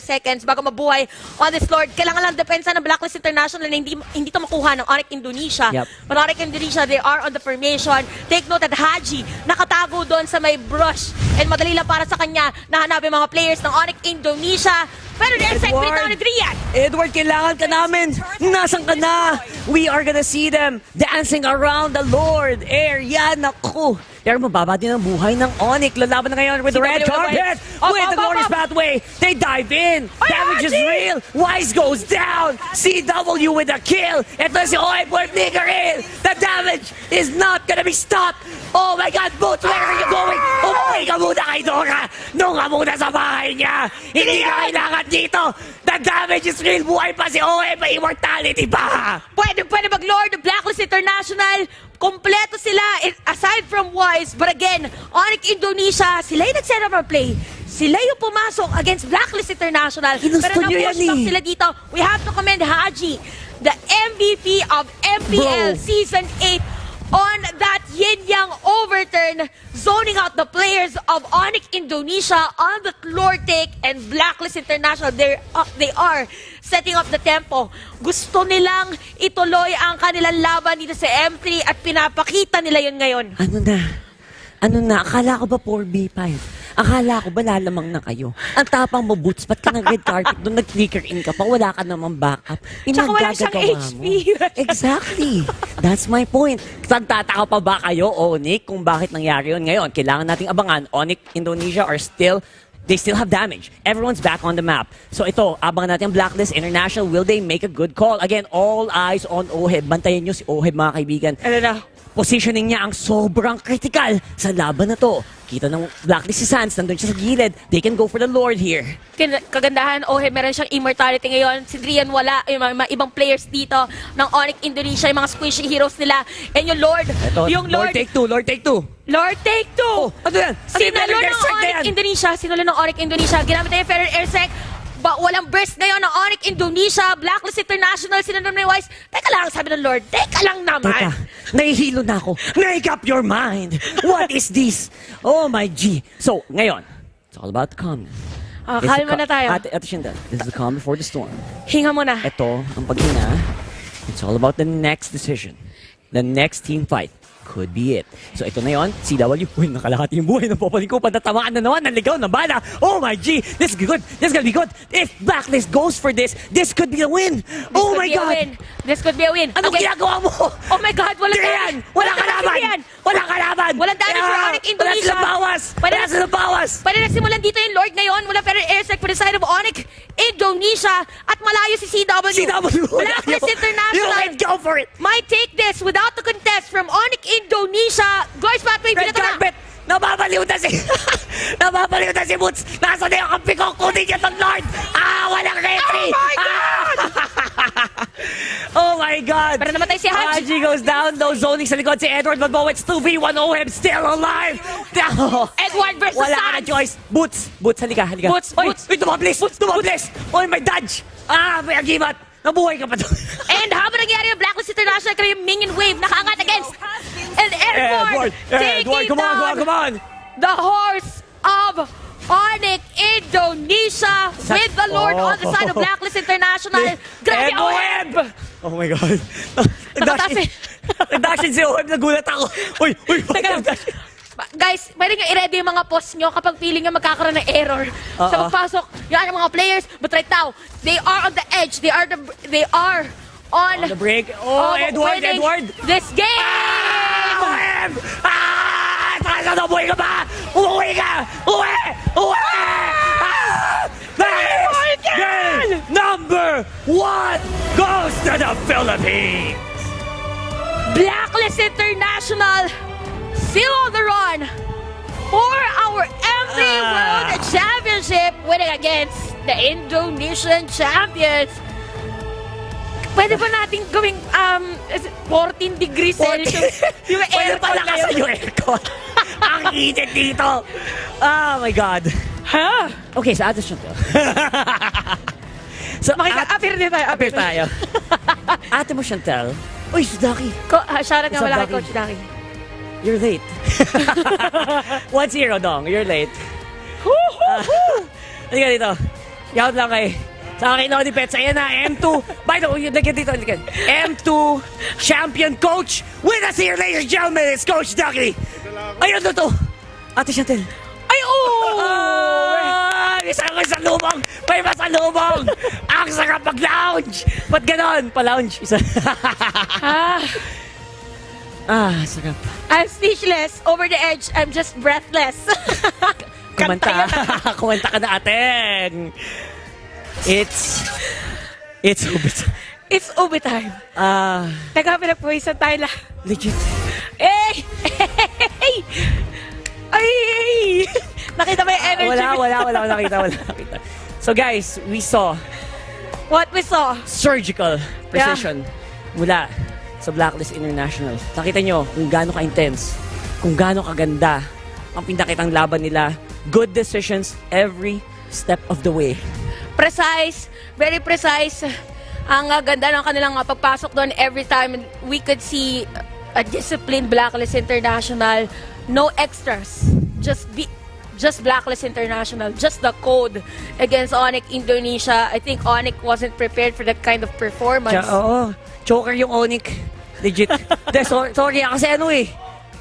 seconds bago mabuhay on this Lord. Kailangan lang depensa ng Blacklist International na hindi to makuha ng Onic Indonesia. Yep. But Onic Indonesia, they are on the formation. Take note that Haji nakatago doon sa may brush. And madali lang para sa kanya na hanapin mga players ng Onic Indonesia. Pero the insect Edward. pinitaw ni Drian. Edward, kailangan ka namin. Nasaan ka na? We are gonna see them dancing around the Lord area. Naku. Pero mababa din ang buhay ng Onic. Lalaban na ngayon with the red carpet. With the glorious pathway. They dive in. Damage is real. Wise goes down. CW with a kill. Ito si Oy Boy Flickerin. The damage is not gonna be stopped. Oh my God, Boots, where are you going? Umuwi ka muna kay Dora. Doon ka muna sa bahay niya. Hindi ka kailangan dito. The damage is real. Buhay pa si Oy. May immortality pa. Pwede mag-Lord of Blacklist International. Kompleto sila, aside from Wise. But again, Onic Indonesia, sila yung nag-set up our play. Sila yung pumasok against Blacklist International. Ginusto Pero nyo yan na-push back eh. sila dito. We have to commend Haji, the MVP of MPL Bro. Season 8, on that yin-yang overturn, zoning out the players of Onic Indonesia on the floor take, and Blacklist International, they are setting up the tempo. Gusto nilang ituloy ang kanilang laban dito sa M3 at pinapakita nila yun ngayon. Ano na? Akala ko ba 4v5? Akala ko ba lalamang na kayo? Ang tapang mo, Boots, ba't ka ng red carpet doon nag-flicker in ka pa? Wala ka namang backup. Tsaka wala siyang Inagagagawa HP. mo. Exactly. That's my point. Nagtataka pa ba kayo, Onic, kung bakit nangyari yun ngayon? Kailangan nating abangan. Onic Indonesia they still have damage. Everyone's back on the map. So ito, abangan natin ang Blacklist International. Will they make a good call? Again, all eyes on Oheb. Bantayan nyo si Oheb, mga kaibigan. Ano na? Positioning niya ang sobrang critical sa laban na to. Kita ng Blacklist si Sans, nandun siya sa gilid. They can go for the Lord here. Kagandahan, meron siyang immortality ngayon. Si Drian wala. Yung mga ibang players dito ng Onic Indonesia, yung mga squishy heroes nila. And yung Lord, Ito, yung Lord take two. Lord take two! Oh, ano yan? Sinalo ng Onic Indonesia. Ginamit na yung Ferrer Airsec. Walang burst ngayon ng Onic Indonesia. Blacklist International, sinalo na yung Wise. Teka lang, sabi ng Lord. Teka lang naman. Teka, nahihilo na ako. Make up your mind. What is this? Oh my G. So, ngayon, it's all about the calm. Kalma na tayo. Ate Shinda, this is the calm before the storm. Hinga muna. Ito, ang paghinga. It's all about the next decision. The next team fight. Could be it. So ito na yun, CW. Uy, nakalahati yung buhay ng Popoling Kupa. Natamaan na naman, naligaw ng bala. Oh my G, this is good. This is gonna be good. If Blacklist goes for this could be a win. Oh my God. This could be a win. Anong ginagawa mo? Oh my God, wala Drian, wala ka laban. Walang kalaban! Walang damage for Onic Indonesia. Wala silang bawas! Wala silang bawas! Pwede na simulan dito yung Lord ngayon. Wala pero airstrike for the side of Onic Indonesia. At malayo si CW. Blacklist International. You can go for it! Might take this without the contest from Onic Indonesia. Guys, pathway, Red pinata na. carpet! Nababaliw na si... Nababaliw na si Boots! Nasaan na yung kampi ko? Kunin niya ng Lord! Walang retry! Oh my God! Oh my God! Pero namatay si Haj. Haji goes down, no zoning sa likod si Edward, but Bo, it's 2v1 OM, still alive! Edward versus Wala ka na Sans. choice. Boots! Halika. Boots! Uy, tumablis! Uy, may dodge! May agimat! Nabuhay ka pa doon. And habang nangyari yung Blacklist International, kayo yung minion wave nakaangat against and Edward taking Come on! the horse of Onic Indonesia with the Lord on the side of Blacklist International. Grabe, OM! Oh my God. Nakataas eh. Nagdashin si OM, nagulat ako. Uy, Guys, pwede nyo i-ready yung mga posts nyo kapag feeling nyo magkakaroon ng error sa pagpasok. Yan ang mga players. But right now, they are on the edge. They are on the break. Oh, Edward! This game! OM! Taka na, buhay ka ba? Umuwi ka! Uwi! Game number 1 goes to the Philippines! Blacklist International still on the run for our MP World Championship, winning against the Indonesian champions. Pwede ba natin gawing 14 degrees Celsius yung Pwede aircon pala kasi ngayon? yung aircon. Ang init dito. Oh my God. Ha? Okay, sa atin siya to. So, Appear din tayo. appear tayo. Ate mo, Chantel. Uy, Sudaki. Shoutout nga What's up, wala kay Daki? Coach Daki. You're late. 1-0, Dong. You're late. Halika dito. Shout lang kay... Sa akin ako ni Pets. Ayan na, M2. By the way, halika dito. M2 champion coach with us here, ladies and gentlemen. It's Coach Ducky. Ayun na to. Ate Chantel. Ay, oh! Isa ko sa lubong. May masalubong. Ang sarap mag-lounge. Ba't ganon? Pa-lounge. Isa. Sarap. I'm speechless. Over the edge. I'm just breathless. Kumanta. Kumanta ka na, aten. It's overtime. It's overtime. Teka, pinagpawisan tayo lang. Legit. Hey! Ay! Nakita mo yung energy? Wala nakita. So guys, we saw What we saw? surgical precision mula sa Blacklist International. Nakita nyo kung gaano ka-intense, kung gaano kaganda ang pinakitang laban nila. Good decisions every step of the way. Precise, very precise. Ang ganda ng kanilang pagpasok doon every time we could see a disciplined Blacklist International. No extras. Just Blacklist International. Just the code against Onic Indonesia. I think Onic wasn't prepared for that kind of performance. Oo. Choker yung Onic. Legit. Sorry, kasi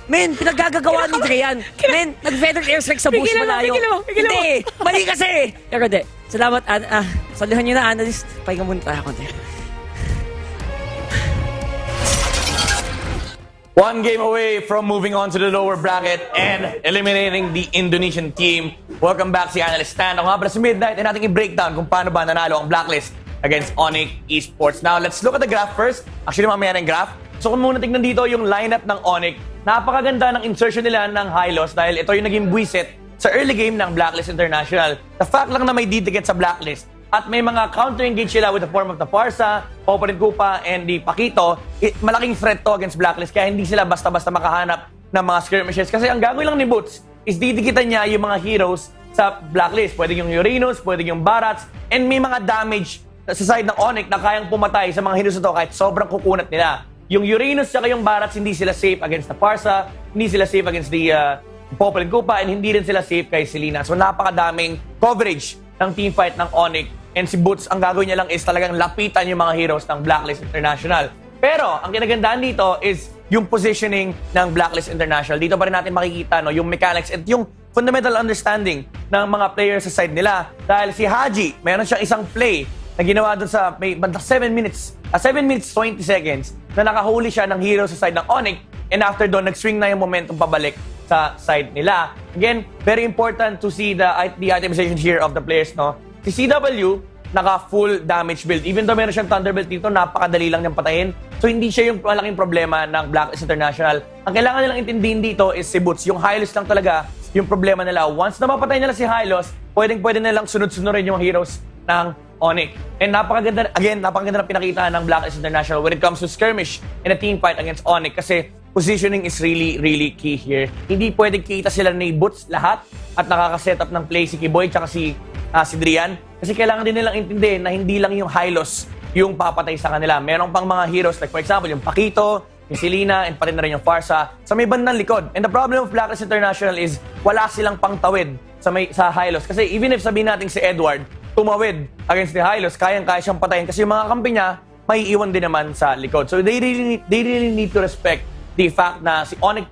Men, pinaggagawa ni Dreyan. Men, nag-feather airstrike sa bush malayo. Pigil mo. Hindi, mali kasi. Pero hindi. Salamat, saluhan nyo na, analyst. Pahinga muna tayo konti. One game away from moving on to the lower bracket and eliminating the Indonesian team. Welcome back si Analyst Stan. Ako nga pala si Midnight and natin i-breakdown kung paano ba nanalo ang Blacklist against Onic Esports. Now, let's look at the graph first. Actually, mamaya ng graph. So kung muna tignan dito yung lineup ng Onic, napakaganda ng insertion nila ng Hylos dahil ito yung naging buwisit sa early game ng Blacklist International. The fact lang na may didikit sa Blacklist at may mga counter-engage sila with the form of the Parsa, Popo Kupa, and the Pakito, malaking threat to against Blacklist kaya hindi sila basta-basta makahanap ng mga skirmishes. Kasi ang gagawin lang ni Boots is didikitan niya yung mga heroes sa Blacklist. Pwede yung Uranus, pwede yung Barats, and may mga damage sa side ng Onic na kayang pumatay sa mga heroes na to kahit sobrang kukunat nila. Yung Uranus at yung Barats, hindi sila safe against the Parsa, hindi sila safe against the Popo Kupa, and hindi rin sila safe kay Selena. So napakadaming coverage ng teamfight ng Onic. And si Boots, ang gagawin niya lang is talagang lapitan yung mga heroes ng Blacklist International. Pero, ang kinagandaan dito is yung positioning ng Blacklist International. Dito pa rin natin makikita yung mechanics at yung fundamental understanding ng mga players sa side nila. Dahil si Haji, mayroon siyang isang play na ginawa doon sa may 7 minutes 20 seconds na nakahuli siya ng hero sa side ng Onic. And after doon, nag-swing na yung momentum pabalik sa side nila. Again, very important to see the itemization here of the players, no? Si CW, naka-full damage build. Even though meron siyang Thunderbolt dito, napakadali lang niyang patayin. So, hindi siya yung malaking problema ng Blacklist International. Ang kailangan nilang intindihin dito is si Boots. Yung Hylos lang talaga yung problema nila. Once na mapatay nila si Hylos, pwede nilang sunod-sunurin yung heroes ng Onic. And napakaganda ng pinakita ng Blacklist International when it comes to skirmish in a team fight against Onic. Kasi positioning is really, really key here. Hindi pwedeng kita sila ni Boots lahat at nakaka-set up ng play si Kiboy tsaka si Drian. Kasi kailangan din nilang intindihin na hindi lang yung Hylos yung papatay sa kanila. Meron pang mga heroes like for example yung Pakito, yung Selena, and pati na rin yung Farsa sa may bandang likod. And the problem of Blacklist International is wala silang pangtawid sa Hylos. Kasi even if sabihin natin si Edward tumawid against the Hylos, kayang-kaya siyang patayin kasi yung mga kampi niya may iwan din naman sa likod. So they really need to respect the fact na si Onic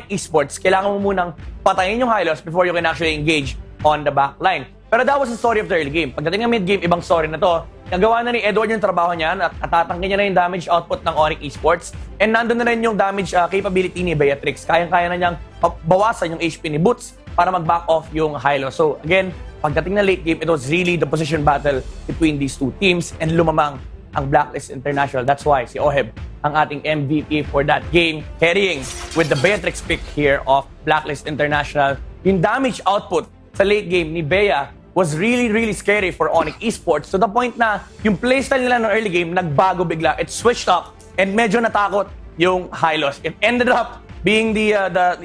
Esports, kailangan mo munang patayin yung Hylos before you can actually engage on the back line. Pero that was the story of the early game. Pagdating ng mid-game, ibang story na to. Nagawa na ni Edward yung trabaho niya at tatangkin niya na yung damage output ng Onic Esports. And nandun na rin yung damage capability ni Beatrix. Kayang-kaya na niyang bawasan yung HP ni Boots para mag-back off yung Hylos. So again, pagdating na late game, it was really the position battle between these two teams and lumamang ang Blacklist International. That's why si Oheb ang ating MVP for that game, carrying with the Beatrix pick here of Blacklist International. Yung damage output sa late game ni Bea was really, really scary for Onic Esports to the point na yung playstyle nila ng early game nagbago bigla. It switched up and medyo natakot yung Hylos. It ended up being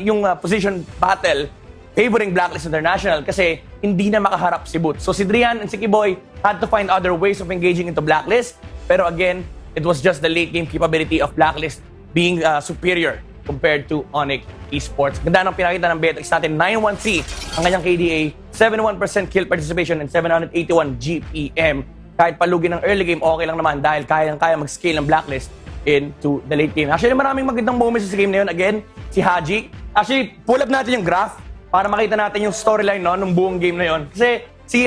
yung position battle favoring Blacklist International kasi hindi na makaharap si Boots. So si Drian and si Kiboy had to find other ways of engaging into Blacklist. Pero again, it was just the late game capability of Blacklist being superior compared to Onic Esports. Ganda ng pinakita ng Beatrix natin, 9-1C ang kanyang KDA, 71% kill participation, and 781 GPM. Kahit palugi ng early game, okay lang naman dahil kayang-kaya mag-scale ng Blacklist into the late game. Actually, maraming magandang moments sa game na yun. Again, si Haji. Actually, pull up natin yung graph para makita natin yung storyline ng buong game na yun. Kasi si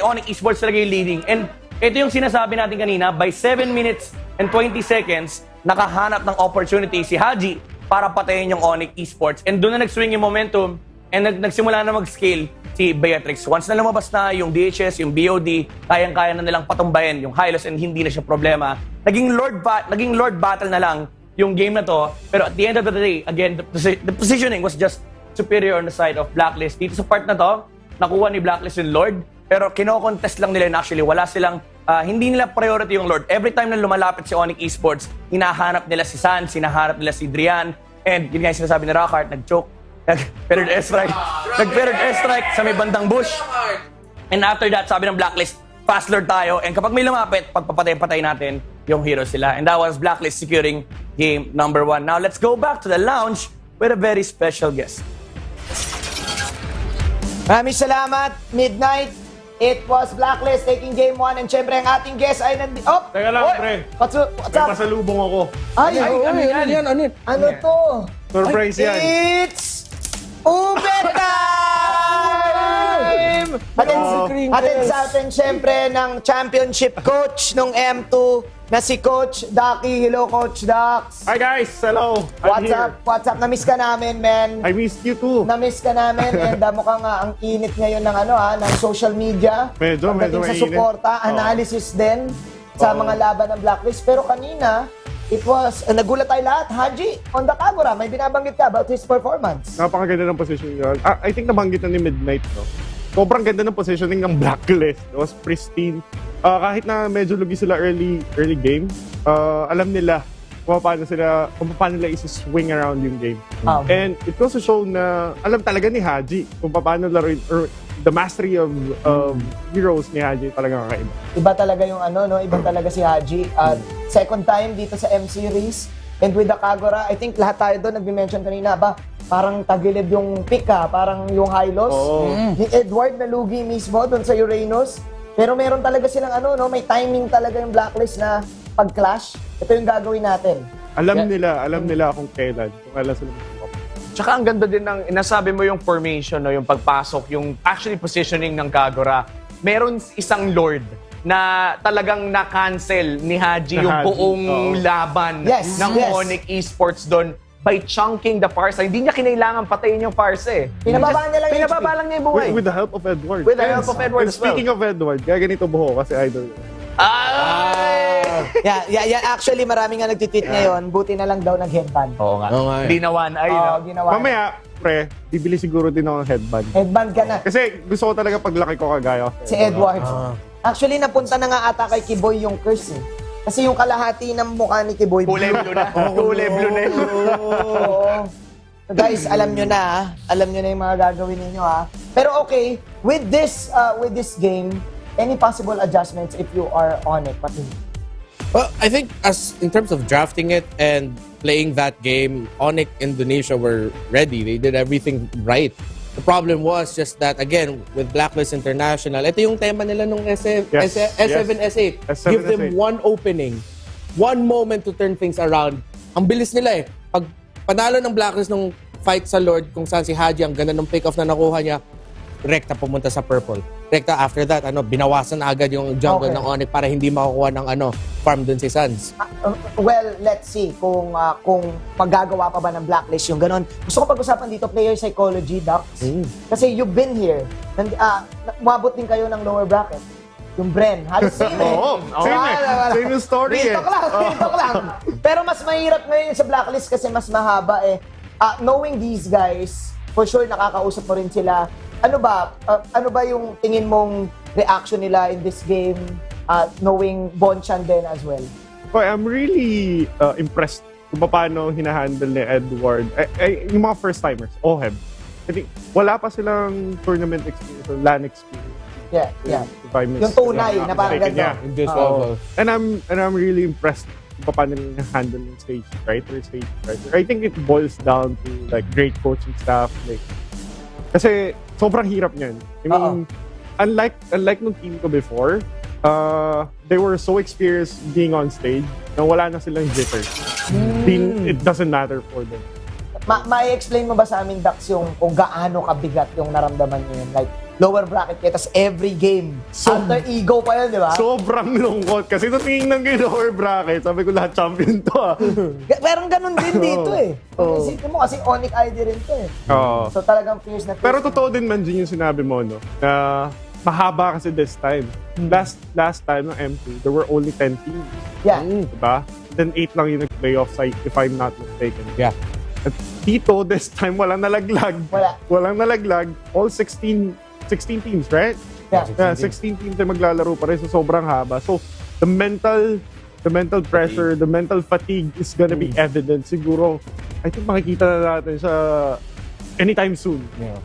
Onic Esports talaga yung leading. And ito yung sinasabi natin kanina, by 7 minutes and 20 seconds, nakahanap ng opportunity si Haji para patayin yung Onic Esports. And doon na nag-swing yung momentum and nagsimula na mag-scale si Beatrix. Once na lumabas na yung DHS, yung BOD, kayang-kaya na nilang patumbayan yung Hylos and hindi na siya problema. Naging Lord Battle na lang yung game na to. Pero at the end of the day, again, the positioning was just superior on the side of Blacklist. Dito sa part na to, nakuha ni Blacklist yung Lord. Pero kino-contest lang nila na actually wala silang, hindi nila priority yung Lord. Every time na lumalapit si Onic Esports, hinahanap nila si Sans, hinahanap nila si Drian, and yun nga yung sinasabi ni Rockhart, nag-choke, nag-period airstrike, sa may bandang bush. And after that, sabi ng Blacklist, fast Lord tayo, and kapag may lumapit, pagpapatay-patay natin yung heroes sila. And that was Blacklist securing game number 1. Now, let's go back to the lounge with a very special guest. Maraming salamat, Midnight. It was Blacklist taking game 1 and syempre ang ating guest ay nandito. Oh! Teka lang, pre. What's May up? pasalubong ako. Ay, ano yan? Ano to? Surprise yan. It's Ube time! Hatid sa atin syempre ng championship coach ng M2 na si Coach Ducky. Hello, Coach Dax. Hi guys, hello. I'm here. What's up? Namiss ka namin, man. I missed you too. Namiss ka namin and mukhang ang init ngayon ng ng social media. Medyo Pagdating sa mainit. suporta, analysis din sa mga laban ng Blacklist. Pero kanina, it was, nagulat tayo lahat, Haji, on the camera, may binabanggit ka about his performance. Napakaganda ng position niya. I think nabanggit na ni Midnight, no? Sobrang ganda ng positioning ng Blacklist. It was pristine. Kahit na medyo lugi sila early game, alam nila kung paano nila isi-swing around yung game. And it also show na alam talaga ni Haji kung paano laruin, or the mastery of heroes ni Haji talaga kakaiba. Iba talaga yung iba talaga si Haji. Second time dito sa M Series. And with the Kagura, I think lahat tayo doon nag-mention kanina parang tagilid yung pick parang yung Hylos. Ni Edward na lugi mismo doon sa Uranus. Pero meron talaga silang may timing talaga yung Blacklist na pag-clash. Ito yung gagawin natin. Alam nila kung kailan, kung kailan sila mag-pop. Tsaka ang ganda din ng inasabi mo yung formation, no, yung pagpasok, yung actually positioning ng Kagura. Meron isang Lord na talagang na-cancel ni Haji yung buong laban ng Onic Esports doon. by chunking the Farsa. Hindi niya kinailangan patayin yung Farsa eh. Pinababa niya lang yung Pinababa lang niya yung buhay. With the help of Edward. With the help of Edward And as well. speaking of Edward, kaya ganito buho kasi idol. Yeah, actually marami nga nagtitweet ngayon, buti na lang daw nag-headband. Oo nga. Hindi na one eye. no? Ginawa. Mamaya, pre, bibili siguro din ako ng headband. Headband ka na. Kasi gusto ko talaga paglaki ko kagaya. Si Edward. Actually, napunta na nga ata kay Kiboy yung curse eh. Kasi yung kalahati ng mukha ni Kiboy. Kulay blue na. Kulay blue na yun. Oo. So guys, alam nyo na ha. Alam nyo na yung mga gagawin ninyo ha. Pero okay, with this game, any possible adjustments if you are on it? Pati. Well, I think as in terms of drafting it and playing that game, Onic Indonesia were ready. They did everything right. The problem was just that, again, with Blacklist International, ito yung tema nila nung S7, S8. Give them one opening, one moment to turn things around. Ang bilis nila eh. Pag panalo ng Blacklist nung fight sa Lord, kung saan si Haji, ang ganda ng pick-off na nakuha niya, rekta pumunta sa purple. Rekta after that, binawasan na agad yung jungle ng Onic para hindi makukuha ng farm dun si Suns. Well, let's see kung magagawa pa ba ng Blacklist yung ganon. Gusto ko pag-usapan dito, player psychology, Dax. Kasi you've been here. Umabot din kayo ng lower bracket. Yung Bren. Halos same eh. Same yung story Real talk lang. Pero mas mahirap ngayon sa Blacklist kasi mas mahaba eh. Knowing these guys, for sure nakakausap mo rin sila. Ano ba yung tingin mong reaction nila in this game, knowing Bonchan din as well? I'm really impressed kung paano hinahandle ni Edward. Yung mga first-timers, OHEB. I think wala pa silang tournament experience or LAN experience. Yeah. If I miss, Yung tunay na parang yeah. In this level. And I'm really impressed kung paano nila handle yung stage writer. I think it boils down to like great coaching staff. Kasi sobrang hirap niyan. I mean, unlike nung team ko before, they were so experienced being on stage na wala na silang jitters. It doesn't matter for them. Ma-explain mo ba sa amin, Dax, yung kung gaano kabigat yung naramdaman niyo yun? Like, lower bracket kayo, tas every game, alter ego pa yun, di ba? Sobrang lungkot. Kasi nung tingnan ko yung lower bracket, sabi ko lahat champion to Pero ganun din dito eh. Isipin mo kasi Onic Indo rin to eh. So talagang fierce na fierce. Pero totoo din man din yung sinabi mo, no? Na mahaba kasi this time. Last time ng M2, there were only 10 teams. Yeah. Diba? Then 8 lang yung nag-playoff side, if I'm not mistaken. Yeah. At dito, this time, walang nalaglag. Walang nalaglag. All 16 teams, right? Yeah. 16 teams ay maglalaro pa rin. So, sobrang haba. So, the mental pressure, the mental fatigue is gonna be evident. Siguro, I think makikita na natin siya anytime soon. Yeah.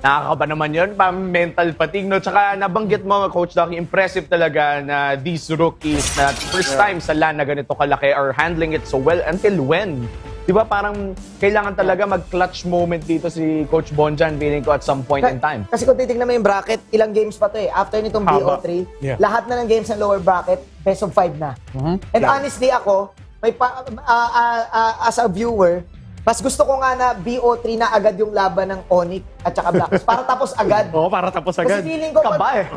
Nakakaba naman yun, mental fatigue, no? Tsaka nabanggit mo, Coach Ducky, impressive talaga na these rookies na first time sa LAN na ganito kalaki are handling it so well. Until when? Di ba parang kailangan talaga mag-clutch moment dito si Coach Bonjan, feeling ko at some point in time. Kasi kung titignan mo yung bracket, ilang games pa to eh. After nitong BO3, lahat na ng games ng lower bracket, best of 5 na. And honestly ako, as a viewer, mas gusto ko nga na BO3 na agad yung laban ng Onic at saka Blacklist. Para tapos agad. Para tapos agad. Kasi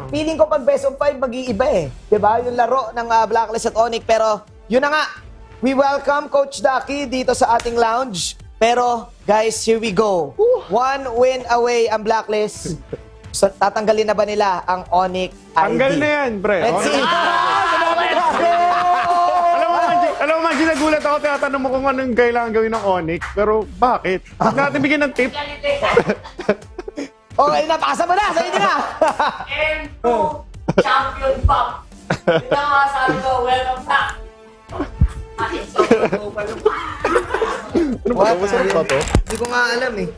feeling ko pag best of 5, mag-iiba eh. Diba? Yung laro ng Blacklist at Onic. Pero yun na nga, we welcome Coach Ducky dito sa ating lounge. Pero guys, here we go. One win away ang Blacklist. So, tatanggalin na ba nila ang Onic ID? Tanggal na yan, pre. Let's see. Alam mo, Maggie, nagulat ako. Tinatanong mo kung anong kailangan gawin ng Onic. Pero bakit? Huwag natin bigyan ng tip. Okay na, pasa mo na. Sa'yo na. M2 Champion Pop. Ito nga sabi ko, welcome back. Ano ba? Masarap ba to? Hindi ko nga alam eh.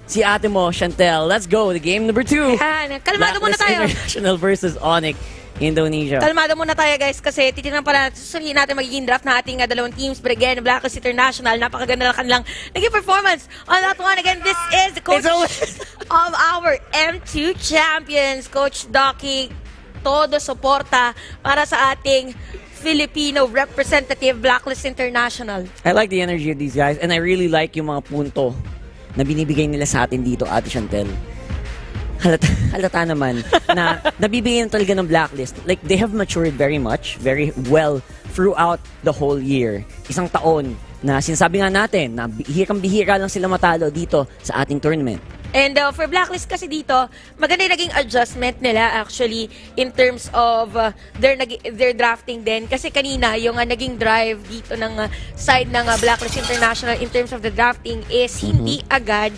Si ate mo, Chantel. Let's go. The game number 2. Yan. Kalmado muna tayo. International versus Onic Indonesia. Kalmado muna tayo guys kasi titignan pala susulihin natin magiging draft na ating dalawang teams. But again, Blacklist International, napakaganda ng kanilang naging performance on that one. Again, this is the coach of our M2 champions, Coach Ducky. Todo suporta para sa ating Filipino representative Blacklist International. I like the energy of these guys and I really like yung mga punto na binibigay nila sa atin dito, Ate Chantel. halata naman na nabibigyan talaga ng Blacklist. Like, they have matured very much, very well throughout the whole year. Isang taon na sinasabi nga natin na bihirang-bihira lang sila matalo dito sa ating tournament. And for Blacklist kasi dito, maganda yung naging adjustment nila actually in terms of their drafting din. Kasi kanina, yung naging drive dito ng side ng Blacklist International in terms of the drafting is hindi agad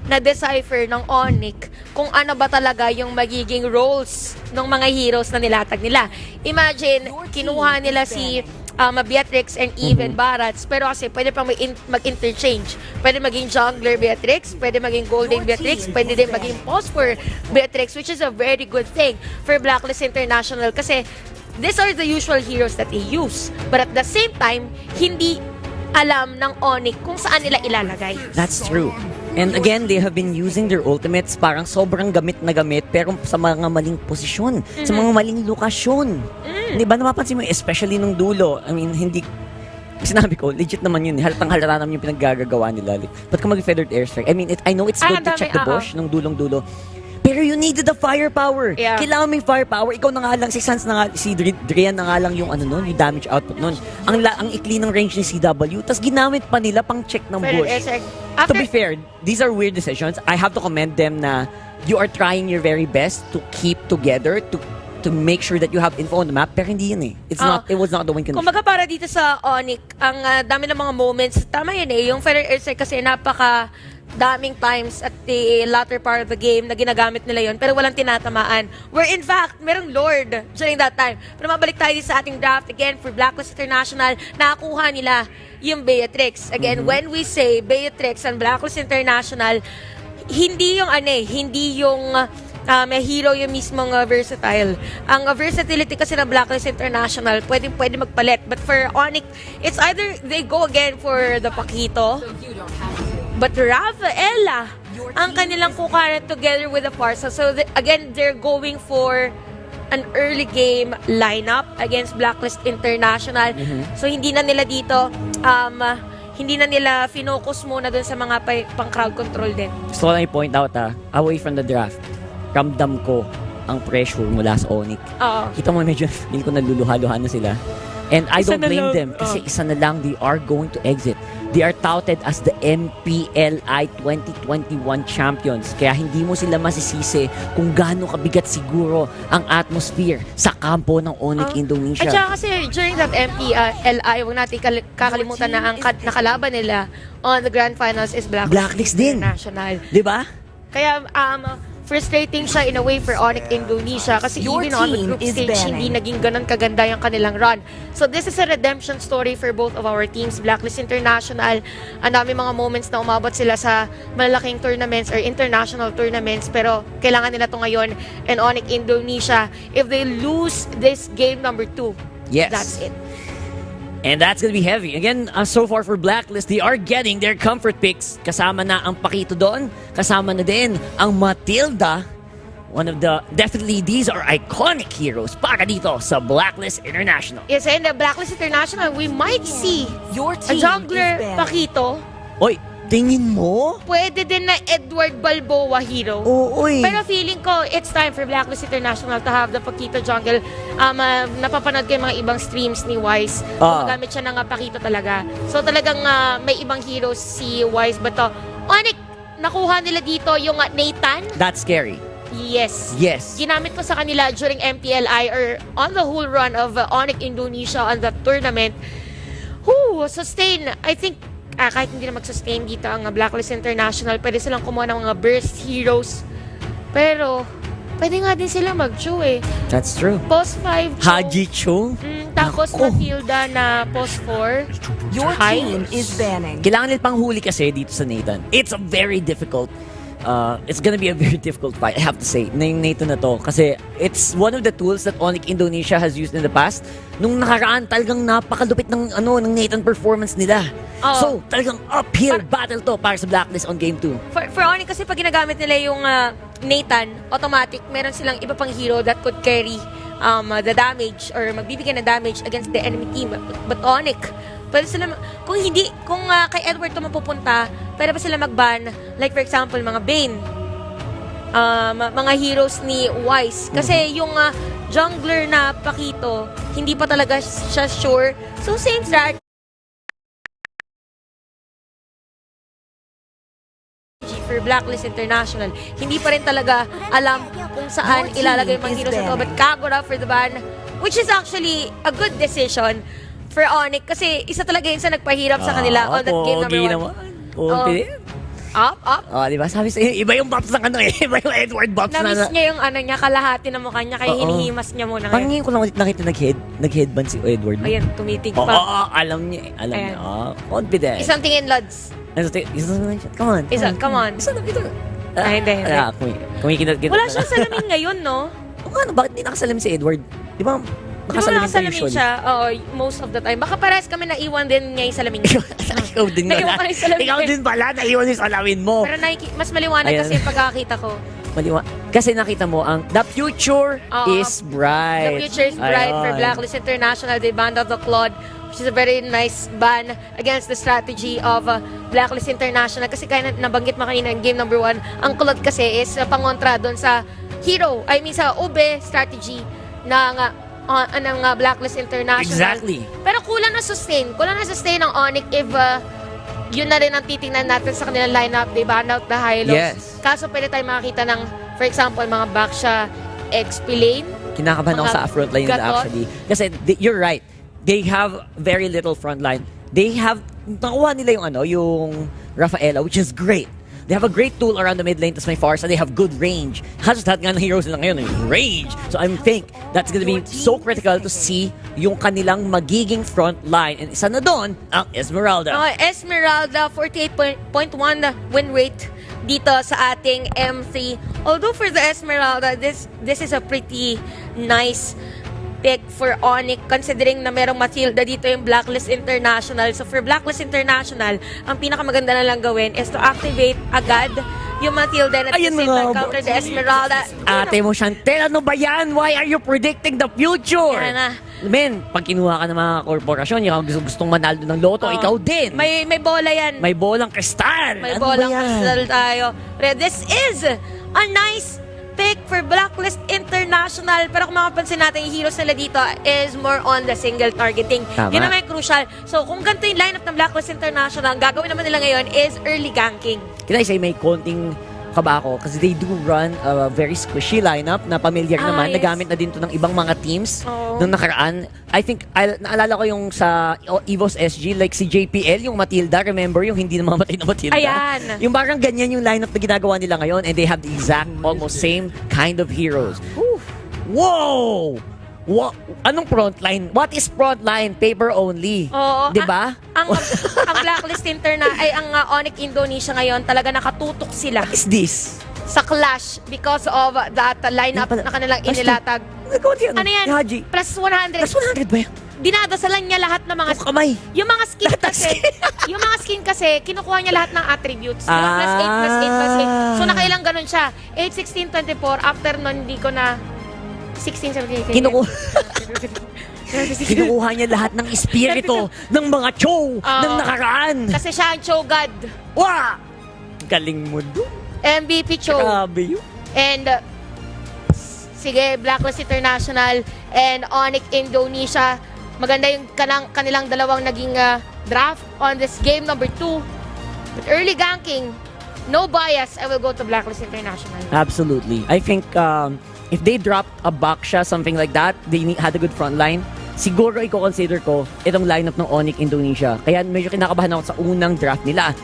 na-decipher ng Onic kung ano ba talaga yung magiging roles ng mga heroes na nilatag nila. Imagine, kinuha nila si Beatrix and even Barats, pero kasi pwede pang mag-interchange. Pwede maging jungler Beatrix, pwede maging golden Beatrix, pwede din maging phosphor Beatrix, which is a very good thing for Blacklist International kasi these are the usual heroes that they use. But at the same time, hindi alam ng Onic kung saan nila ilalagay. That's true. And again, they have been using their ultimates parang sobrang gamit na gamit pero sa mga maling posisyon, sa mga maling lokasyon. Di ba napapansin mo, especially nung dulo, I mean, hindi, sinabi ko, legit naman yun, halatang halata naman yung pinaggagawa nila. Ba't ka mag-feathered airstrike? I mean, I know it's good to check the bush nung dulong-dulo, pero you needed the firepower. Yeah. Kailangan mo yung firepower. Ikaw na nga lang, si Sans na nga, si Drian na nga lang yung yung damage output nun. Ang ikli ng range ni CW, tas ginamit pa nila pang check ng bush. To be fair, these are weird decisions. I have to commend them na you are trying your very best to keep together, to make sure that you have info on the map, pero hindi yun eh. It was not the win condition. Kumbaga para dito sa Onic, ang dami ng mga moments, tama yun eh, yung feather airstrike kasi napaka daming times at the latter part of the game na ginagamit nila yon pero walang tinatamaan. Where in fact, merong Lord during that time. Pero mabalik tayo sa ating draft again for Blacklist International, nakakuha nila yung Beatrix. Again, when we say Beatrix and Blacklist International, hindi yung hindi yung may hero yung mismong versatile. Ang versatility kasi ng Blacklist International, pwede magpalit. But for Onic, it's either they go again for the Paquito, but Rafaela ang kanilang kukaran together with the Farsa. So again, they're going for an early game lineup against Blacklist International. So hindi na nila dito hindi na nila finocus muna dun sa mga pang crowd control din. So I point out away from the draft, ramdam ko ang pressure mula sa Onic. Kita mo medyo feel ko naluluha-luha na sila. And I don't blame them kasi isa na lang, they are going to exit. They are touted as the MPLI 2021 champions. Kaya hindi mo sila masisisi kung gaano kabigat siguro ang atmosphere sa kampo ng Onic Indonesia. At saka kasi during that MPLI, huwag natin kakalimutan na ang nakalaban nila on the grand finals is Blacklist din. International. Diba? Kaya frustrating siya in a way for Onic Indonesia kasi even on the group stage, hindi naging ganun kaganda yung kanilang run. So this is a redemption story for both of our teams. Blacklist International, ang dami mga moments na umabot sila sa malalaking tournaments or international tournaments, pero kailangan nila to ngayon. And Onic Indonesia, if they lose this game number 2, that's it. And that's gonna be heavy. Again, so far for Blacklist, they are getting their comfort picks. Kasama na ang Paquito doon. Kasama na din ang Matilda. One of the, definitely these are iconic heroes para dito sa Blacklist International. Yes, and the Blacklist International, we might see a jungler Paquito. Oy, tingin mo? Pwede din na Edward Balboa hero. Oy. Pero feeling ko, it's time for Blacklist International to have the Paquito jungle. Napapanood ko yung mga ibang streams ni Wise. Gumagamit siya ng Paquito talaga. So talagang may ibang heroes si Wise. But Onic, nakuha nila dito yung Nathan. That's scary. Yes. Yes. Ginamit ko sa kanila during MPLI or on the whole run of Onic Indonesia on that tournament. Sustain. I think kahit hindi na mag-sustain dito ang Blacklist International, pwede silang kumuha ng mga burst heroes. Pero, pwede nga din sila mag-Chu eh. That's true. Post 5 Haji Chu. Tapos Matilda na post 4. Your team is banning. Kailangan nila pang huli kasi dito sa Nathan. It's a very difficult it's gonna be a very difficult fight, I have to say, na yung Nathan na to. Kasi it's one of the tools that Onic Indonesia has used in the past. Nung nakaraan, talagang napakalupit ng Nathan performance nila. So, talagang uphill battle to para sa Blacklist on Game 2. For Onic kasi pag ginagamit nila yung Nathan, automatic, meron silang iba pang hero that could carry the damage or magbibigay ng damage against the enemy team. But Onic, pwede sila, kung kay Edward to mapupunta, pwede pa sila mag-ban, like for example, mga Bane. mga heroes ni Wise. Kasi yung jungler na Pakito, hindi pa talaga siya sure. So same strategy for Blacklist International. Hindi pa rin talaga alam kung saan ilalagay mga heroes ito. But Kagura for the ban, which is actually a good decision for Onic kasi isa talaga yun sa nagpahirap sa kanila on that game number 1. Up. Di ba? Sabi sa'yo, iba yung buffs ng ano eh. Iba yung Edward buffs na. Namiss niya yung ano niya, kalahati ng mukha niya, kaya hinihimas niya muna. Pangingin ko lang ulit nakita nag-headband si Edward. Ayan, tumitig pa. Alam niya eh. Alam niya. Confident. Isang tingin, Lods. Come on. Come on. Hindi. Kumikinat. Wala siyang salamin ngayon, no? O ano, bakit di nakasalamin si Edward? Di ba? Nakasalamin siya. Oo, most of the time. Baka parehas kami naiwan din niya yung salamin niya. Ikaw din naiwan ka yung salamin. Ikaw din pala, naiwan yung salamin mo. Pero mas maliwanag kasi yung pagkakita ko. Kasi nakita mo, the future is bright. The future is bright for Blacklist International. They banned out the Claude, which is a very nice ban against the strategy of Blacklist International. Kasi kaya nabanggit mo kanina in game number 1, ang Claude kasi is pangontra doon sa hero, sa OB strategy ng Blacklist International. Exactly. Pero kulang na sustain. Kulang na sustain ng Onic if yun na rin ang titingnan natin sa kanilang lineup. They ban out the Hylos. Yes. Kaso pwede tayo makakita ng, for example, mga Baksha XP lane. Kinakabahan ako sa front line nila actually. Kasi you're right. They have very little front line. Nakuha nila yung Rafaela, which is great. They have a great tool around the mid lane, tas may Farsa, they have good range. Halos lahat nga ng heroes nila ngayon, range. So I think that's gonna be so critical to see yung kanilang magiging front line. And isa na doon, ang Esmeralda. Esmeralda, 48.1 win rate dito sa ating M3. Although for the Esmeralda, this is a pretty nice pick for Onic considering na merong Matilda dito yung Blacklist International. So for Blacklist International, ang pinakamaganda na lang gawin is to activate agad yung Matilda at the same time counter the Esmeralda. Ate mo, Chantel, ano ba yan? Why are you predicting the future? Yan na. Men, pag kinuha ka ng mga korporasyon, yung gustong manalo ng loto, ikaw din. May bola yan. May bolang kristal. May bolang kristal tayo. Pero this is a nice pick for Blacklist International. Pero kung makapansin natin, yung heroes nila dito is more on the single targeting. Tama. Yun naman yung crucial. So, kung ganito yung lineup ng Blacklist International, ang gagawin naman nila ngayon is early ganking. Can I say may konting kaba ako kasi they do run a very squishy lineup na familiar naman. Yes. Nagamit na din to ng ibang mga teams nung nakaraan. I think, naalala ko yung sa EVOS SG, like si JPL, yung Matilda, remember yung hindi namamatay na Matilda? Ayan. Yung parang ganyan yung lineup na ginagawa nila ngayon and they have the exact, almost same kind of heroes. Whoa! Anong frontline? What is frontline? Paper only. Oo. Diba? Ang Blacklist ang Onic Indonesia ngayon, talaga nakatutok sila. What is this? Sa Clash because of that lineup na kanilang inilatag. Ano yan? Haji. Plus 100. Plus 100 ba yan? Dinadasalan niya lahat ng mga kamay. Yung mga skin kasi, yung mga skin kasi kinukuha niya lahat ng attributes. Yung plus 8 plus 8 plus 8. So nakailang ganun siya. 8, 16, 24. After nun, hindi ko na 16, 17, 18. Kinukuha niya lahat ng espiritu ng mga chow ng nakaraan. Kasi siya ang chow god. Wah! Galing mo doon. MVP chow. Grabe yun. And sige, Blacklist International and Onic Indonesia. Maganda yung kanilang dalawang naging draft on this game number 2. With early ganking, no bias, I will go to Blacklist International. Absolutely. I think if they dropped a Baksha, something like that, they had a good front line, siguro i-consider ko itong lineup ng Onic Indonesia. Kaya medyo kinakabahan ako sa unang draft nila.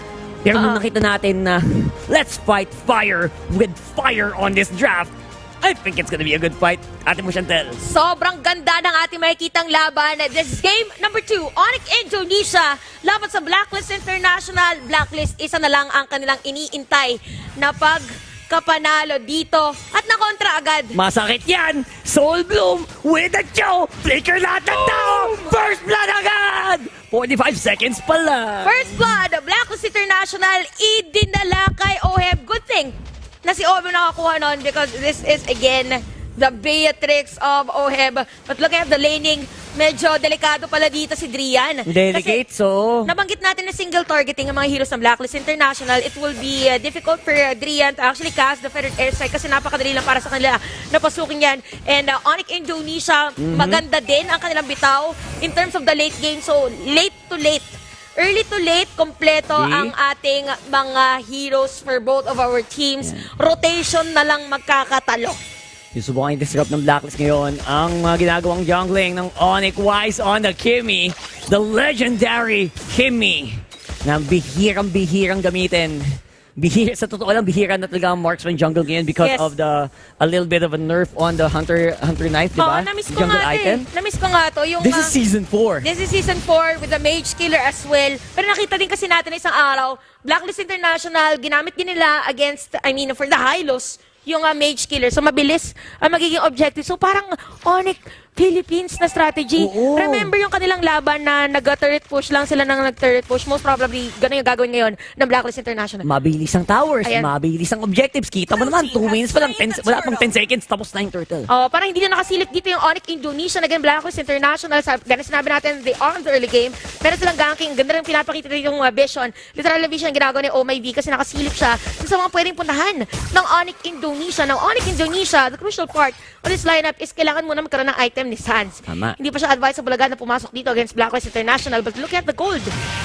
Pero nung nakita natin na let's fight fire with fire on this draft, I think it's gonna be a good fight. Ate mo, Chantel. Sobrang ganda ng ating makikitang laban. This is game number 2, Onic Indonesia laban sa Blacklist International. Blacklist, isa na lang ang kanilang iniintay na pagkapanalo dito at nakontra agad. Masakit yan! Soul Bloom with a chow! Flicker lahat ng tao! First blood agad! 45 seconds pala! First blood, Blacklist International, idinala kay Oheb. Good thing na si Oheb nakakuha nun because this is again the Beatrix of Oheb. But looking at the laning medyo delikado pala dito si Drian. Delicate, so... Nabanggit natin na single targeting ang mga heroes ng Blacklist International. It will be difficult for Drian to actually cast the feathered airstrike kasi napakadali lang para sa kanila na pasukin yan. And Onic Indonesia, maganda din ang kanilang bitaw in terms of the late game. So, late to late. Early to late, kompleto ang ating mga heroes for both of our teams. Rotation na lang magkakatalo. Susubukan i-disrupt ng Blacklist ngayon ang mga ginagawang jungling ng Onic Wise on the Kimmy. The legendary Kimmy na bihirang gamitin. Sa totoo lang, bihira na talaga ang marksman jungle ngayon because of a little bit of a nerf on the hunter knife, di ba? Na-miss ko Jungle nga item. Na-miss ko nga to. Yung, This is season 4. This is season 4 with the mage killer as well. Pero nakita din kasi natin isang araw, Blacklist International, ginamit din nila against, for the Hylos, yung mage killer. So, mabilis ang magiging objective. So, parang Onic Philippines na strategy. Oo. Remember yung kanilang laban na nag-turret push lang sila ng nag-turret push. Most probably, ganun yung gagawin ngayon ng Blacklist International. Mabilis ang towers, Ayan. mabilis ang objectives. Kita mo naman, 2 minutes pa lang, wala pang 10 seconds, tapos na yung turtle. Parang hindi na nakasilip dito yung Onic Indonesia. Again, Blacklist International. Ganun sinabi natin, they are on the early game. Meron silang ganking. Ganda rin pinapakita dito yung vision. Literal vision ang ginagawa ni Oh My V kasi nakasilip siya sa mga pwedeng puntahan ng Onic Indonesia. Ng Onic Indonesia, the crucial part on this lineup is kailangan muna magkaroon ng item ni Sans. Tama. Hindi pa siya advisable agad na pumasok dito against Blacklist International. But look at the gold.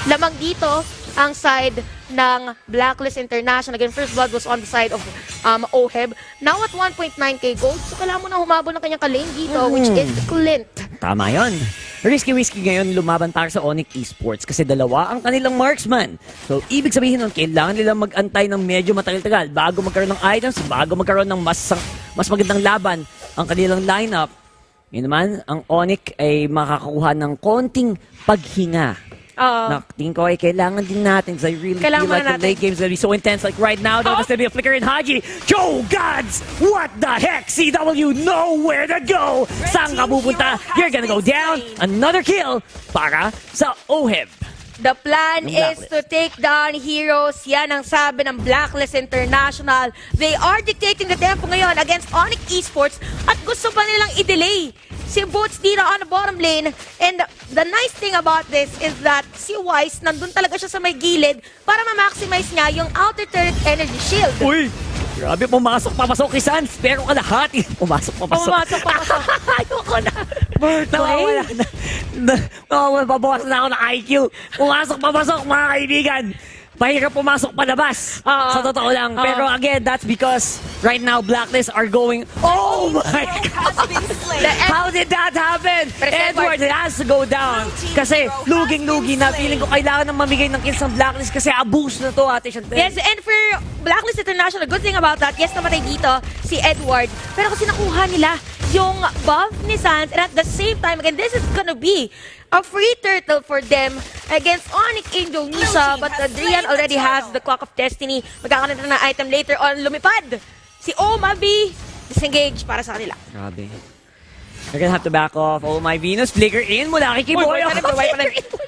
Lamang dito ang side ng Blacklist International. Again, first blood was on the side of Oheb. Now at 1.9k gold. So kailangan mo na humabol ng kanyang kalane dito, which is Clint. Tama yun. Risky ngayon lumaban para sa Onic Esports kasi dalawa ang kanilang marksman. So, ibig sabihin nun, kailangan nilang mag-antay ng medyo matagal-tagal bago magkaroon ng items, bago magkaroon ng mas magandang laban ang kanilang lineup. Yun naman, ang Onic ay makakakuha ng konting paghinga. Tingin ko ay kailangan din natin because I really feel like the late game's gonna be so intense. Like right now, there's gonna be a flicker in Haji. Joe Gods! What the heck? CW know where to go! Saan ka pupunta? You're gonna go down. Another kill para sa Oheb. The plan is to take down heroes. Yan ang sabi ng Blacklist International. They are dictating the tempo ngayon against Onic Esports at gusto pa nilang i-delay si Boots dito on the bottom lane. And the nice thing about this is that si Wise, nandun talaga siya sa may gilid para ma-maximize niya yung outer turret energy shield. Uy! Grabe, pumasok kay Sans, pero kalahati. Pumasok. Ayoko na. Nawawala na. Babawasan na ako ng IQ. Pumasok, mga kaibigan. Mahirap pumasok palabas. Sa totoo lang. Pero again, that's because right now, Blacklist are going... Oh my God! How did that happen? Edward has to go down. Kasi luging-lugi na. Feeling ko kailangan nang mamigay ng kills ng Blacklist kasi abuse na to, Ate Chantel. Yes, and for Blacklist International, good thing about that, yes, namatay dito si Edward. Pero kasi nakuha nila yung buff ni Sans, and at the same time, again, this is gonna be a free turtle for them against Onic Indonesia. But Adrian already has the Clock of Destiny. Magkakaroon na ng item later on. Lumipad si Omabi. Disengage para sa kanila. Grabe. You're gonna have to back off. Oh my Venus, flicker in mula kay Kiboy.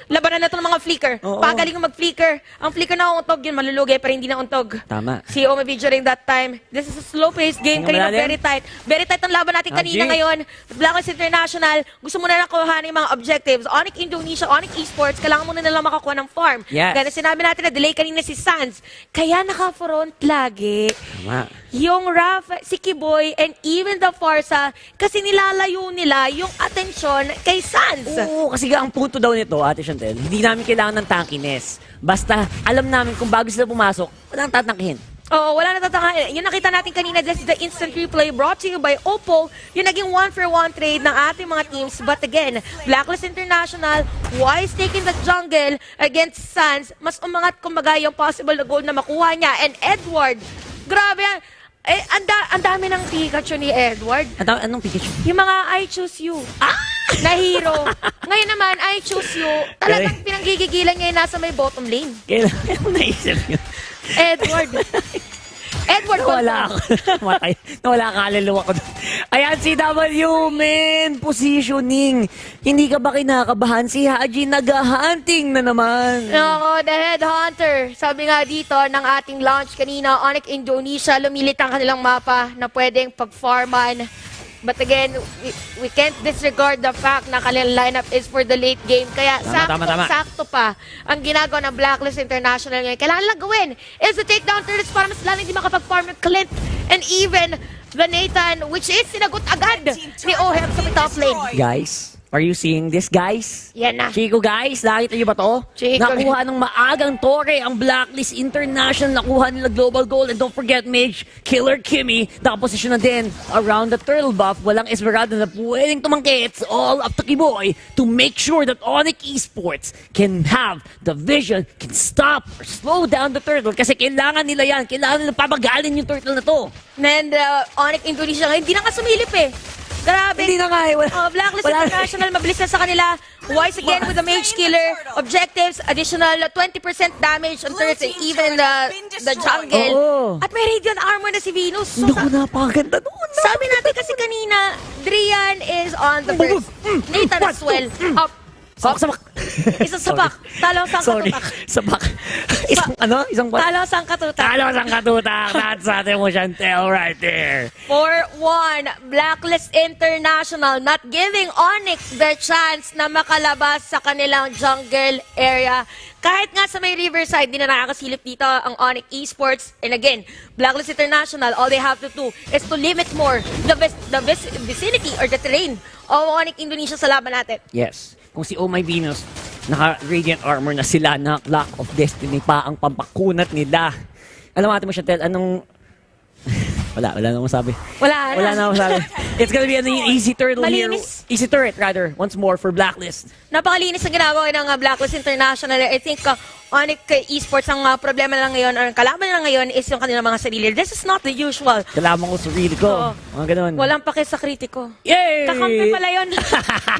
Labanan na ito ng mga flicker. Pagaling ko mag-flicker. Ang flicker na untog yun, malulugi pero hindi na untog. Tama. Si Omabi during that time. This is a slow-paced game. Kanina very tight. Very tight ang laban natin kanina ngayon. Blacklist International, gusto mo na nakuha ng mga objectives. Onic Indonesia, Onic Esports, kailangan mo na nila makakuha ng farm. Yes. Kaya sinabi natin na delay kanina si Sans. Kaya naka-front lagi. Tama. Yung Rafa, si Kiboy, and even the Farsa, kasi nilalayo nila yung atensyon kay Sans. Oo, kasi ang punto daw nito, Ate Chantel, hindi namin kailangan ng tankiness. Basta, alam namin kung bago sila pumasok, walang tatangkihin. Oo, wala na tatangkihin. Yung nakita natin kanina, this is the instant replay brought to you by Oppo. Yung naging 1-for-1 trade ng ating mga teams. But again, Blacklist International, Wise taking the jungle against Sans, mas umangat kumbaga yung possible na goal na makuha niya. And Edward, grabe yan. Ang dami ng Pikachu ni Edward. Anong Pikachu? Yung mga I choose you. Na hero. Ngayon naman, I choose you. Talagang pinanggigigilan niya yung nasa may bottom lane. Kailan naisip yun? Edward. Nawala ako. Nawala ka, kaluluwa ko. Ayan, CW, men. Positioning. Hindi ka ba kinakabahan? Si Haji nag-hunting na naman. No, the headhunter. Sabi nga dito ng ating launch kanina, Onic Indonesia, lumilit ang kanilang mapa na pwedeng pag-farman. But again, we can't disregard the fact na kanilang lineup is for the late game. Kaya Tama. sakto pa ang ginagawa ng Blacklist International ngayon. Kailangan lang gawin is to take down turrets para mas lalo hindi makapag-farm ng Clint and even the Nathan, which is sinagot agad ni Oheb sa top lane. Guys, are you seeing this, guys? Yan na. Chico, guys, nakita niyo ba to? Chico. Nakuha ng maagang tore ang Blacklist International. Nakuha nila global gold. And don't forget, Mage, Killer Kimmy, nakaposisyon na din around the turtle buff. Walang Esmeralda na pwedeng tumangki. It's all up to Kiboy to make sure that Onic Esports can have the vision, can stop or slow down the turtle. Kasi kailangan nila yan. Kailangan nila pabagalin yung turtle na to. And Onic Indonesia hindi na kasumilip eh. Grabe. Hindi na nga eh. Blacklist International, mabilis na sa kanila. Wise again with the Mage Killer. Objectives, additional 20% damage on turrets and even the jungle. Oo. At may Radiant Armor na si Venus. So, Naku, napakaganda doon. sabi natin kasi kanina, Drian is on the burst. Nathan as well. Up. Sabak. Isang sapak. Talong sang Sorry. katutak. Sabak. Isang Talong sang katutak. Talo sang katutak. That's atin mo Chantel right there. 4-1, Blacklist International not giving Onyx the chance na makalabas sa kanilang jungle area. Kahit nga sa may Riverside, di na nakakasilip dito ang Onic Esports. And again, Blacklist International, all they have to do is to limit more the vicinity or the terrain of Onic Indonesia sa laban natin. Yes. Kung si Oh My Venus, naka-Radiant Armor na sila, na Clock of Destiny pa ang pampakunat nila. Alam natin mo, Chantel, anong... wala na masabi. Wala na masabi. It's gonna be an easy turtle Malinis. here. Easy turret, rather, once more for Blacklist. Napakalinis ang ginagawa ng Blacklist International. I think Onic Esports ang problema lang ngayon or kalaban lang ngayon is yung kanilang mga sarili. This is not the usual. Kalaban ko sarili ko. Oo. Mga ganun. Walang pake sa kritiko. Yay! Kakampi pala yun.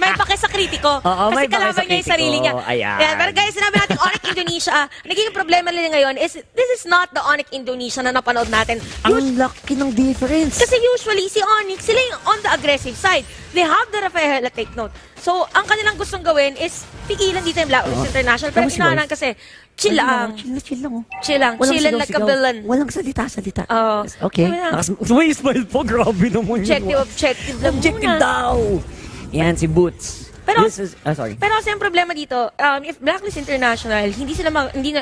May pake sa kritiko. Oo, Kasi may pake kalaban sa niya yung sarili niya. kritiko. Ayan. Yeah, pero guys, sinabi natin Onic Indonesia, nagiging problema nila ngayon is this is not the Onic Indonesia na napanood natin. Ang laki ng difference. Kasi usually, si Onyx, sila yung on the aggressive side. They have the Rafaela take note. So, ang kanilang gustong gawin is pigilan dito yung Blacklist International. Pero inahanan kasi, chill lang. Chill lang. Chill lang. Walang Chillin like a sigaw-sigaw. villain. Walang salita. Oo. Okay. Sabi na, May smile po. Grabe naman yun. Objective lang Objective muna. daw. Yan, si Boots. Pero, sorry. Pero kasi ang problema dito, if Blacklist International,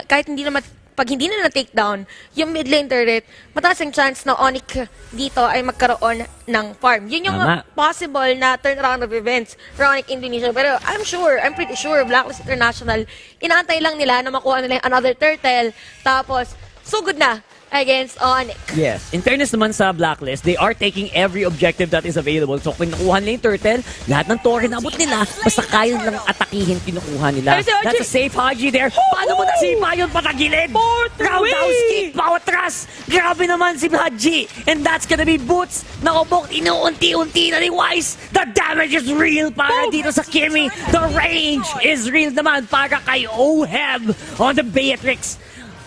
kahit hindi na pag hindi na na-take down yung mid lane turret, mataas ang chance na Onic dito ay magkaroon ng farm. Yun yung Tama. possible na turnaround of events for Onic Indonesia. Pero I'm pretty sure, Blacklist International, inaantay lang nila na makuha nila yung another turtle, tapos, sugod na against Onic. Yes. In fairness naman sa Blacklist, they are taking every objective that is available. So kung nakuha nila yung turtle, lahat ng torre na abot nila, basta kaya lang atakihin, kinukuha nila. Pero si Haji- That's a safe Haji there. Paano mo nasipa yun patagilid? Roundhouse kick, pawatras. Grabe naman si Haji. And that's gonna be Boots. Nakabok, inuunti-unti na ni Wise. The damage is real para dito sa Kimmy. The range is real naman para kay Oheb on the Beatrix.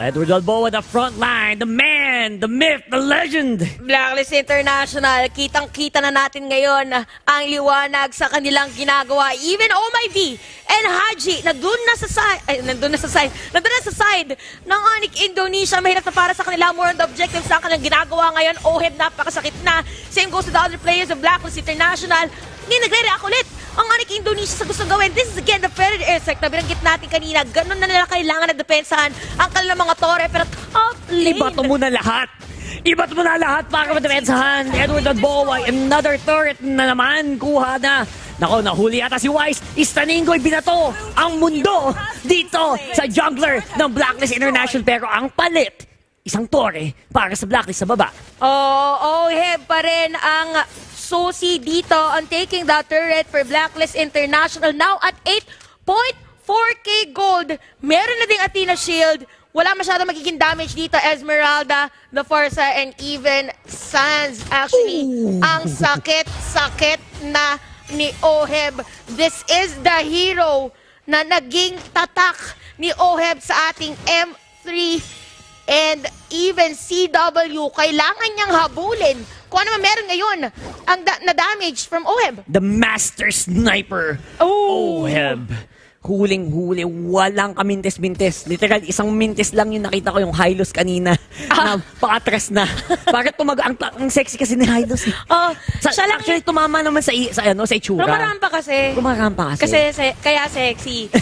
Edward Balboa, the front line, the man, the myth, the legend. Blacklist International, kitang-kita na natin ngayon ang liwanag sa kanilang ginagawa. Even Oh My V and Haji, nandun na sa side ng Onic Indonesia. Mahirap na para sa kanila, more on the objectives sa kanilang ginagawa ngayon. Oheb, napakasakit na. Same goes to the other players of Blacklist International. Ngayon, nagre-react ulit ang Onic Indonesia sa gustong gawin. This is again the Fairy Airstrike na binanggit natin kanina. Ganun na nila kailangan na depensahan ang kanilang mga tore. Pero top lane. Ibato mo na lahat. Ibato mo na lahat para madepensahan. Edward Balboa, another turret na naman. Kuha na. Nako, nahuli yata si Wise. Istaninggo'y binato ang mundo dito sa jungler ng Blacklist International. Pero ang palit, isang tore para sa Blacklist sa baba. Oheb pa rin ang susi dito on taking the turret for Blacklist International. Now at 8.4k gold. Meron na ding Athena Shield. Wala masyadong magiging damage dito. Esmeralda, the Forza, and even Sans. Actually, ang sakit na ni Oheb. This is the hero na naging tatak ni Oheb sa ating M3 and even CW. Kailangan niyang habulin kung ano man meron ngayon ang na damage from Oheb. The Master Sniper, Oheb. huling-huli, walang kamintes-mintes. Literal, isang mintes lang yung nakita ko yung Hylos kanina na paatras na. Bakit ang sexy kasi ni Hylos eh. Siya lang Actually, tumama naman sa itsura. Kumarampa kasi. Kasi kaya sexy.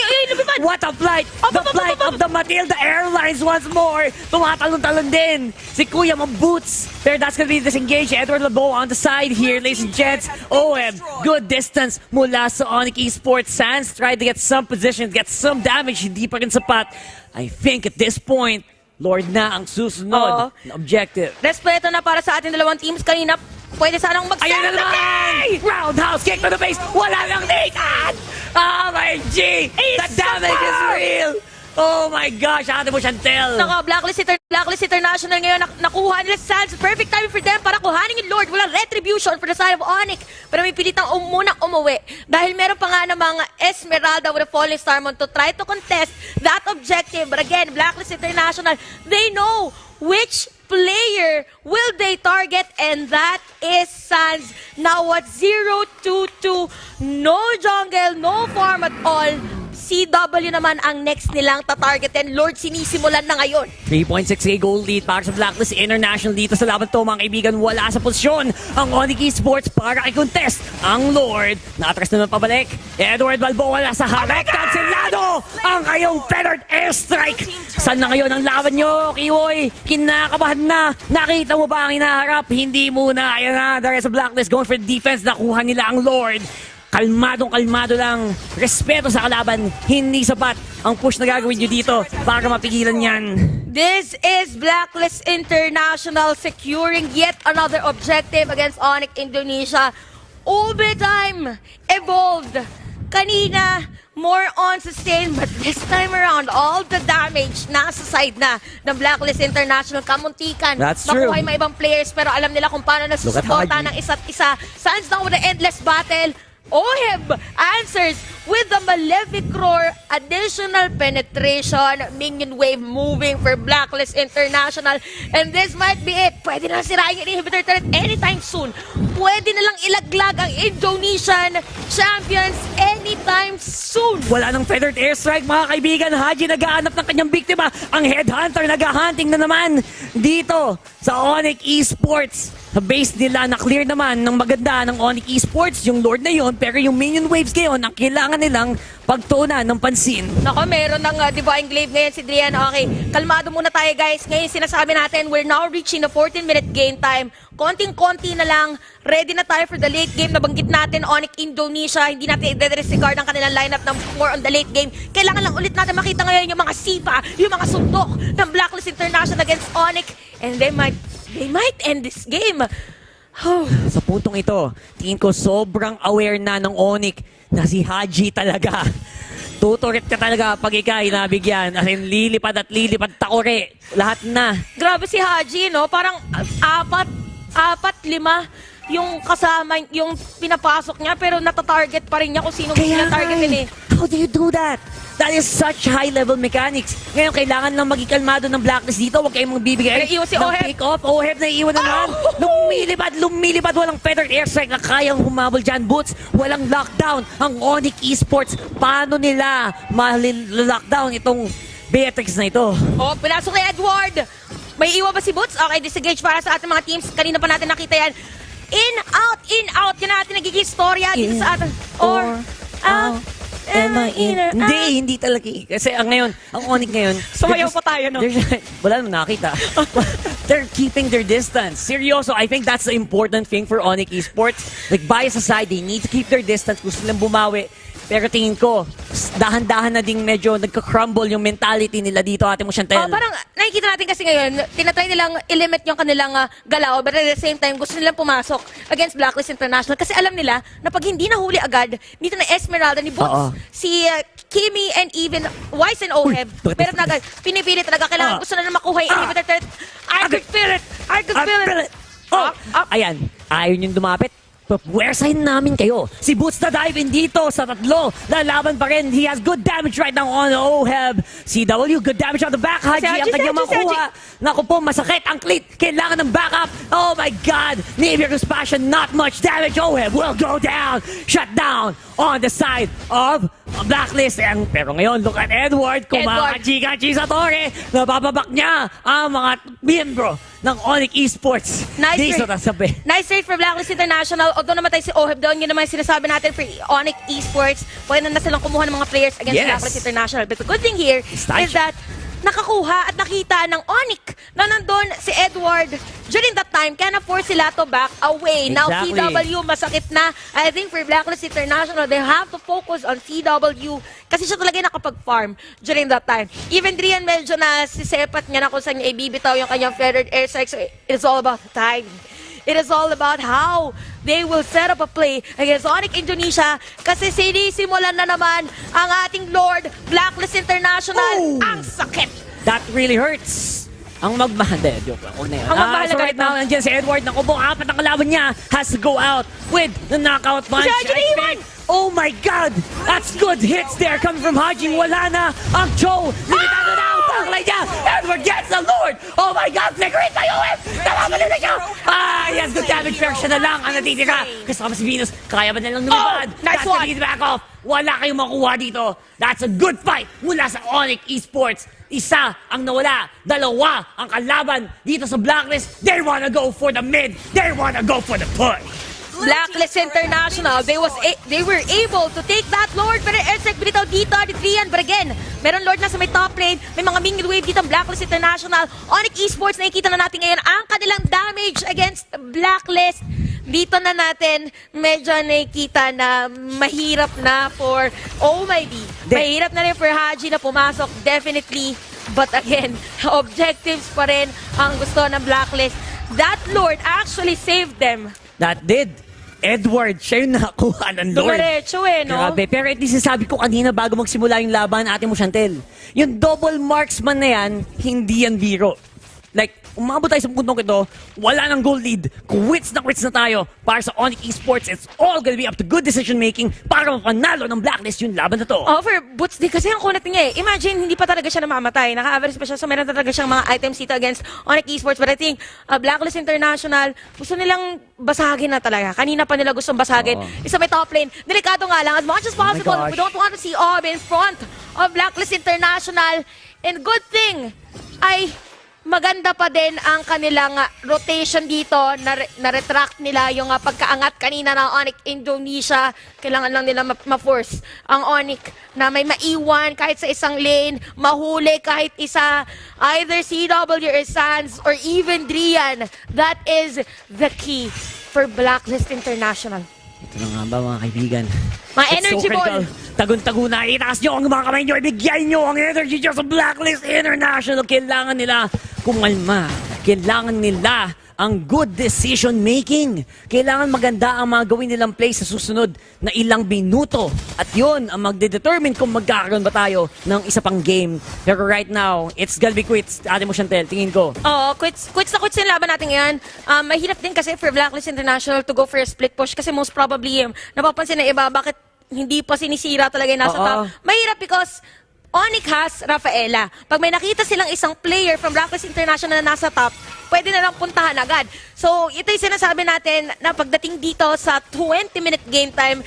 ay, lumipad! What a flight! The flight of the Matilda Airlines once more! Tumatalon-talon din si Kuya Maboots. Pero that's gonna be disengaged. Edward Labo on the side here, ladies and gents. OM, good distance mula sa Onic Esports. Sans tried to get some position, get some damage. Hindi pa rin sapat. I think at this point, Lord na ang susunod na objective. Respeto na para sa ating dalawang teams kanina. Pwede sanang Ayan na naman! Roundhouse kick to the face! Wala nang Nathan! Oh my G! The damage is real! Oh my gosh! Ate mo Chantel! Naka, Blacklist International ngayon. Nakuha nila Sans. Perfect time for them para kuhanin yung Lord. Walang retribution for the side of Onic. Pero may pilitang munang umuwi. Dahil meron pa nga namang Esmeralda with a Falling Starmon to try to contest that objective. But again, Blacklist International, they know which player will they target, and that is Sans. Now at 0-2-2, no jungle, no farm at all. CW naman ang next nilang tatargetin. Lord, sinisimulan na ngayon. 3.6k goal lead para sa Blacklist International dito sa laban to, mga kaibigan. Wala sa posisyon ang Onic Esports para i-contest ang Lord. Naatras naman pabalik. Edward Balboa sa harap. Cancelado ang kayong feathered airstrike. Saan na ngayon ang laban nyo, Kiwoy? Kinakabahan na. Nakita mo ba ang hinaharap? Hindi muna. Ayan na, the rest of Blacklist going for defense. Nakuha nila ang Lord. Kalmadong-kalmado lang. Respeto sa kalaban. Hindi sapat ang push na gagawin nyo dito para mapigilan yan. This is Blacklist International securing yet another objective against Onic Indonesia. Overtime evolved. Kanina, more on sustain, but this time around, all the damage nasa side na ng Blacklist International. Kamuntikan. That's true. Makuha yung mga ibang players, pero alam nila kung paano nasusuporta ng isa't isa. Sans now with the endless battle. Oheb answers with the Malefic Roar, additional penetration, minion wave moving for Blacklist International. And this might be it. Pwede na sirain yung inhibitor turret anytime soon. Pwede na lang ilaglag ang Indonesian champions anytime soon. Wala nang feathered airstrike, mga kaibigan. Haji naghahanap ng kanyang biktima. Ang headhunter naghahunting na naman dito sa Onic Esports. Sa base nila, na-clear naman ng maganda ng Onic Esports, yung Lord na yon, pero yung minion waves ngayon, ang kailangan nilang pagtuunan ng pansin. Nako, meron ng Divine Glaive ngayon si Drian. Okay, kalmado muna tayo guys. Ngayon sinasabi natin, we're now reaching the 14-minute game time. Konting-konti na lang. Ready na tayo for the late game. Nabanggit natin, Onic Indonesia. Hindi natin i-disregard ang kanilang lineup ng more on the late game. Kailangan lang ulit natin makita ngayon yung mga sipa, yung mga suntok ng Blacklist International against Onic. And they might end this game. Sa puntong ito, tingin ko sobrang aware na ng Onic na si Haji talaga. Tuturit ka talaga pag ikay nabigyan. As in, lilipad at lilipad, takore. Lahat na. Grabe si Haji, no? Parang apat, lima yung kasama, yung pinapasok niya, pero natatarget pa rin niya kung sino gusto niya targetin eh. How do you do that? That is such high-level mechanics. Ngayon, kailangan lang maging kalmado ng Blacklist dito. Huwag kayong magbibigay Naiiwan si ng Oheb. pick-off. Oheb na iiwan na naman. Lumilipad. Walang feathered airstrike na kayang humabol dyan. Boots, walang lockdown. Ang Onic Esports, paano nila lockdown itong Beatrix na ito? Oh, pinasok ni Edward. May iwan ba si Boots? Okay, disengage para sa ating mga teams. Kanina pa natin nakita yan. In, out. Yan natin nagiging storya dito sa atin. Or out. Am I in or out? Hindi talaga. Kasi ngayon, ang Onic ngayon... Sumayaw pa tayo, no? Wala naman nakita. They're keeping their distance. Seryoso, I think that's the important thing for Onic Esports. Like, bias aside, they need to keep their distance. Gusto nilang bumawi. Pero tingin ko, dahan-dahan na ding medyo nagka-crumble yung mentality nila dito, ate mo Chantel. Parang nakikita natin kasi ngayon, tinatry nilang i-limit yung kanilang galaw, but at the same time, gusto nilang pumasok against Blacklist International kasi alam nila na pag hindi nahuli agad, dito na Esmeralda ni Boots, si Kimi and even Wise and Oheb, pero agad, pinipili talaga, kailangan gusto na makuha yung inhibitor turret. I could feel it! Ayan, ayaw niyong dumapit. Pwwersahin namin kayo. Si Boots na dive in dito sa tatlo. Lalaban pa rin. He has good damage right now on OHEB. CW, good damage on the back. Haji ang kanyang makuha. Naku po, masakit ang cleat. Kailangan ng backup. Oh my God. Navier Passion, not much damage. OHEB will go down. Shut down on the side of Blacklist. Pero ngayon, look at Edward. Kumakachi-kachi sa torre. Nabababak niya ang mga miyembro ng Onic Esports. Nice trade for Blacklist International. Although namatay si Oheb doon, yun naman yung sinasabi natin for Onic Esports. Pwede na silang kumuha ng mga players against Blacklist International. But the good thing here is that nakakuha at nakita ng Onic na nandun si Edward during that time, kaya na-force sila to back away. Now, CW, masakit na. I think for Blacklist International, they have to focus on CW kasi siya talaga nakapag-farm during that time. Even Drian, medyo na sisepat niya na kung saan niya ibibitaw yung kanyang feathered air strike. So it's all about time. It is all about how they will set up a play against Onic Indonesia kasi sinisimulan na naman ang ating Lord Blacklist International. Ang sakit! That really hurts. Ang magmahal. Joke lang. Huwag na yan. So right now, nandiyan si Edward. Naku po, 4 ang kalaban niya has to go out with the knockout punch. Oh my God! That's good hits there coming from Haji. Wala na ang Cho. Limitado na ang taklay niya. Edward gets the Lord. Oh my God! Flicker it by OM! Namamalin na siya! Yes, good damage. Pero siya na lang ang natitira. Kasama si Venus. Kaya ba nilang lumipad? Nice one! Back off. Wala kayong makuha dito. That's a good fight mula sa Onic Esports. Isa ang nawala. 2 ang kalaban dito sa Blacklist. They wanna go for the mid. They wanna go for the push. Blacklist International, they were able to take that Lord, pero airstrike binitaw dito ni Trian. But again, meron Lord na sa may top lane, may mga mingle wave dito ang Blacklist International. Onic Esports, nakikita na natin ngayon ang kanilang damage against Blacklist. Dito na natin, medyo nakikita na mahirap na for OMIB. Mahirap na rin for Haji na pumasok, definitely. But again, objectives pa rin ang gusto ng Blacklist. That Lord actually saved them. That did. Edward, siya yung nakakuha ng Lord. Dumiretso no? Grabe. Pero at least sabi ko kanina bago magsimula yung laban, ate mo Chantel, yung double marksman na yan, hindi yan biro. Like, umabot tayo sa puntong ito, wala nang goal lead. Quits na tayo para sa Onic Esports. It's all gonna be up to good decision making para mapanalo ng Blacklist yung laban na to. For Boots din kasi ang kunat niya eh. Imagine, hindi pa talaga siya namamatay. Naka-average pa siya, so meron talaga siyang mga items dito against Onic Esports. But I think, Blacklist International, gusto nilang basagin na talaga. Kanina pa nila gustong basagin. Isa may top lane. Delikado nga lang. As much as possible, we don't want to see Ob in front of Blacklist International. And good thing, ay maganda pa din ang kanilang rotation dito. Na-retract nila yung pagkaangat kanina ng Onic Indonesia. Kailangan lang nila ma-force ang Onic na may maiwan kahit sa isang lane, mahuli kahit isa, either CW or Sands or even Drian. That is the key for Blacklist International. Ito na nga ba mga kaibigan? Mga energy ball! Tagun-tagun na, itaas nyo ang mga kamay nyo, ibigay nyo ang energy nyo sa Blacklist International. Kailangan nila kumalma. Kailangan nila ang good decision making. Kailangan maganda ang mga gawin nilang play sa susunod na ilang minuto. At yun ang magdedetermine kung magkakaroon ba tayo ng isa pang game. Pero right now, it's gonna be quits. Ate mo Chantel, tingin ko. Quits na quits yung laban natin ngayon. Mahirap din kasi for Blacklist International to go for a split push kasi most probably napapansin na iba bakit hindi pa sinisira talaga yung nasa top. Mahirap because Onic has Rafaela. Pag may nakita silang isang player from Blacklist International na nasa top, pwede na lang puntahan agad. So, ito yung sinasabi natin na pagdating dito sa 20-minute game time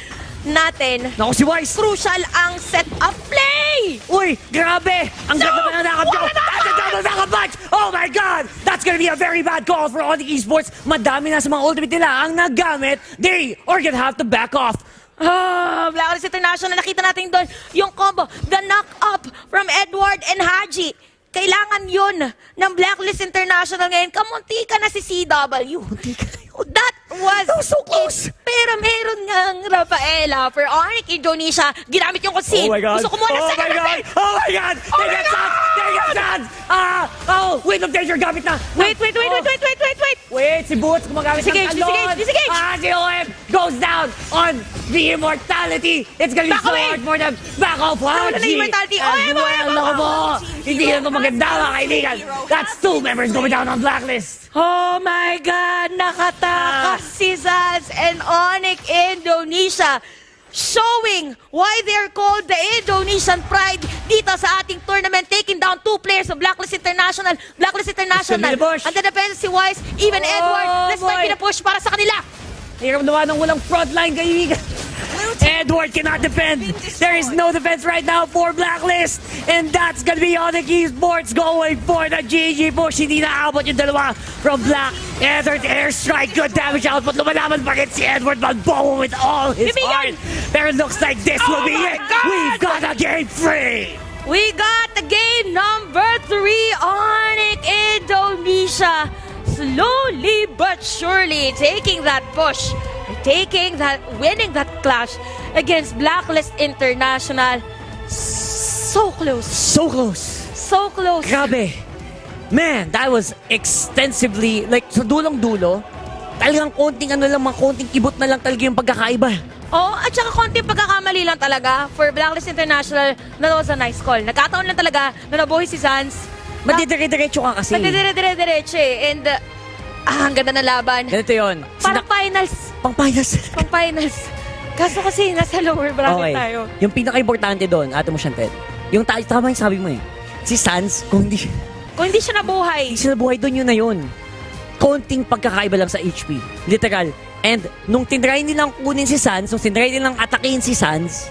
natin, Naku si Wise! Crucial ang set-up play! Uy, grabe! Ang ganda pa na nakabyo! At the double nakabunch! Oh my God! That's gonna be a very bad call for Onic Esports. Madami na sa mga ultimate nila ang nagamit. They are gonna have to back off. Blacklist International, nakita natin doon yung combo, the knock-up from Edward and Haji. Kailangan yun ng Blacklist International ngayon. Kamunti ka na si CW. That was so close. Pero meron ngang Rafaela for Onic Indonesia. Ginamit yung conceal. Oh my God. Gusto ko muna Oh my God. Oh my God. They get shots. They get shots. Wait of danger gamit na. Wait. Wait, si Boots gumagamit ng talon. Sige. Si OM goes down. out on the immortality. It's gonna be Back so away. hard for them. Back off, Nawala na yung immortality. Oh, as well. Naku po. Hindi na ito maganda, mga kaibigan. That's 2 members going down on Blacklist. Oh my God! Nakatakas si Zaz and Onic Indonesia. Showing why they're called the Indonesian Pride dito sa ating tournament, taking down 2 players of Blacklist International. Blacklist International. And the defense si Wise, even Edward. Let's start push para sa kanila. Hirap naman ng walang frontline, kaibigan. Edward cannot defend. There is no defense right now for Blacklist. And that's gonna be Onic Esports going for the GG push. Hindi naabot yung dalawa from Black. Edward airstrike, good damage output. Lumalaban pa rin si Edward Balboa with all his heart. Pero it looks like this will be it. We've got a game 3. We got the game number 3. Onic Indonesia slowly but surely taking that push, winning that clash against Blacklist International. So close. So close. So close. Grabe. Man, that was extensively, like, sa dulong-dulo, talagang konting mga konting kibot na lang talaga yung pagkakaiba. Oh, at saka konting pagkakamali lang talaga for Blacklist International. That was a nice call. Nagkataon lang talaga na nabuhay si Sans. Madidire-diretso ka kasi. Madidire-diretso eh. And, ang ganda na laban. Ganito yun. Parang finals. Pang-finals. Pang-finals. Kaso kasi nasa lower bracket tayo. Yung pinaka-importante doon, ate mo Chantel, yung tama yung sabi mo eh. Si Sans, kung hindi siya nabuhay doon, yun na yun. Konting pagkakaiba lang sa HP. Literal. And nung tinry nilang kunin si Sans, nung tinry nilang atakin si Sans,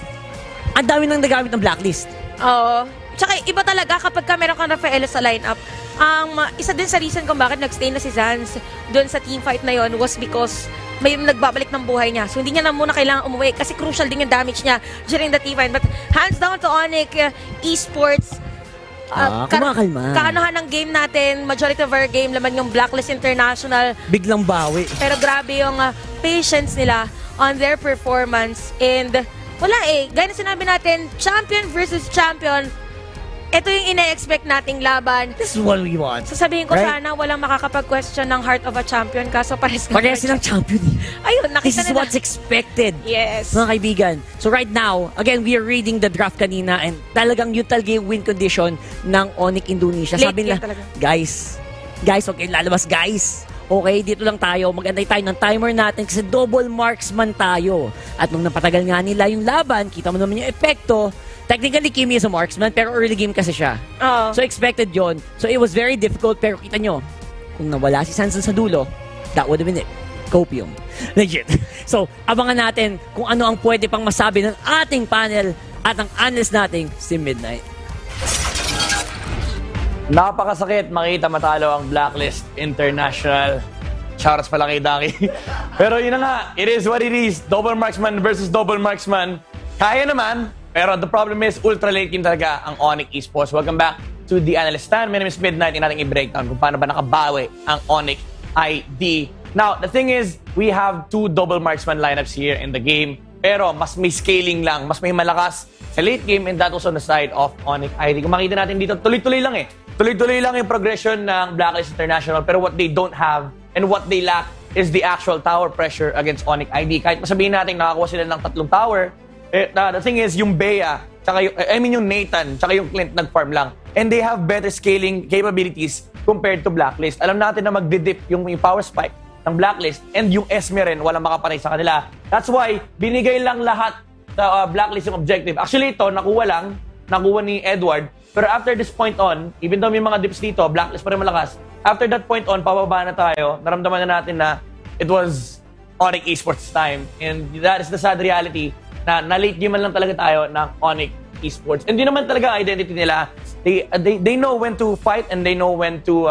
ang dami nang nagamit ng Blacklist. Oo. Tsaka iba talaga kapag meron kang Rafaela sa lineup. Isa din sa reason kung bakit nagstay na si Sans doon sa teamfight na yon was because may nagbabalik ng buhay niya. So hindi niya na muna kailangan umuwi kasi crucial din yung damage niya during the teamfight. But hands down to Onic Esports. Kumakalma. Kaanohan ng game natin, majority of our game, laman yung Blacklist International. Biglang bawi. Pero grabe yung patience nila on their performance. And wala eh, gaya na sinabi natin, champion versus champion, ito yung ina-expect nating laban. This is what we want. Sasabihin ko right? sana walang makakapag-question ng heart of a champion kaso pares silang champion. Ayun, nakita This is nila. what's expected. Yes. Mga kaibigan. So right now, again, we are reading the draft kanina and talagang yun talaga yung win condition ng Onic Indonesia. Late Sabi nila, talaga. guys, okay, lalabas guys. Okay, dito lang tayo. Mag-antay tayo ng timer natin kasi double marksman tayo. At nung napatagal nga nila yung laban, kita mo naman yung epekto. Technically, Kimi is a marksman, pero early game kasi siya. So, expected yon. So, it was very difficult, pero kita nyo, kung nawala si Sanson sa dulo, that would have been it. Copium. Legit. So, abangan natin kung ano ang pwede pang masabi ng ating panel at ang analyst nating si Midnight. Napakasakit makita matalo ang Blacklist International. Shoutouts pala kay Daki. Pero yun na nga, it is what it is. Double marksman versus double marksman. Kaya naman, pero the problem is, ultra late game talaga ang Onic Esports. Welcome back to the Analyst Stand. My name is Midnight. Nating i-breakdown kung paano ba nakabawi ang Onic ID. Now, the thing is, we have 2 double marksman lineups here in the game. Pero mas may scaling lang, mas may malakas sa late game, and that was on the side of Onic ID. Kung makita natin dito, tuloy-tuloy lang eh. Tuloy-tuloy lang yung progression ng Blacklist International. Pero what they don't have and what they lack is the actual tower pressure against Onic ID. Kahit masabihin natin nakakuha sila ng 3 tower, the thing is, yung Bea, tsaka yung Nathan, tsaka yung Clint nag-farm lang. And they have better scaling capabilities compared to Blacklist. Alam natin na magdidip yung power spike ng Blacklist and yung Esme rin, walang makapanay sa kanila. That's why, binigay lang lahat sa Blacklist yung objective. Actually, ito, nakuha ni Edward. Pero after this point on, even though may mga dips dito, Blacklist pa rin malakas. After that point on, pababa na tayo. Naramdaman na natin na it was Onic Esports time. And that is the sad reality na late game lang talaga tayo ng Onic Esports. And yun naman talaga ang identity nila. They know when to fight and they know when to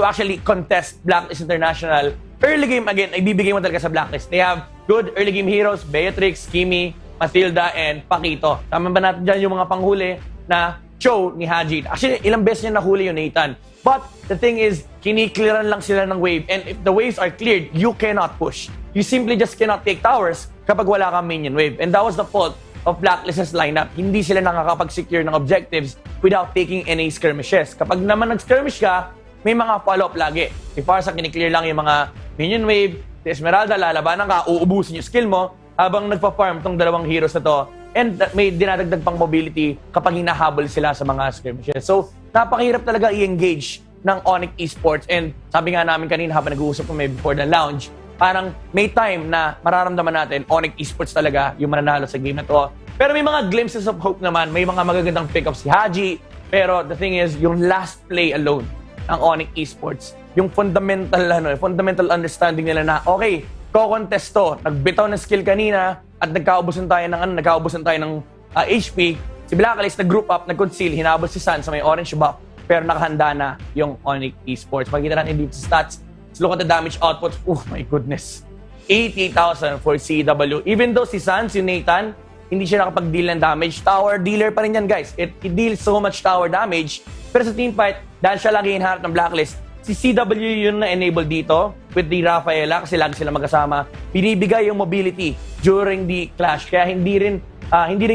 actually contest Blacklist International. Early game, again, ibibigay mo talaga sa Blacklist. They have good early game heroes, Beatrix, Kimi, Matilda, and Paquito. Tama ba natin dyan yung mga panghuli na show ni Haji? Actually, ilang beses niya nahuli yung Nathan. But the thing is, kiniklearan lang sila ng wave. And if the waves are cleared, you cannot push. You simply just cannot take towers kapag wala kang minion wave. And that was the fault of Blacklist's lineup. Hindi sila nakakapag-secure ng objectives without taking any skirmishes. Kapag naman nag-skirmish ka, may mga follow-up lagi. Si Farsa, kiniklear lang yung mga minion wave. Si Esmeralda, lalabanan ka, uubusin yung skill mo. habang nagpa-farm tong dalawang heroes na to. And may dinadagdag pang mobility kapag hinahabol sila sa mga skirmishes. So, napakahirap talaga i-engage ng Onic Esports. And sabi nga namin kanina habang nag-uusap kami before the launch, parang may time na mararamdaman natin Onic Esports talaga yung mananalo sa game na to. Pero may mga glimpses of hope naman. May mga magagandang pick-ups si Haji. Pero the thing is, yung last play alone ng Onic Esports, yung fundamental understanding nila na, okay, ko-contest to. Nagbitaw ng skill kanina at nagkaubusan tayo ng HP. Si Blacklist nag-group up, nag-conceal, hinabol si San sa may orange buff, pero nakahanda na yung Onic Esports. Makikita natin dito sa stats. Let's look at the damage output. Oh my goodness. 80,000 for CW. Even though si San, si Nathan, hindi siya nakapag-deal ng damage. Tower dealer pa rin yan, guys. It deals so much tower damage. Pero sa teamfight, dahil siya lagi hinaharap ng Blacklist, si CW yun na-enable dito with the Rafaela kasi lagi sila magkasama. Binibigay yung mobility during the clash. Kaya hindi rin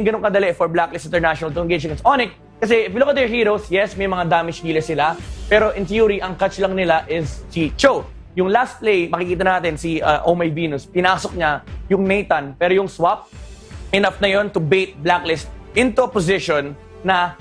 ganun kadali for Blacklist International to engage against Onic. Kasi if you look at their heroes, yes, may mga damage dealer sila. Pero in theory, ang catch lang nila is si Cho. Yung last play, makikita natin si Oh My Venus, pinasok niya yung Nathan. Pero yung swap, enough na yon to bait Blacklist into a position na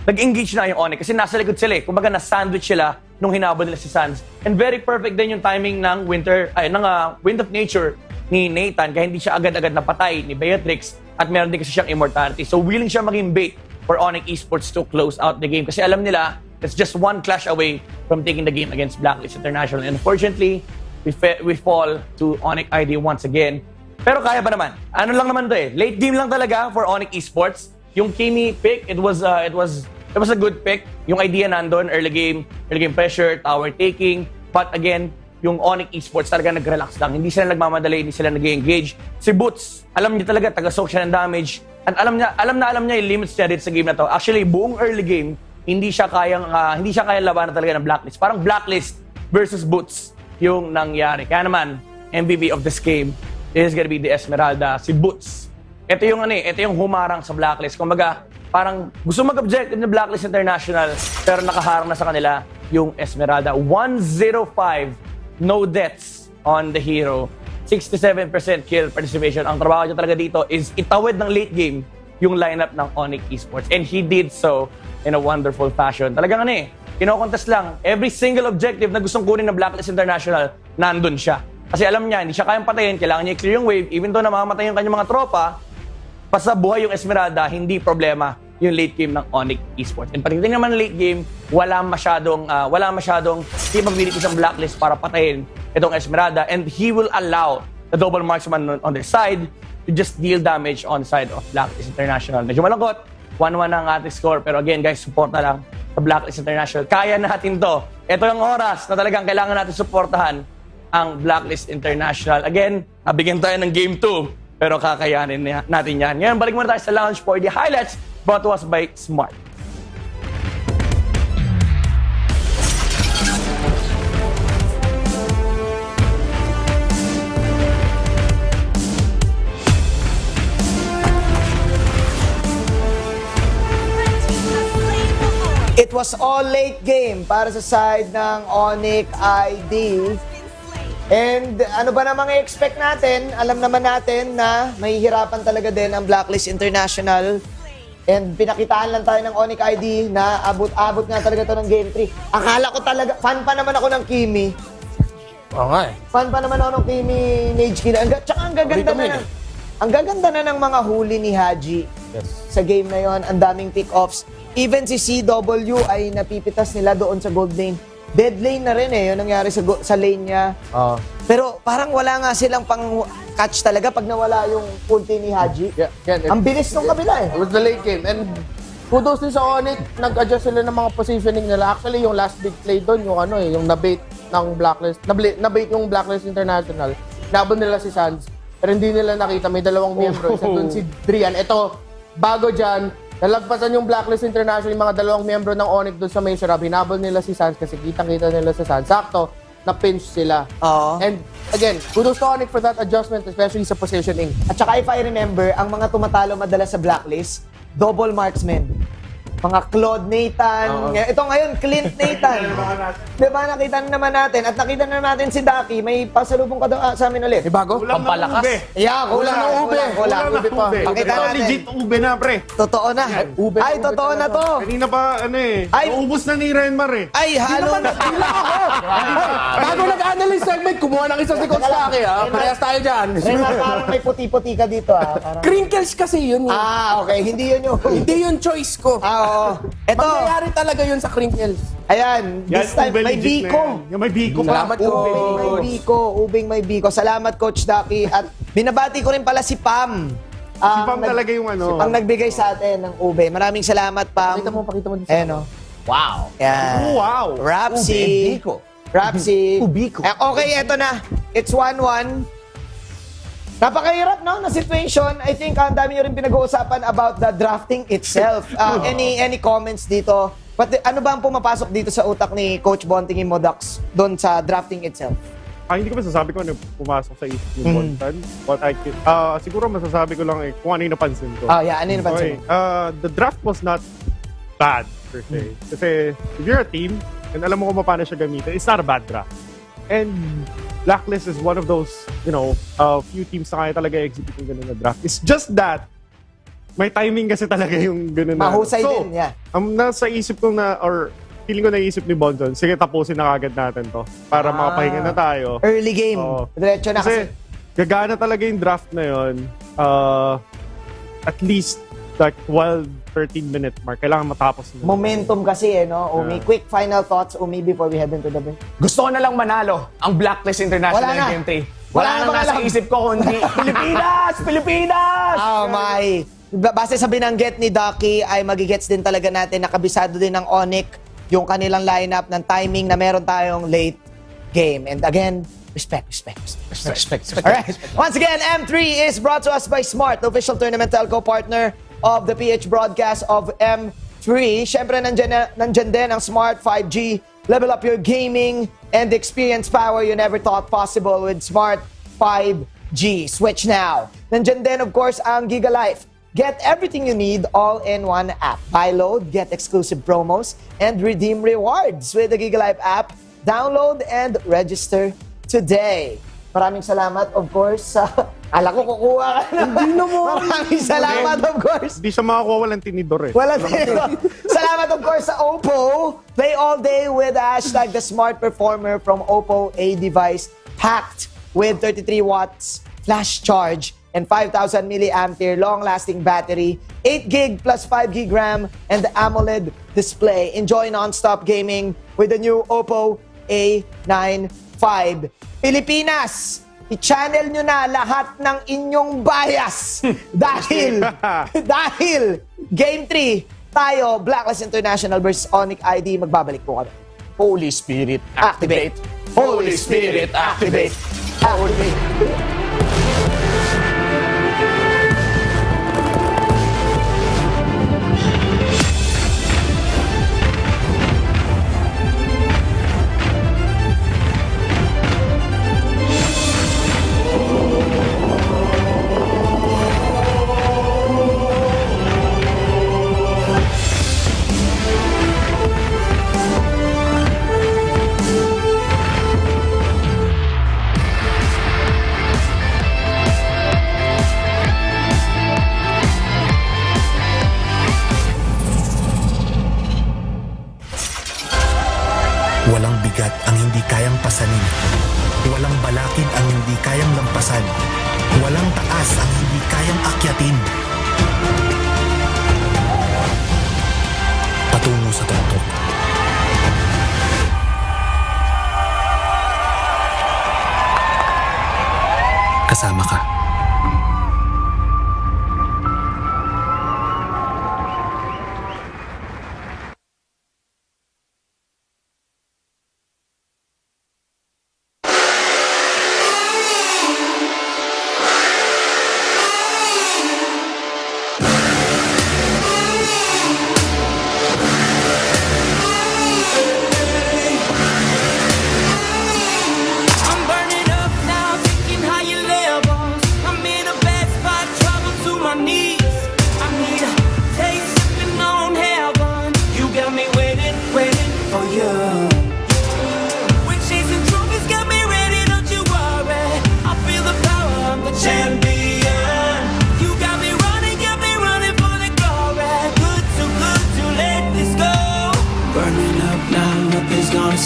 nag-engage na yung Onic. Kasi nasa likod sila eh. Kumbaga na-sandwich sila nung hinabol nila si Sans. And very perfect din yung timing ng Wind of Nature ni Nathan kaya hindi siya agad-agad napatay ni Beatrix at meron din kasi siyang immortality. So willing siya maging bait for Onic Esports to close out the game kasi alam nila it's just one clash away from taking the game against Blacklist International. And unfortunately, we fall to Onic ID once again. Pero kaya pa naman. Ano lang naman to eh. Late game lang talaga for Onic Esports. Yung Kimi pick, it was a good pick. Yung idea nandun, early game pressure, tower taking. But again, yung Onic Esports talaga nag-relax lang. Hindi sila nagmamadali, hindi sila nag-engage. Si Boots, alam niya talaga, taga-soak siya ng damage. At alam niya yung limits niya dito sa game na to. Actually, buong early game, hindi siya kayang labanan talaga ng Blacklist. Parang Blacklist versus Boots yung nangyari. Kaya naman, MVP of this game is gonna be the Esmeralda, si Boots. Ito yung humarang sa Blacklist. Kumbaga, parang gusto mag-objective ng Blacklist International pero nakaharang na sa kanila yung Esmeralda. 105 no deaths on the hero. 67% kill participation. Ang trabaho niya talaga dito is itawid ng late game yung lineup ng Onic Esports. And he did so in a wonderful fashion. Talagang kino-contest lang. Every single objective na gustong kunin ng Blacklist International, nandun siya. Kasi alam niya, hindi siya kayang patayin, kailangan niya i-clear yung wave. Even though namamatay yung kanyang mga tropa, basta buhay yung Esmeralda, hindi problema yung late game ng Onic Esports. And pagdating naman ng late game, wala masyadong capabilities ng Blacklist para patayin itong Esmeralda. And he will allow the double marksman on their side to just deal damage on the side of Blacklist International. Medyo malangkot, 1-1 ang ating score. Pero again, guys, support na lang sa Blacklist International. Kaya natin to. Ito yung oras na talagang kailangan natin supportahan ang Blacklist International. Again, nabigyan tayo ng Game 2, pero kakayanin natin yan. Ngayon, balik muna tayo sa lounge for the highlights brought to us by Smart. It was all late game para sa side ng Onic ID. And ano ba namang i-expect natin? Alam naman natin na mahihirapan talaga din ang Blacklist International. And pinakitaan lang tayo ng Onic ID na abot-abot nga talaga to ng Game 3. Akala ko talaga, fan pa naman ako ng Kimi. Oo nga eh. Fan pa naman ako ng Kimi Mage Killer. Tsaka ang gaganda na ng mga huli ni Haji sa game na yon. Ang daming pick-offs. Even si CW ay napipitas nila doon sa gold lane. Dead lane na rin eh, yun nangyari sa lane niya. Pero parang wala nga silang pang-catch talaga pag nawala yung ulti ni Haji. Ang bilis nung kabila eh. It was the late game. And kudos din sa Onic, nag-adjust sila ng mga positioning nila. Actually, yung last big play doon, yung nabait ng Blacklist. Nabait yung Blacklist International. Nabon nila si Sans. Pero hindi nila nakita, may dalawang miyembro. Isa doon si Drian. Ito, bago dyan, nalagpasan yung Blacklist International, yung mga dalawang miyembro ng Onic doon sa main shop. Hinabol nila si Sans kasi kitang-kita nila sa Sans. Sakto, na-pinch sila. And again, kudos to Onic for that adjustment, especially sa positioning. At saka if I remember, ang mga tumatalo madalas sa Blacklist, double marksmen. Mga Claude Nathan. Ito ngayon, Clint Nathan. Diba, nakita na naman natin. At nakita na naman natin si Daki. May pasalubong ka daw sa amin ulit. Bago? Pampalakas. Yeah, Kulang ng ube. Kulang. Ube pa. Pakita Ito, natin. legit ube na, pre. Totoo na. Ay, totoo na to. Kanina pa, ano eh. Ay. Naubos na ni Renmar eh. Ay, halo na. Bago nag-analyze segment, kumuha ng isa si Coach Taki, ha? Parehas tayo dyan. Rema, parang may puti-puti ka dito, ah. Parang... Crinkles kasi yun, eh. Okay. Hindi yun yung... Hindi yun choice ko. Oo. Ito. Mangyayari talaga yun sa crinkles. Ayan. This time, ube may legit na biko. yan. Yung may biko pa. Salamat, Ubing may biko. Salamat, Coach Daki. At binabati ko rin pala si Pam. Si Pam talaga yung ano. Si Pam nagbigay sa atin ng ube. Maraming salamat, Pam. Pakita mo. Ayan, o. Wow. Yan. Wow. Rapsi. Rapsi. Okay, eto na. It's 1-1. Napakahirap, no, na situation. I think ang dami nyo rin pinag-uusapan about the drafting itself. Any comments dito? But ano ba ang pumapasok dito sa utak ni Coach Bonting Modax doon sa drafting itself? Hindi ko masasabi ko ano pumasok sa isip ni Bontan. But siguro masasabi ko lang kung ano yung napansin ko. Ano yung napansin mo? The draft was not bad, per se. Kasi if you're a team, and alam mo kung paano siya gamitin, it's not a bad draft. And Blacklist is one of those, few teams na kaya talaga execute yung ganun na draft. It's just that, may timing kasi talaga yung ganun na. Mahusay din, yeah. Nasa isip ko na, or feeling ko naisip ni Bonjon, sige tapusin na kagad natin to para makapahinga na tayo. Early game. Diretso na kasi. Gagana talaga yung draft na yun. At least, like 12-13 minute mark. Kailangan matapos na. Momentum kasi, no? Umi, quick final thoughts, Umi, before we head into the break. Gusto ko na lang manalo ang Blacklist International Wala na. Game 3. Wala Wala na nang nasa alam. isip ko kundi Pilipinas! Pilipinas! Oh my. Base sa binanggit ni Ducky ay magigets din talaga natin, nakabisado din ng Onic yung kanilang lineup ng timing na meron tayong late game. And again, respect. Alright. Once again, M3 is brought to us by Smart, the official tournament telco partner of the PH broadcast of M3. Siyempre, nandyan din ang Smart 5G. Level up your gaming and experience power you never thought possible with Smart 5G. Switch now. Nandyan din, of course, ang Giga Life. Get everything you need all in one app. Buy, load, get exclusive promos, and redeem rewards with the Giga Life app. Download and register today. Maraming salamat, of course, sa... Ala ko, kukuha ka na. Hindi na mo. Maraming salamat, of course. Hindi siya makakuha, walang tinidor eh. Walang tinidor. Salamat, of course, sa Oppo. Play all day with hashtag the Smart Performer from Oppo, a device packed with 33 watts flash charge and 5,000 milliampere long-lasting battery, 8 gig plus 5 gig RAM, and the AMOLED display. Enjoy non-stop gaming with the new Oppo A95. Pilipinas, i-channel nyo na lahat ng inyong bias dahil Game 3 tayo, Blacklist International versus Onic ID. Magbabalik po kami. Holy Spirit, activate! Holy Spirit, activate! Activate! Walang bigat ang hindi kayang pasanin. Walang balakid ang hindi kayang lampasan. Walang taas ang hindi kayang akyatin. Patungo sa tuktok. Kasama ka. I'm burning up now, taking higher levels. I'm in a bad spot, trouble to my knees. I need a taste, sipping on heaven. You got me waiting for you.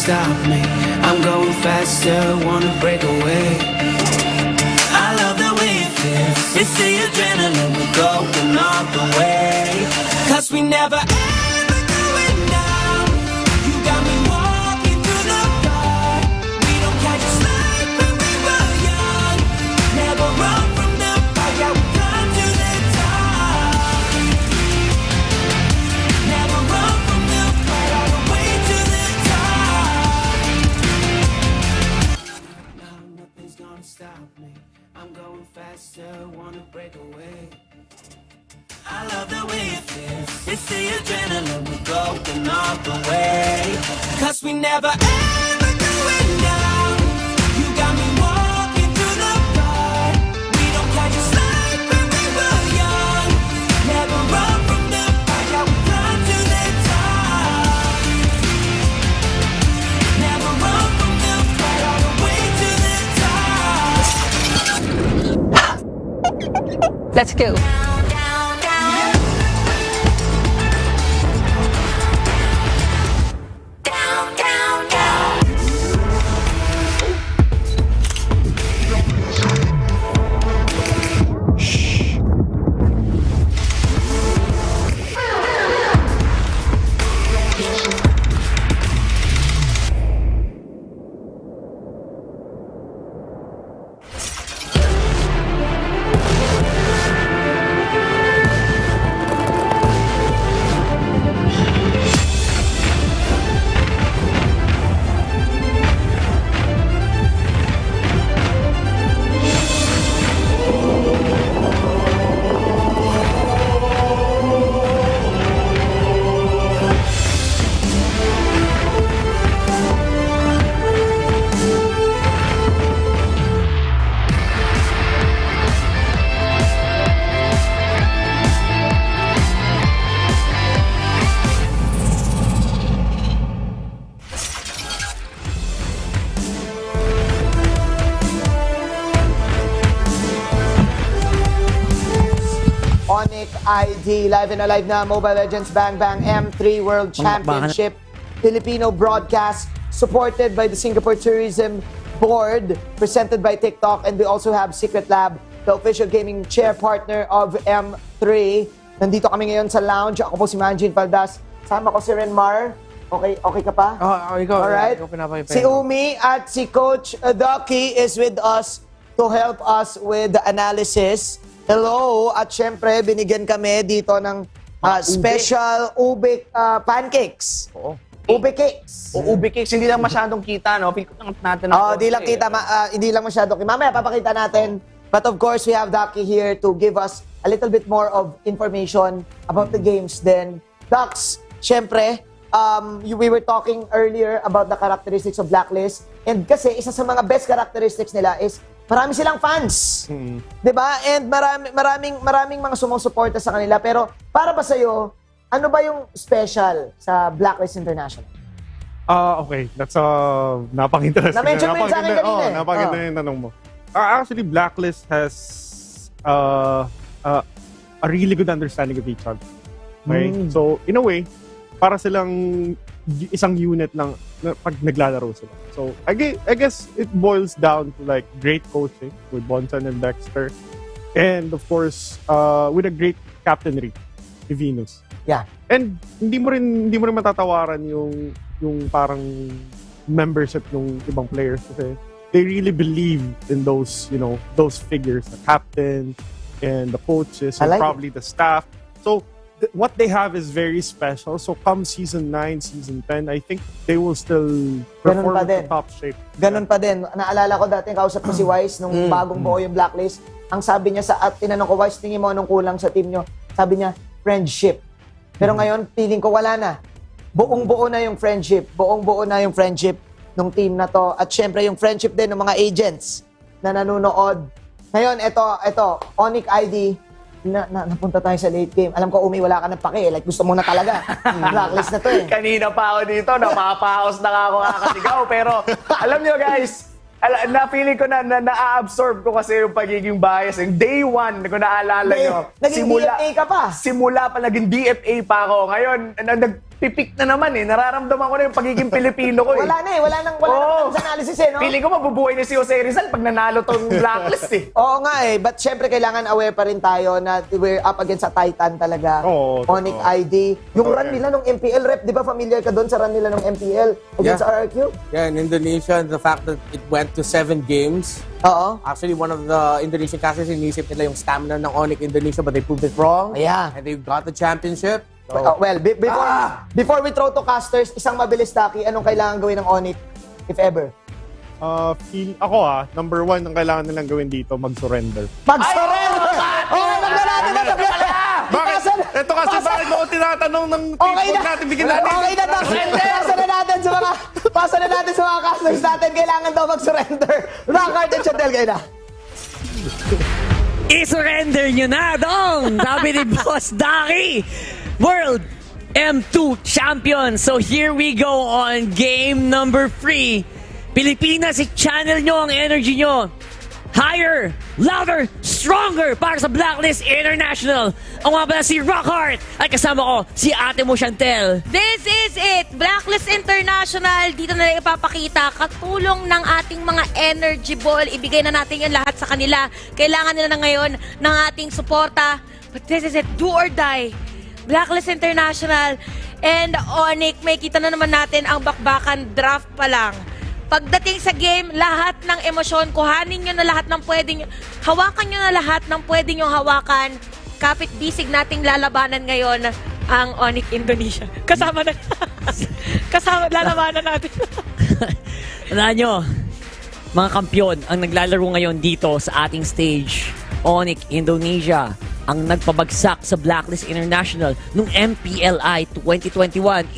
stop me. I'm going faster, wanna break away. I love the way it feels. It's the adrenaline, we're going all the way. 'Cause we never ever going down. You got me walking through the fire. We don't catch a slide when we were young. Never run from the fire, we come to the top. Never run from the fire, all the way to the top. Now nothing's gonna stop me. I'm going faster, wanna break away. I love the way it feels. It's the adrenaline, we're going all the way. 'Cause we never ever going down. You got me walking through the fire. We don't catch a slide when we were young. Never run from the fire, we climb to the top. Never run from the fire, all the way to the top. Let's go. Onic ID, live and alive na Mobile Legends Bang Bang M3 World Championship Filipino broadcast supported by the Singapore Tourism Board, presented by TikTok, and we also have Secret Lab, the official gaming chair partner of M3. Nandito kami ngayon sa lounge. Ako po si Manjin Faldas. Sama ko si Renmar. Okay ka pa? Ikaw. Alright. Si Umi at si Coach Ducky is with us to help us with the analysis. Hello, at syempre, binigyan kami dito ng special ube pancakes. Oo. Ube cakes. O ube cakes, hindi lang masyadong kita, no? Feel ko natin Hindi lang kita, hindi lang masyado. Mamaya papakita natin. But of course, we have Ducky here to give us a little bit more of information about the games then. Dux, syempre, we were talking earlier about the characteristics of Blacklist. And kasi isa sa mga best characteristics nila is marami silang fans. 'Di ba? And maraming mga sumusuporta sa kanila. Pero para ba sa'yo, ano ba yung special sa Blacklist International? Okay. That's napaka-interesting. Na-mention mo yun sa akin kanina eh. Napakaganda yung tanong mo. Actually, Blacklist has a really good understanding of each other. Okay? So, in a way, para silang isang unit lang pag naglalaro sila. So, I guess it boils down to like great coaching with Bonsan and Dexter. And of course, with a great captainry, si Venus. Yeah. And hindi mo rin matatawaran yung parang membership ng ibang players kasi they really believe in those figures, the captain and the coaches and probably the staff. So what they have is very special. So come season 9, season 10, I think they will still perform at the top shape. Ganun pa din. Naalala ko dati, kausap ko si Wise nung bagong buo yung Blacklist. Ang sabi niya at tinanong ko, Wise, tingin mo anong kulang sa team nyo? Sabi niya, friendship. Pero ngayon, feeling ko wala na. Buong-buo na yung friendship. Buong-buo na yung friendship ng team na to. At syempre, yung friendship din ng mga agents na nanonood. Ngayon, ito, Onic ID, napunta tayo sa late game. Alam ko, Umi, wala ka ng pake. Like, gusto mo na talaga. Blacklist na to eh. Kanina pa ako dito, napapaos na ako kakasigaw. Pero alam nyo guys, na-feeling ko na-absorb ko kasi yung pagiging bias. Yung day 1, kung naalala nyo. Naging DFA ka pa. Simula pa, naging DFA pa ako. Ngayon, pipik na naman eh. Nararamdaman ko na yung pagiging Pilipino ko eh. Wala na eh. Wala nang analysis eh, no? Feeling ko mabubuhay na si Jose Rizal pag nanalo tong Blacklist eh. Oo nga eh. But syempre, kailangan aware pa rin tayo na we're up against a Titan talaga. Oo, Onic ID. Yung run nila nung MPL rep, di ba familiar ka doon sa run nila nung MPL against RRQ? Yeah, in Indonesia, the fact that it went to 7 games. Oo. Actually, one of the Indonesian casters, inisip nila yung stamina ng Onic Indonesia, but they proved it wrong. Yeah. And they got the championship. So, Well, before we throw to casters, isang mabilis, Taki, anong kailangan gawin ng Onic, if ever? Number 1 ang kailangan nilang gawin dito, mag-surrender. Mag-surrender! Nagla natin na Bakit? Ito kasi bakit mo tinatanong ng teamwork natin, bigyan natin. Okay na, Doc. Pasa na natin sa mga casters natin. Kailangan daw mag-surrender. Rockard and Chantel, kayo na. I-surrender nyo na, dong! Sabi ni Boss Daki, World M2 Champion. So here we go on game number 3. Pilipinas, i-channel nyo ang energy nyo. Higher, louder, stronger para sa Blacklist International. Ang mga pala si Rockheart at kasama ko si ate mo Chantel. This is it! Blacklist International. Dito na lang ipapakita katulong ng ating mga energy ball. Ibigay na natin yan lahat sa kanila. Kailangan nila na ngayon ng ating suporta. But this is it. Do or die. Blacklist International and Onic. May kita na naman natin ang bakbakan draft pa lang. Pagdating sa game, lahat ng emosyon, kuhanin nyo na lahat ng pwedeng, hawakan nyo na lahat ng pwedeng nyo hawakan. Kapit bisig nating lalabanan ngayon ang Onic Indonesia. Kasama lalabanan natin. Wala nyo, mga kampyon ang naglalaro ngayon dito sa ating stage. Onic Indonesia ang nagpabagsak sa Blacklist International nung MPLI 2021.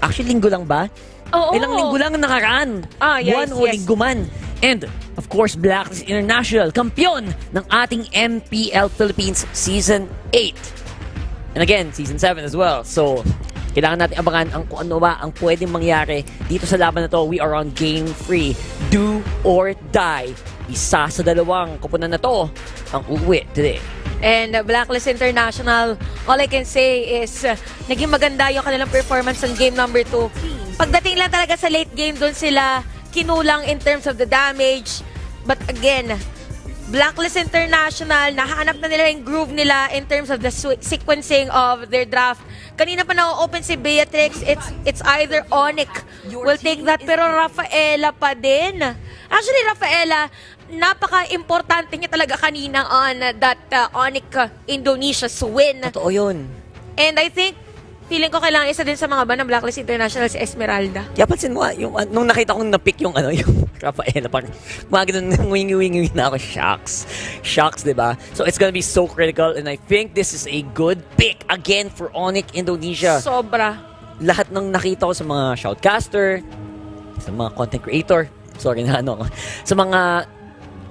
Actually linggo lang ba? Oo. Ilang linggo lang nakaraan. Yes, Buwan o linggo man. And, of course, Blacklist International, kampiyon ng ating MPL Philippines Season 8. And again, Season 7 as well. So, kailangan natin abangan kung ano ba ang pwedeng mangyari dito sa laban na to. We are on Game 3. Do or die. Isa sa dalawang kupunan na to ang uuwi today. And Blacklist International, all I can say is naging maganda yung kanilang performance sa game number 2. Pagdating lang talaga sa late game, doon sila kinulang in terms of the damage. But again, Blacklist International, nahanap na nila yung groove nila in terms of the sequencing of their draft. Kanina pa na-open si Beatrix, it's either Onic will take that, pero Rafaela pa din. Actually, Rafaela, napaka-importante niya talaga kanina on that Onic Indonesia's win. Totoo yun. And I think, feeling ko kailangan isa din sa mga ng Blacklist International si Esmeralda. Kaya pansin mo, nung nakita kong na-pick yung Rafaela, parang mga ganun, wingi na ako. Shocks, diba? So it's gonna be so critical and I think this is a good pick again for Onic Indonesia. Sobra. Lahat ng nakita ko sa mga shoutcaster, sa mga content creator, sa mga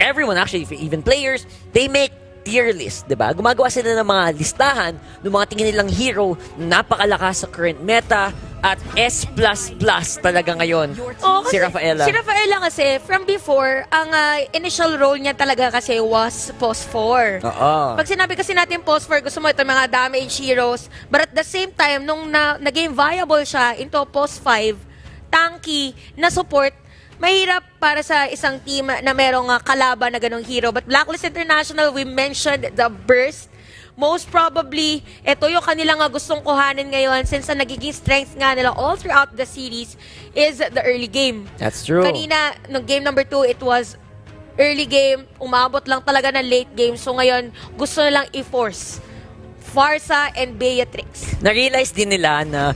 everyone actually, even players, they make tier list, diba? Gumagawa sila ng mga listahan ng mga tingin nilang hero na napakalakas sa current meta at S++ talaga ngayon si Rafaela. Si Rafaela kasi, from before, ang initial role niya talaga kasi was post 4. Pag sinabi kasi natin post 4, gusto mo ito mga damage heroes. But at the same time, nung naging viable siya into post 5, tanky na support, mahirap para sa isang team na merong kalaban na ganong hero. But Blacklist International, we mentioned the burst. Most probably, ito yung kanilang gustong kuhanin ngayon since ang nagiging strength nga nila all throughout the series is the early game. That's true. Kanina, nung game number 2, it was early game. Umabot lang talaga ng late game. So ngayon, gusto nilang i-force Farsa and Beatrix. Na-realize din nila na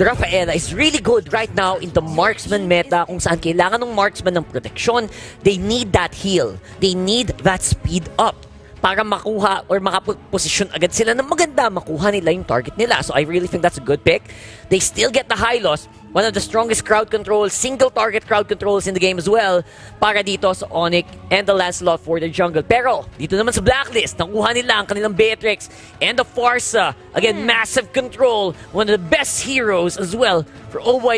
Rafaela is really good right now in the marksman meta kung saan kailangan ng marksman ng protection. They need that heal. They need that speed up para makuha or makaposisyon agad sila na maganda makuha nila yung target nila. So I really think that's a good pick. They still get the high loss. One of the strongest crowd controls, single target crowd controls in the game as well para dito sa Onic and the Lancelot for the jungle. Pero dito naman sa Blacklist, nakuha nila ang kanilang Beatrix and the Farsa. Again, massive control. One of the best heroes as well for Oh My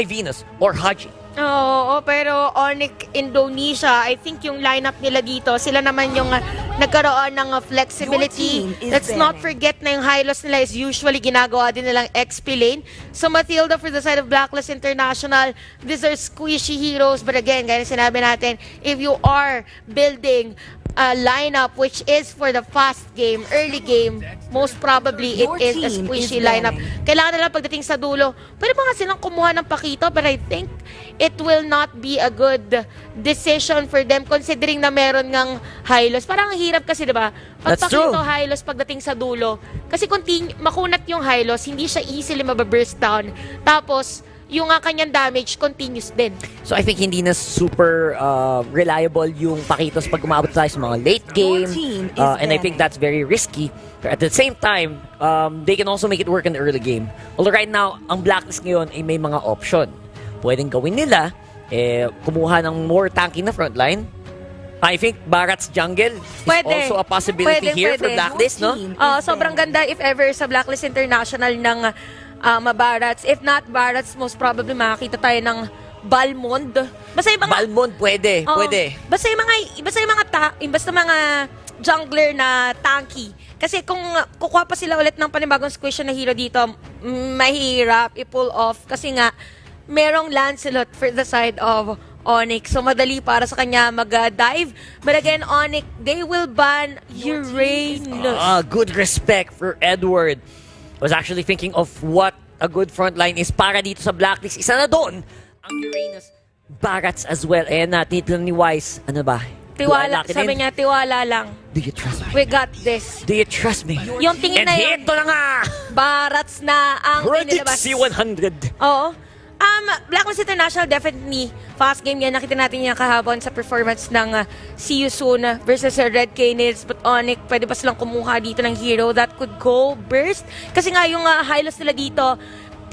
Venus or Haji. Oo, pero Onic Indonesia, I think yung lineup nila dito, sila naman yung nagkaroon ng flexibility. Your team is Let's not banning. forget na yung high loss nila is usually ginagawa din nilang XP lane. So Matilda for the side of Blacklist International, these are squishy heroes. But again, gaya na sinabi natin, if you are building a lineup which is for the fast game, early game, most probably it Your is a team squishy is lineup. banning. Kailangan nila pagdating sa dulo, pwede ba nga silang kumuha ng pakito, but I think it will not be a good decision for them considering na meron ngang high loss. Parang ang hirap kasi, di ba? Pag That's pakito true. high loss pagdating sa dulo, kasi makunat yung high loss, hindi siya easily mababurst down. Tapos, yung kanyang damage continuous din. So I think hindi na super reliable yung pakitos pag umabot tayo sa mga late game. team is And I think banning. that's very risky. But at the same time, they can also make it work in the early game. Although right now, ang Blacklist ngayon ay may mga option. Pwedeng gawin nila, kumuha ng more tanky na frontline. I think Barat's jungle is Pwede. also a possibility here for Blacklist, no? Sobrang ganda if ever sa Blacklist International ng Barats. If not Barats, most probably makakita tayo ng Balmond. Basta yung mga Balmond, pwede. Oo. Pwede. Basta yung mga jungler na tanky. Kasi kung kukuha pa sila ulit ng panibagong squishy na hero dito, mahirap i-pull off. Kasi nga, merong Lancelot for the side of Onic. So, madali para sa kanya mag-dive. But again, Onic, they will ban Uranus. Good respect for Edward. Was actually thinking of what a good frontline is para dito sa Blacklist. Isa na doon, ang Uranus Barats as well. Ayan na, tinitin ni Wise. Ano ba? Tiwala, Do I lock it sabi in? niya, tiwala lang. Do you trust me? We got this. Do you trust me? Yung tingin And na yun, hito na nga! Barats na ang Predict inilabas. C100. Oo. Blacklist International, definitely fast game yan. Nakita natin yan kahapon sa performance ng See You Soon versus Red Canids. But Onic, pwede ba silang kumuha dito ng hero that could go burst? Kasi nga yung high loss nila dito,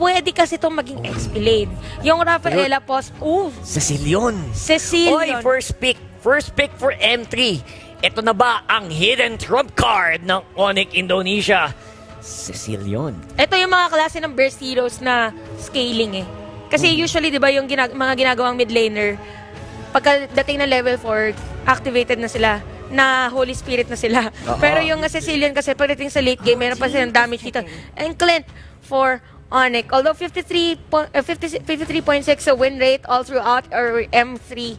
pwede kasi itong maging XP lane. Yung Rafaela Post, Cecilion. Cecilion. Oy, first pick. First pick for M3. Ito na ba ang hidden trump card ng Onic Indonesia? Cecilion. Ito yung mga klase ng burst heroes na scaling eh. Kasi usually, di ba, yung mga ginagawang mid laner, pagkadating na level 4, activated na sila, na Holy Spirit na sila. Pero yung Cecilion kasi pagdating sa late game, meron pa silang damage dito. And Clint for Onic. Although 53.6 win rate all throughout or M3.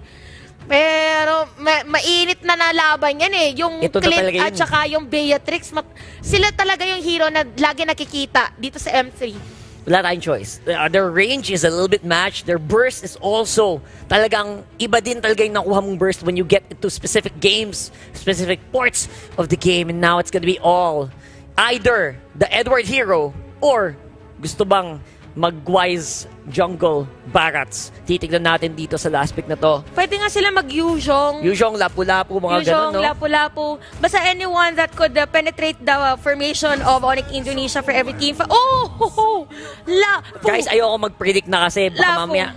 Pero mainit na nalaban yan eh. Yung Ito na Clint talaga at yun. saka yung Beatrix, sila talaga yung hero na lagi nakikita dito sa M3. Wala tayong choice. Their range is a little bit matched. Their burst is also talagang iba din talaga yung nakuha mong burst when you get into specific games, specific ports of the game. And now it's gonna be all either the Edward hero or gusto bang mag-wise jungle Barats. Titignan natin dito sa last pick na to. Pwede nga sila mag-Yuzhong. Yuzhong, Lapu-Lapu, mga ganun, no? Lapu-Lapu. Basta anyone that could penetrate the formation of Onic Indonesia for every team. Lapu! Guys, ayoko mag-predict na kasi baka Lapu. mamaya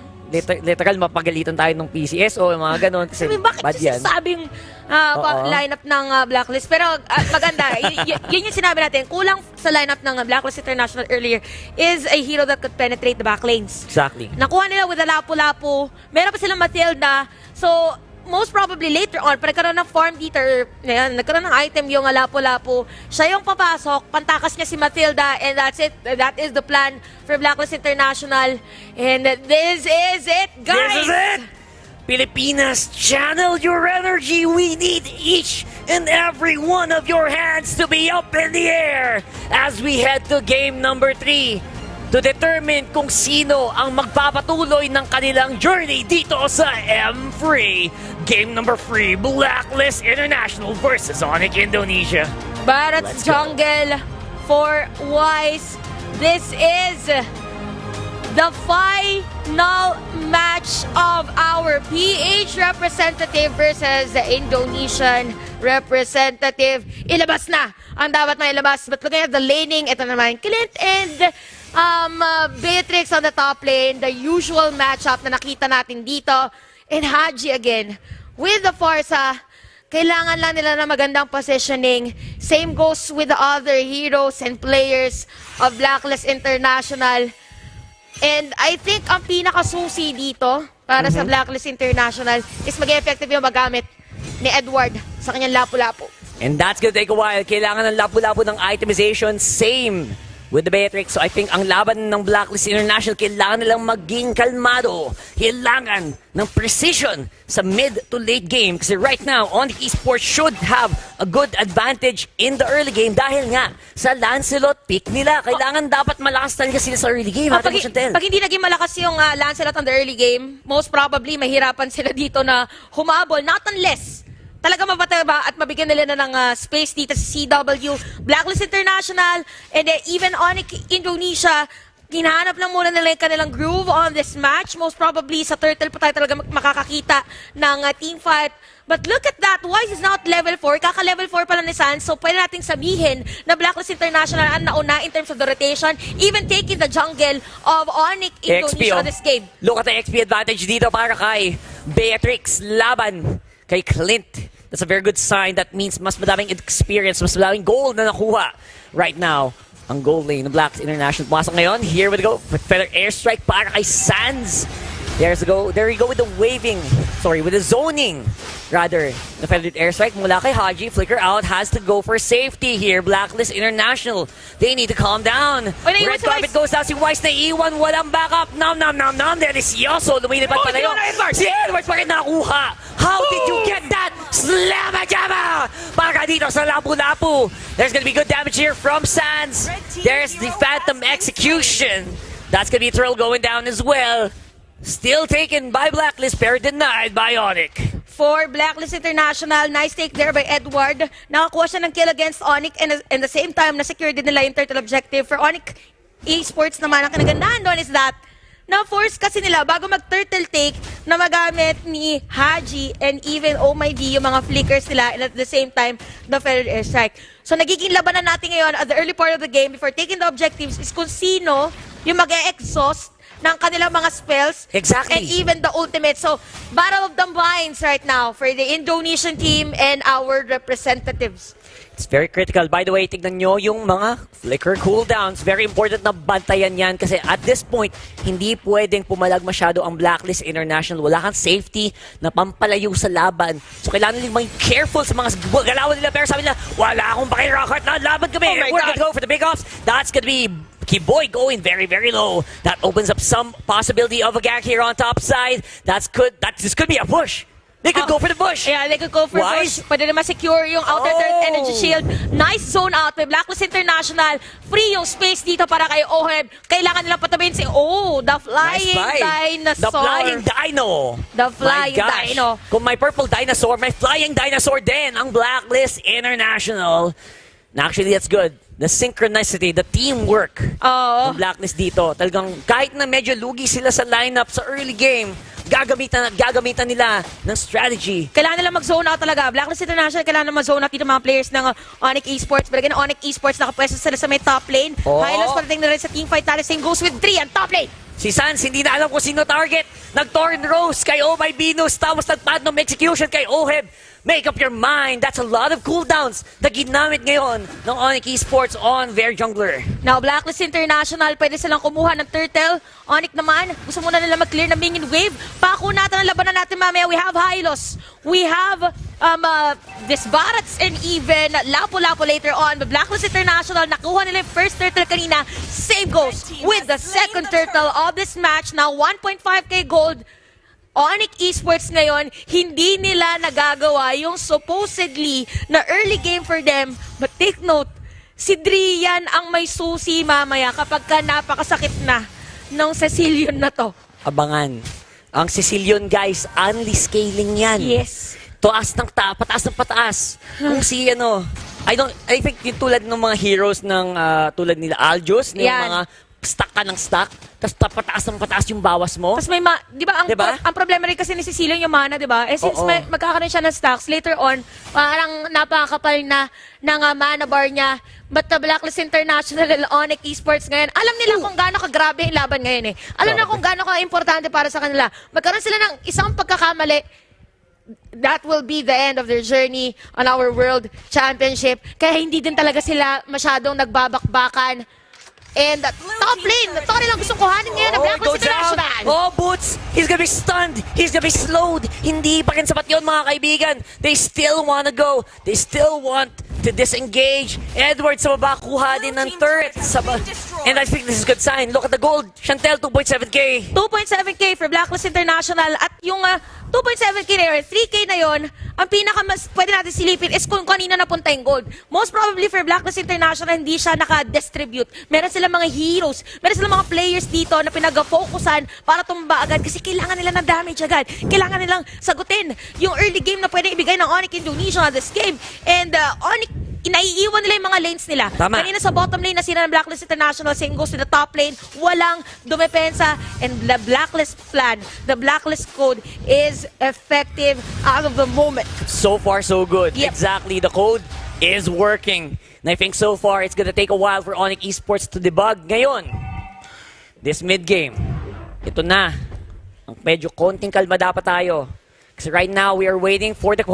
literal mapagalitan tayo ng PCS o mga ganun. Kasi Sabi, bakit bad yan. sabing Oo. lineup ng Blacklist? Pero maganda. Yun yung sinabi natin. Kulang sa lineup ng Blacklist International earlier is a hero that could penetrate the backlanes. Exactly. Nakuha nila with the Lapu-Lapu. Meron pa silang Matilda. So, most probably later on, pag nagkaroon ng farm eater, nagkaroon ng item yung Lapu-Lapu, siya yung papasok, pantakas niya si Matilda, and that's it. That is the plan for Blacklist International. And this is it, guys! This is it! Pilipinas, channel your energy. We need each and every one of your hands to be up in the air as we head to game number 3 to determine kung sino ang magpapatuloy ng kanilang journey dito sa M3. Game number 3, Blacklist International versus Onic Indonesia. Barat's Let's go. Jungle for Wise. This is the final match of our PH representative versus the Indonesian representative. Ilabas na ang dapat na ilabas. But looking at the laning, ito naman Clint and Beatrix on the top lane. The usual matchup na nakita natin dito. And Haji again with the Forza. Kailangan lang nila na magandang positioning. Same goes with the other heroes and players of Blacklist International. And I think ang pinakasusi dito para sa Blacklist International is maging effective yung magamit ni Edward sa kanyang lapu-lapu. And that's gonna take a while. Kailangan ng lapu-lapu ng itemization. Same with the Beatrix. So I think ang laban ng Blacklist International, kailangan nilang maging kalmado. Kailangan ng precision sa mid to late game. Kasi right now, Onic Esports should have a good advantage in the early game dahil nga sa Lancelot pick nila. Kailangan dapat malakas talaga sila sa early game. Pag hindi naging malakas yung Lancelot on the early game, most probably mahirapan sila dito na humabol. Not unless talaga mabataba at mabigyan nila na ng space dito sa CW, Blacklist International, and even Onic Indonesia. Hinahanap lang muna nila yung kanilang groove on this match. Most probably sa Turtle pa tayo talaga makakakita ng team fight. But look at that, Wise is now at level 4. Kaka-level 4 pala ni Sans. So pwede nating sabihin na Blacklist International ang nauna in terms of the rotation, even taking the jungle of Onic Indonesia on this game. Look at the XP advantage dito para kay Beatrix laban kay Clint. That's a very good sign. That means mas madaming experience, mas madaming gold na nakuha right now. Ang gold lane ng Blacklist International. Pumasok ngayon. Here we go. Feather airstrike para kay Sans. There we go with the waving. Sorry, with the zoning. Rather, the feathered airstrike mula kay Haji. Flicker out. Has to go for safety here. Blacklist International. They need to calm down. Red carpet goes down. Si Wise na iwan. Walang backup. Nom. Delicioso. Lumilipad pa na yun. Si Edwards pa rin nakuha. How did you get that? Slamma Jamma! Para dito sa lapu-lapu. There's gonna be good damage here from Sans. There's the Phantom Execution. That's gonna be a thrill going down as well. Still taken by Blacklist, pero denied by Onic. For Blacklist International, nice take there by Edward. Nakakuha siya ng kill against Onic and at the same time, na-secure din nila yung turtle objective. For Onic Esports naman, ang kinagandahan doon is that na-force kasi nila bago mag-turtle take na magamit ni Haji and even Oh My D yung mga flickers nila and at the same time, the feathered airstrike. So nagiging labanan natin ngayon at the early part of the game before taking the objectives is kung sino yung mag-e-exhaust ng kanilang mga spells. Exactly. And even the ultimate. So, battle of the minds right now for the Indonesian team and our representatives. It's very critical. By the way, tignan nyo yung mga flicker cooldowns. Very important na bantayan yan kasi at this point, hindi pwedeng pumalag masyado ang Blacklist International. Wala kang safety na pampalayo sa laban. So, kailangan nila maging careful sa mga galawan nila. Pero sabi nila, wala akong pakirakot na laban kami. We're gonna go for the big offs. That's gonna be Kiboy going very, very low. That opens up some possibility of a gag here on top side. This could be a push. They could go for the bush. Yeah, they could go for the bush. Pwede naman secure yung outer third energy shield. Nice zone out by Blacklist International. Free yung space dito para kay Oheb. Kailangan nilang patabihin si the Flying Dinosaur. The Flying Dino. The Flying Dino. Kung may purple dinosaur, may Flying Dinosaur din ang Blacklist International. And actually, that's good. The synchronicity, the teamwork ng Blacklist dito. Talagang kahit na medyo lugi sila sa lineup sa early game, gagamitan nila ng strategy. Kailangan nila mag-zone out talaga. Blacklist International, kailangan nila mag-zone out dito mga players ng Onic Esports. Pero again, Onic Esports, nakapwesto sila sa may top lane. Highlands parating na rin sa teamfight natin. Same goes with 3 and top lane. Si Sans, hindi na alam kung sino target. Nag-Torn Rose kay Oh My Venus, tapos nag-Platinum Execution kay Oheb. Make up your mind. That's a lot of cooldowns na ginamit ngayon ng Onic Esports on their jungler. Now, Blacklist International, pwede silang kumuha ng turtle. Onic naman, gusto muna nila mag-clear ng minion wave. Pako natin ang labanan natin mamaya. We have Hylos. We have Disbarats and even Lapu-Lapu later on. But Blacklist International, nakuha nila yung first turtle kanina. Same goes with the second turtle of this match. Now, 1.5k gold. Onic Esports ngayon, hindi nila nagagawa yung supposedly na early game for them. But take note, si Drian ang may susi mamaya kapag ka napakasakit na ng Cecilion na to. Abangan. Ang Cecilion, guys, only scaling yan. Yes. Pataas ng pataas. Kung si I think yung tulad ng mga heroes ng tulad nila Aljos, yung mga stuck ka ng stuck, tapos pataas ng pataas yung bawas mo. Tapos may di ba ang problema rin kasi ni Cecilio yung mana, di ba? Eh since magkakaroon siya ng stacks, later on, parang napakapal na ng mana bar niya. But the Blacklist International and Onic Esports ngayon, alam nila kung gaano kagrabe yung laban ngayon eh. Alam na kung gaano ka-importante para sa kanila. Magkaroon sila ng isang pagkakamali, that will be the end of their journey on our World Championship. Kaya hindi din talaga sila masyadong nagbabakbakan. And top lane, ito nilang gustong kuhanin ngayon ng Blacklist International. Boots! He's gonna be stunned. He's gonna be slowed. Hindi pa rin sapat yun, mga kaibigan. They still wanna go. They still want to disengage. Edwards sa baba, kuha din ng turret. And I think this is a good sign. Look at the gold. Chantel, 2.7k. 2.7k for Blacklist International. At yung 2.7k na yun, 3k na yun, ang pinakamas pwede natin silipin is kung kanina napunta yung gold. Most probably for Blacklist International, hindi siya naka-distribute. Meron silang mga heroes, meron silang mga players dito na pinag-focusan para tumba agad kasi kailangan nila ng damage agad. Kailangan nilang sagutin yung early game na pwede ibigay ng Onic Indonesia this game. And Onic, inaiiwan nila yung mga lanes nila. Tama. Kanina sa bottom lane na sila ng Blacklist International, same goes to the top lane. Walang dumepensa. And the Blacklist plan, the Blacklist code is effective out of the moment. So far, so good. Yep. Exactly. The code is working. And I think so far, it's gonna take a while for Onic Esports to debug. Ngayon, this mid-game, ito na. Ang medyo konting kalma dapat tayo. Kasi right now, we are waiting for the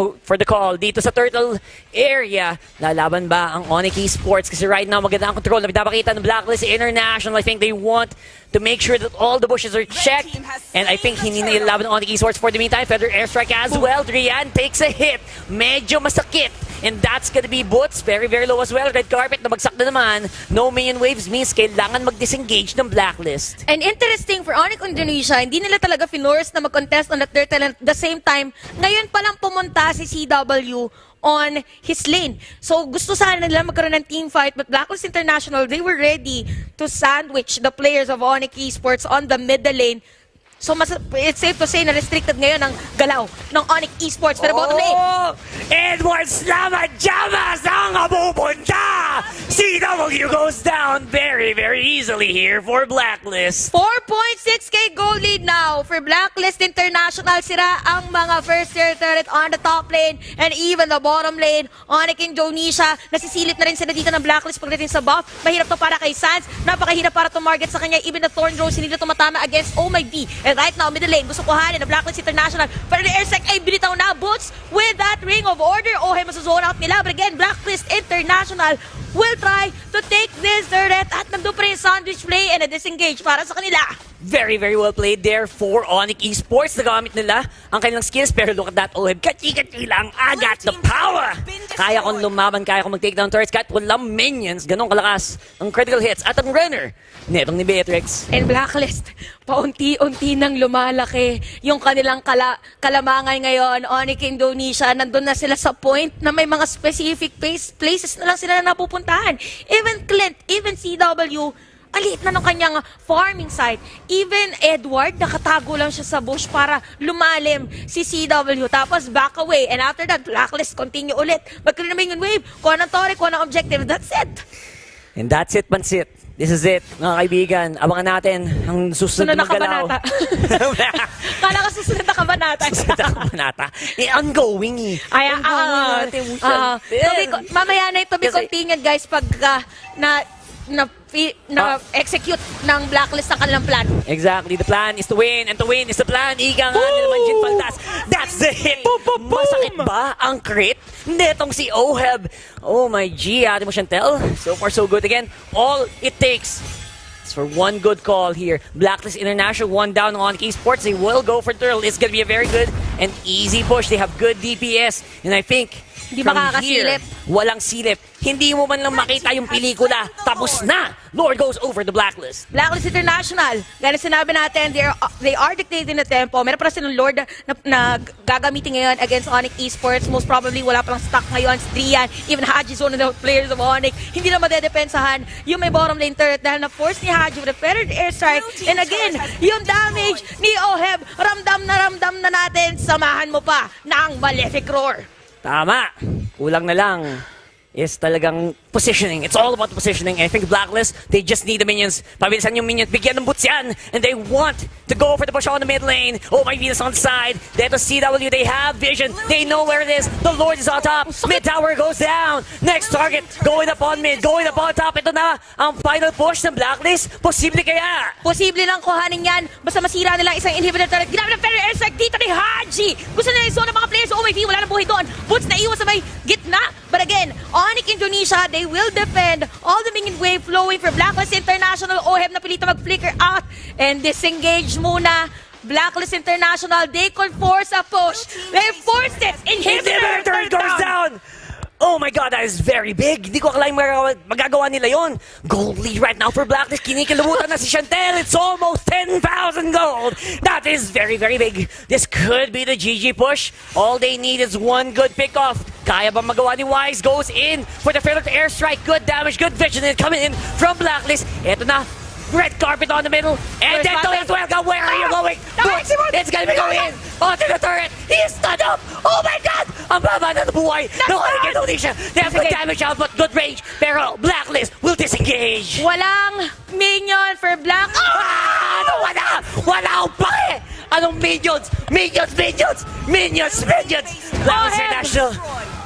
call dito sa Turtle area. Lalaban ba ang Onic Esports? Kasi right now, maganda ang control na pinapakita ng Blacklist International. I think they want to make sure that all the bushes are checked. And I think hindi na ilalaban ng Onic Esports for the meantime. Feather airstrike as well. Drian takes a hit. Medyo masakit. And that's gonna be Boots. Very, very low as well. Red carpet na bagsak na naman. No minion waves means kailangan mag-disengage ng Blacklist. And interesting for Onic Indonesia, hindi nila talaga finorce na mag-contest on the turtle and at the same time, ngayon palang pumunta si CW on his lane. So gusto sana nila magkaroon ng team fight, but Blacklist International, they were ready to sandwich the players of Onic Esports on the middle lane. So it's safe to say na restricted ngayon ang galaw ng Onic Esports. Pero bottom lane, Edwards naman Jamas ang abupunta! CW goes down very, very easily here for Blacklist. 4.6k gold lead now for Blacklist International. Sira ang mga first tier turret on the top lane and even the bottom lane. Onic Indonesia, nasisilip na rin sila dito ng Blacklist pagdating sa buff. Mahirap to para kay Sans, napakahirap para tumarget sa kanya. Even the Thorn Rose, hindi na tumatama against Oh My D. And right now, middle lane, gusto kuhanin ng Blacklist International. Pero the airsec ay binitaw na. Boots with that ring of order. Ohe, masuzone out nila. But again, Blacklist International will try to take this turret. At nandun pa rin yung sandwich play and a disengage para sa kanila. Very, very well played there for Onic Esports. Nagamit nila ang kanilang skills. Pero look at that, Oheb. Kachi-kachi lang. I got the power. Kaya kong lumaban, kaya kong mag-take down turrets. Kahit walang minions, ganun kalakas ang critical hits at ang runner netong ni Beatrix. And Blacklist, paunti-unti nang lumalaki yung kanilang kalamangan ngayon. Onic Indonesia, nandun na sila sa point na may mga specific places na lang sila na napupuntahan. Even Clint, even CW, alit na ng kanyang farming site. Even Edward, nakatago lang siya sa bush para lumalim si CW. Tapos back away. And after that, Blacklist continue ulit. Magkaroon naman yung wave. Kuha ng tore, kuha ng objective. That's it. And that's it, Pansit. This is it, mga kaibigan. Abangan natin ang susunod na galaw. Kala ka susunod na kabanata. Susunod na kabanata. Ongoing eh. Ay, Ongoing mamaya na ito be continued, guys, pag na-execute ng Blacklist ang kanilang plan. Exactly. The plan is to win, and to win is the plan. Ika nga naman, Jin Faltas. That's the hit. Masakit ba ang crit? Netong si Oheb. Oh my G, ate mo Chantel. So far, so good. Again, all it takes is for one good call here. Blacklist International, one down on Onic Esports. They will go for turtle. It's going to be a very good and easy push. They have good DPS. And I think Di from makakasilip. here, walang silip. Hindi mo man lang makita yung pelikula. Tapos na! Lord goes over the Blacklist. Blacklist International, gaya sinabi natin, they are dictating the tempo. Meron pa silang Lord na gagamitin ngayon against Onic Esports. Most probably, wala palang stock ngayon. Si Drian, even Haji is one of the players of Onic. Hindi na madedepensahan yung may bottom lane turret dahil na-force ni Haji with a feathered airstrike. And again, yung damage ni Oheb, ramdam na natin. Samahan mo pa ng Malefic Roar. Tama. Kulang na lang is talagang positioning. It's all about positioning. And I think Blacklist, they just need the minions. Pabilisan yung minions. Bigyan ng boots yan. And they want to go for the push on the mid lane. Oh my Venus on the side. Dito CW, they have vision. They know where it is. The Lord is on top. Mid tower goes down. Next target, going up on mid, going up on top. Ito na ang final push ng Blacklist. Posible kaya? Posible lang kuhanin yan. Basta masira nilang isang inhibitor turret. Ginamit ng Ferry Airstrike dito ni Haji. Gusto nila yung ng mga players. Oh my V, wala nang buhay doon. Boots na iwan sa may gitna. But again, Onic Indonesia, they will defend all the minion wave flowing for Blacklist International. Oheb na pilito mag-flicker out and disengage muna. Blacklist International, they could force a push. They forced it. Inhibitor goes down! Oh my God, that is very big. Hindi ko akalain magagawa nila yon. Gold lead right now for Blacklist. Kinikilabutan na si Chantel. It's almost 10,000 gold. That is very, very big. This could be the GG push. All they need is one good pickoff. Kaya ba magawa ni Wise? Goes in for the failure to airstrike. Good damage, good vision coming in from Blacklist. Ito na. Red carpet on the middle. And then to as well. Where are you going? Boots, it's gonna be going in. Onto the turret. He is stood up. Oh my God! Ang baba na nabuhay. No one can Indonesia. They have good damage output, good range. Pero Blacklist will disengage. Walang minion for Black. Ano? Wala akong pake! Anong minions? Minions! Blacklist International.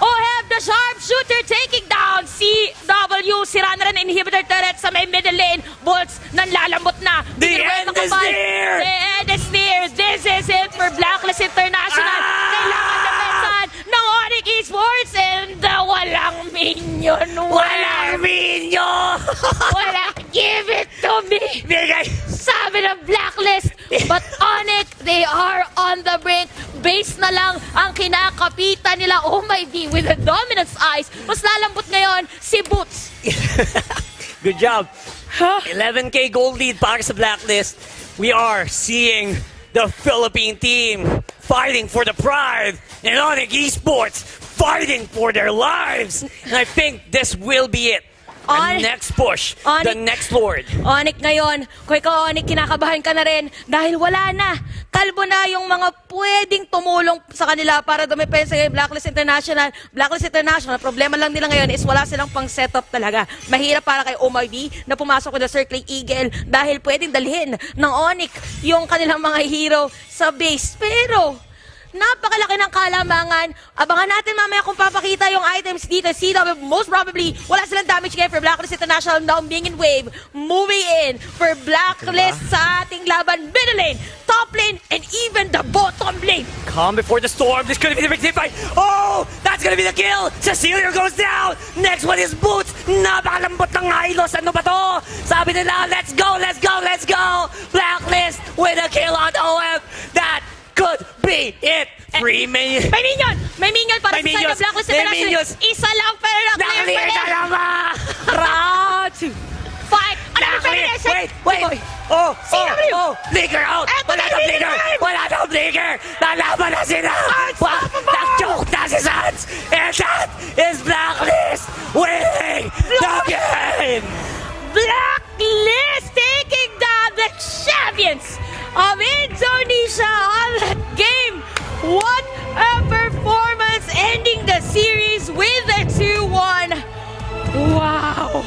Oheb, the sharpshooter taking down CW. Sira na rin inhibitor turret sa may middle lane. Bolts nanlalambot na. The end is near! The end is near. This is it for Blacklist International. Kailangan depensan ng Onic Esports and walang minion. Walang minion! Wala. Give it to me. Bigay! Sabi ng Blacklist. But Onic, they are on the brink. Base na lang ang kinakapitan nila. Oh my D, with the dominance eyes. Mas lalambot ngayon si Boots. Good job. 11K gold lead para sa Blacklist. We are seeing the Philippine team fighting for the pride and Onic Esports fighting for their lives. And I think this will be it. The next push, the next Lord. Onic ngayon, kung ikaw Onic, kinakabahan ka na rin dahil wala na. Kalbo na yung mga pwedeng tumulong sa kanila para dumepensa kay Blacklist International. Blacklist International, problema lang nila ngayon is wala silang pang setup talaga. Mahirap para kay OMID na pumasok with the Circling Eagle dahil pwedeng dalhin ng Onic yung kanilang mga hero sa base. Pero napakalaki ng kalamangan. Abangan natin mamaya kung papakita yung items dito. CW, most probably, wala silang damage ngayon for Blacklist International. Now, Minion Wave moving in for Blacklist sa ating laban. Middle lane, top lane, and even the bottom lane. Calm before the storm. This could be the big team fight. Oh, that's gonna be the kill. Cecilia goes down. Next one is Boots. Napakalambot ng Hylos. Ano ba to? Sabi nila, let's go. Blacklist with a kill on OF. That could be it. Free minion. May minion para sa side of Blacklist International. Isa lang pero na-clear na naman. Round 2. Fight. Wait. Oh, Flicker out. Wala na Flicker. Lalaban na sila. Nag-choke na si Sans. And that is Blacklist winning the game. Blacklist taking down the champions of Indonesia on that game. What a performance, ending the series with a 2-1. Wow.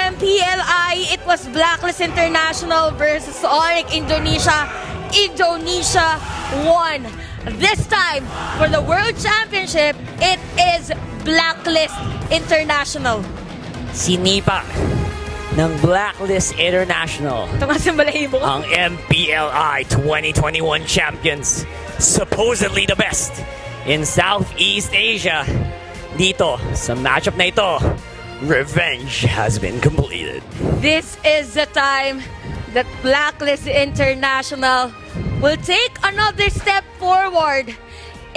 MPLI, it was Blacklist International versus Onic Indonesia. Indonesia won. This time, for the World Championship, it is Blacklist International. Sinipa ng Blacklist International ang MPLI 2021 champions. Supposedly the best in Southeast Asia. Dito sa matchup na ito, revenge has been completed. This is the time that Blacklist International will take another step forward